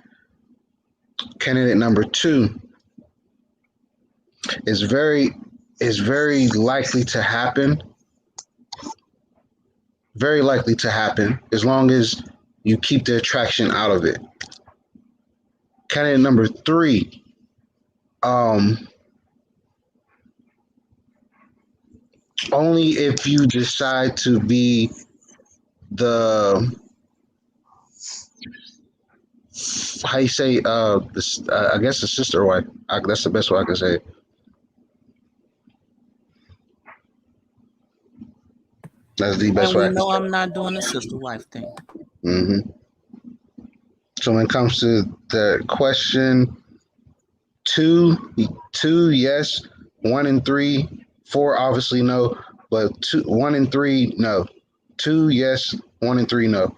Candidate number 2 is very likely to happen. Very likely to happen as long as you keep the attraction out of it. Candidate number 3, only if you decide to be the how you say I guess the sister wife. That's the best way I can say it. That's the best And way we I can know say I'm not doing the sister wife thing. it. Mm-hmm. So when it comes to the question, two, yes. 1 and 3, 4, obviously no. But 1 and 3, no. 2, yes. 1 and 3, no.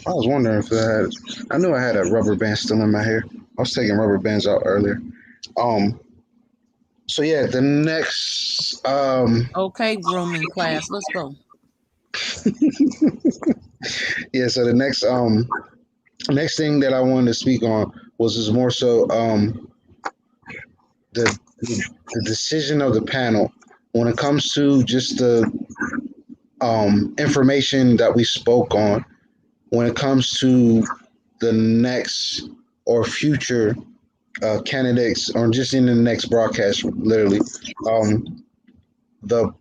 I was wondering if I knew I had a rubber band still in my hair. I was taking rubber bands out earlier. So yeah, the next Okay, grooming class, let's go. yeah, so the next thing that I wanted to speak on was more so the decision of the panel when it comes to just the information that we spoke on when it comes to the next or future candidates or just in the next broadcast, literally the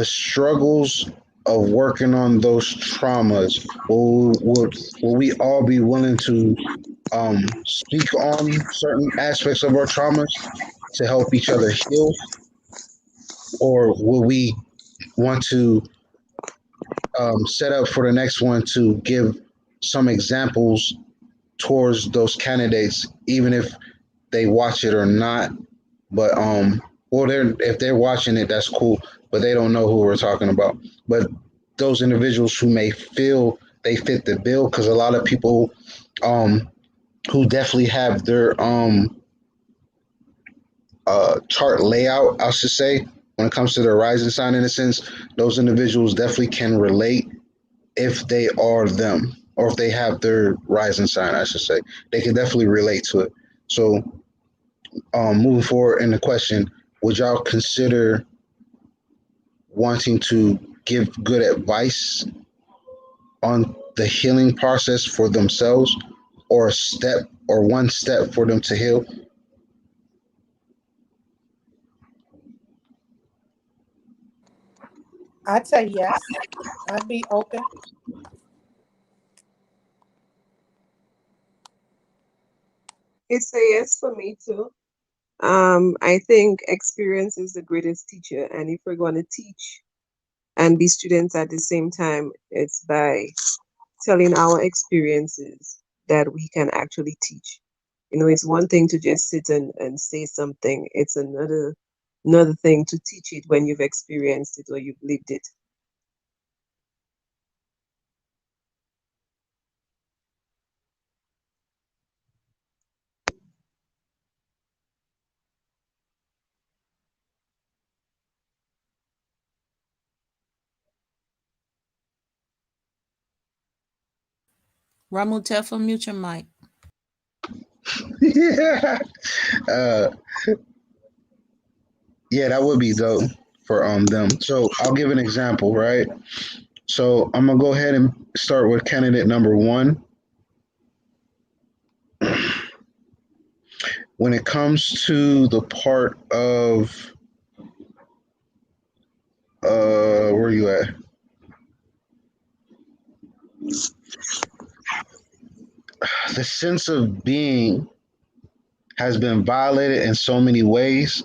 struggles of working on those traumas. Will we all be willing to speak on certain aspects of our traumas to help each other heal, or will we want to set up for the next one to give some examples towards those candidates, even if they watch it or not. But well, they're if they're watching it, that's cool. But they don't know who we're talking about. But those individuals who may feel they fit the bill, because a lot of people um who definitely have their chart layout, I should say, when it comes to their rising sign, in a sense, those individuals definitely can relate if they are them, or if they have their rising sign, I should say. They can definitely relate to it. So, moving forward in the question, would y'all consider wanting to give good advice on the healing process for themselves, or a step or one step for them to heal? I'd say yes. I'd be open. It's a yes for me too. I think experience is the greatest teacher, and if we're going to teach and be students at the same time, it's by telling our experiences that we can actually teach. You know, it's one thing to just sit and say something. It's another thing to teach it when you've experienced it or you've lived it. Ramutefa, mute your mic. Yeah, uh, yeah, that would be dope for them. So I'll give an example, right? So I'm gonna go ahead and start with candidate number one. When it comes to the part of where are you at? The sense of being has been violated in so many ways,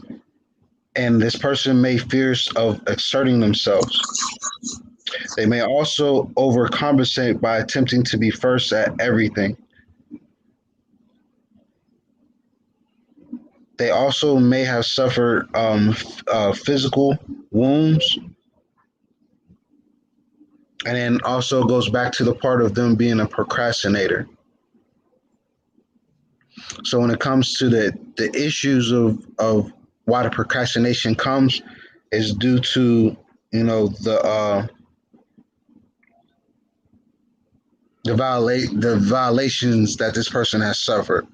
and this person may fear of asserting themselves. They may also overcompensate by attempting to be first at everything. They also may have suffered physical wounds, and then also goes back to the part of them being a procrastinator. So when it comes to the issues of why the procrastination comes, is due to the violations that this person has suffered,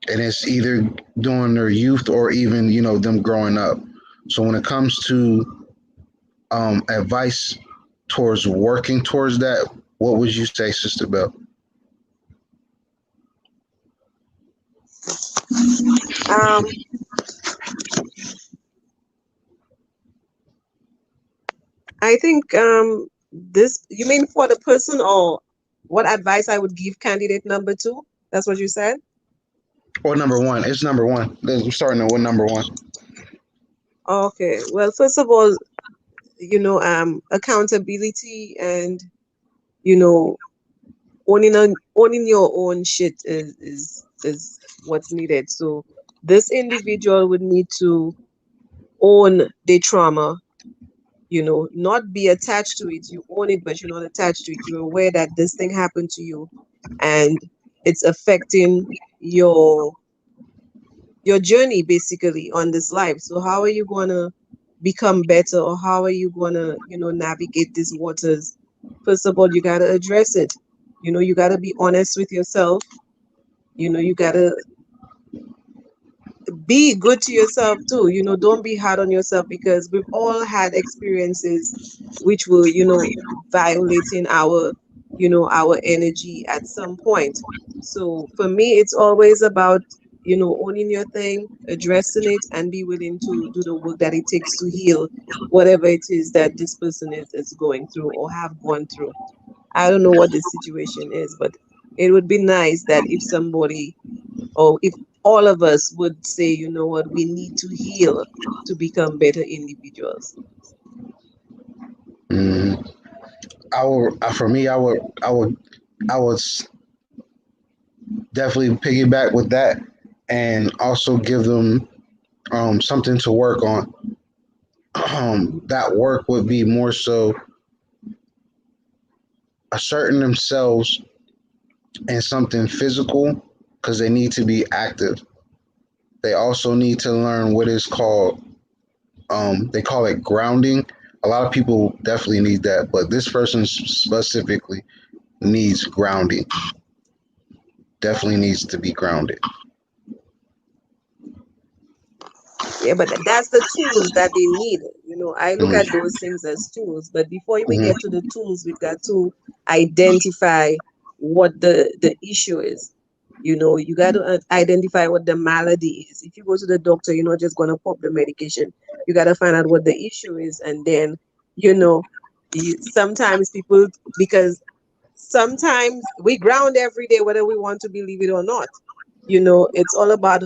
and it's either during their youth or even them growing up. So when it comes to advice towards working towards that, what would you say, Sister Bell? Um, I think this you mean for the person or what advice I would give candidate number two? That's what you said? Or number one? It's number one. We're starting with number one. Okay. Well, first of all, accountability and you know owning your own shit is what's needed. So this individual would need to own the trauma, not be attached to it. You own it, but you're not attached to it. You're aware that this thing happened to you and it's affecting your your journey basically on this life. So how are you gonna become better, or how are you gonna, navigate these waters? First of all, you gotta address it. You gotta be honest with yourself. You gotta be good to yourself too. Don't be hard on yourself, because we've all had experiences which were, violating our energy at some point. So for me, it's always about, owning your thing, addressing it, and be willing to do the work that it takes to heal whatever it is that this person is going through or have gone through. I don't know what the situation is, but it would be nice that if somebody, or if all of us would say, you know what, we need to heal to become better individuals. Mm, for me, I would definitely piggyback with that, and also give them something to work on. That work would be more so asserting themselves in something physical because they need to be active. They also need to learn what is called, they call it grounding. A lot of people definitely need that, but this person specifically needs grounding. Definitely needs to be grounded. Yeah, but that's the tools that they need. I look at Mm-hmm. those things as tools, but before we get to the tools, we've got to identify what the issue is. You got to identify what the malady is. If you go to the doctor, you're not just going to pop the medication. You got to find out what the issue is. And then, you know, sometimes people, because sometimes we ground every day, whether we want to believe it or not. It's all about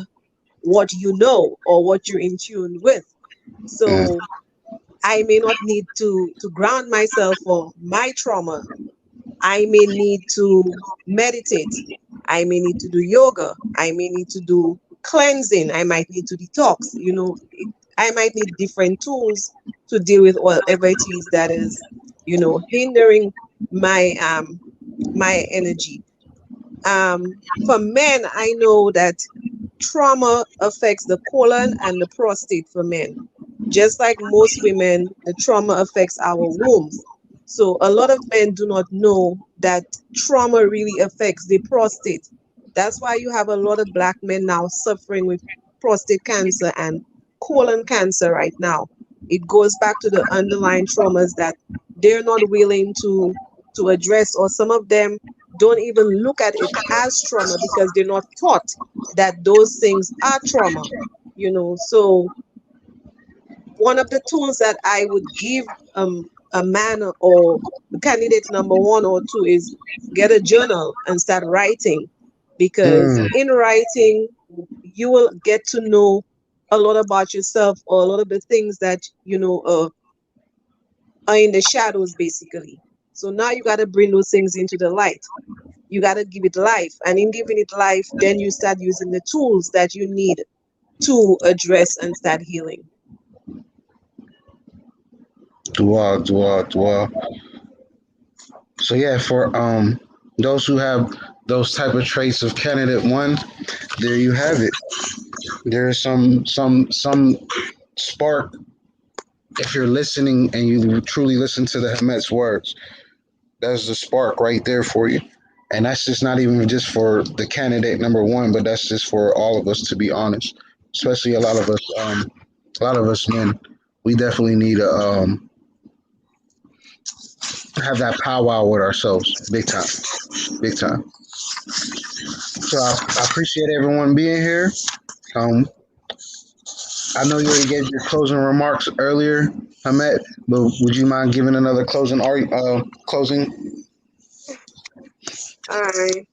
what you know or what you're in tune with. Mm-hmm. So I may not need to ground myself for my trauma. I may need to meditate. I may need to do yoga. I may need to do cleansing. I might need to detox. I might need different tools to deal with whatever it is that is, hindering my energy. For men, I know that trauma affects the colon and the prostate for men. Just like most women, the trauma affects our wombs. So a lot of men do not know that trauma really affects the prostate. That's why you have a lot of black men now suffering with prostate cancer and colon cancer right now. It goes back to the underlying traumas that they're not willing to address, or some of them don't even look at it as trauma because they're not taught that those things are trauma. So one of the tools that I would give a man or candidate number one or two is get a journal and start writing, because Mm, in writing you will get to know a lot about yourself, or a lot of the things that are in the shadows basically. So now you got to bring those things into the light. You got to give it life, and in giving it life, then you start using the tools that you need to address and start healing. dua, dua, dua. So yeah, for those who have those type of traits of candidate one, there you have it. There is some spark if you're listening and you truly listen to the Hamet's words. That's the spark right there for you. And that's just not even just for the candidate number one, but that's just for all of us, to be honest. Especially a lot of us men, we definitely need to have that powwow with ourselves, big time, big time. So I appreciate everyone being here. Um, I know you already gave your closing remarks earlier, Hamet, but would you mind giving another closing? All right.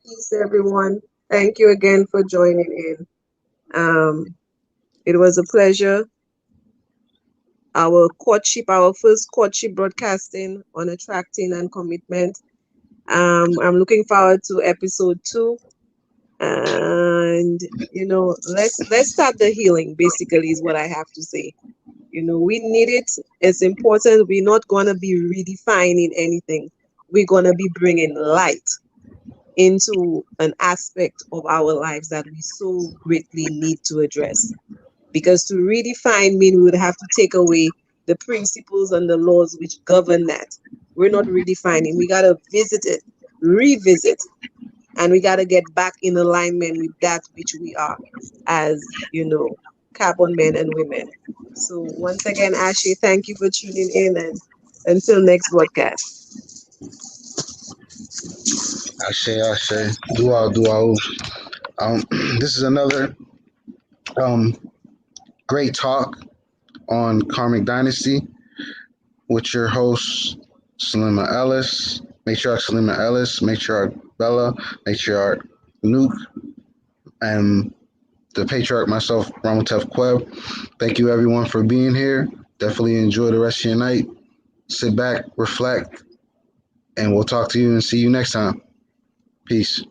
Peace, everyone. Thank you again for joining in. It was a pleasure. Our first courtship broadcasting on attracting and commitment. I'm looking forward to episode 2, and let's start the healing. Basically, is what I have to say. We need it. It's important. We're not gonna be redefining anything. We're gonna be bringing light into an aspect of our lives that we so greatly need to address. Because to redefine mean we would have to take away the principles and the laws which govern that. We're not redefining. We got to visit it, revisit, and we got to get back in alignment with that which we are as, carbon men and women. So once again, Ashley, thank you for tuning in, and until next broadcast. I say, dua. Um, this is another um, great talk on Karmic Dynasty with your hosts, Salima Ellis, Matriarch Salima Ellis, Matriarch Bella, Matriarch Nuke, and the Patriarch myself, Ramatef Queb. Thank you everyone for being here. Definitely enjoy the rest of your night. sit back, reflect, and we'll talk to you and see you next time. Peace.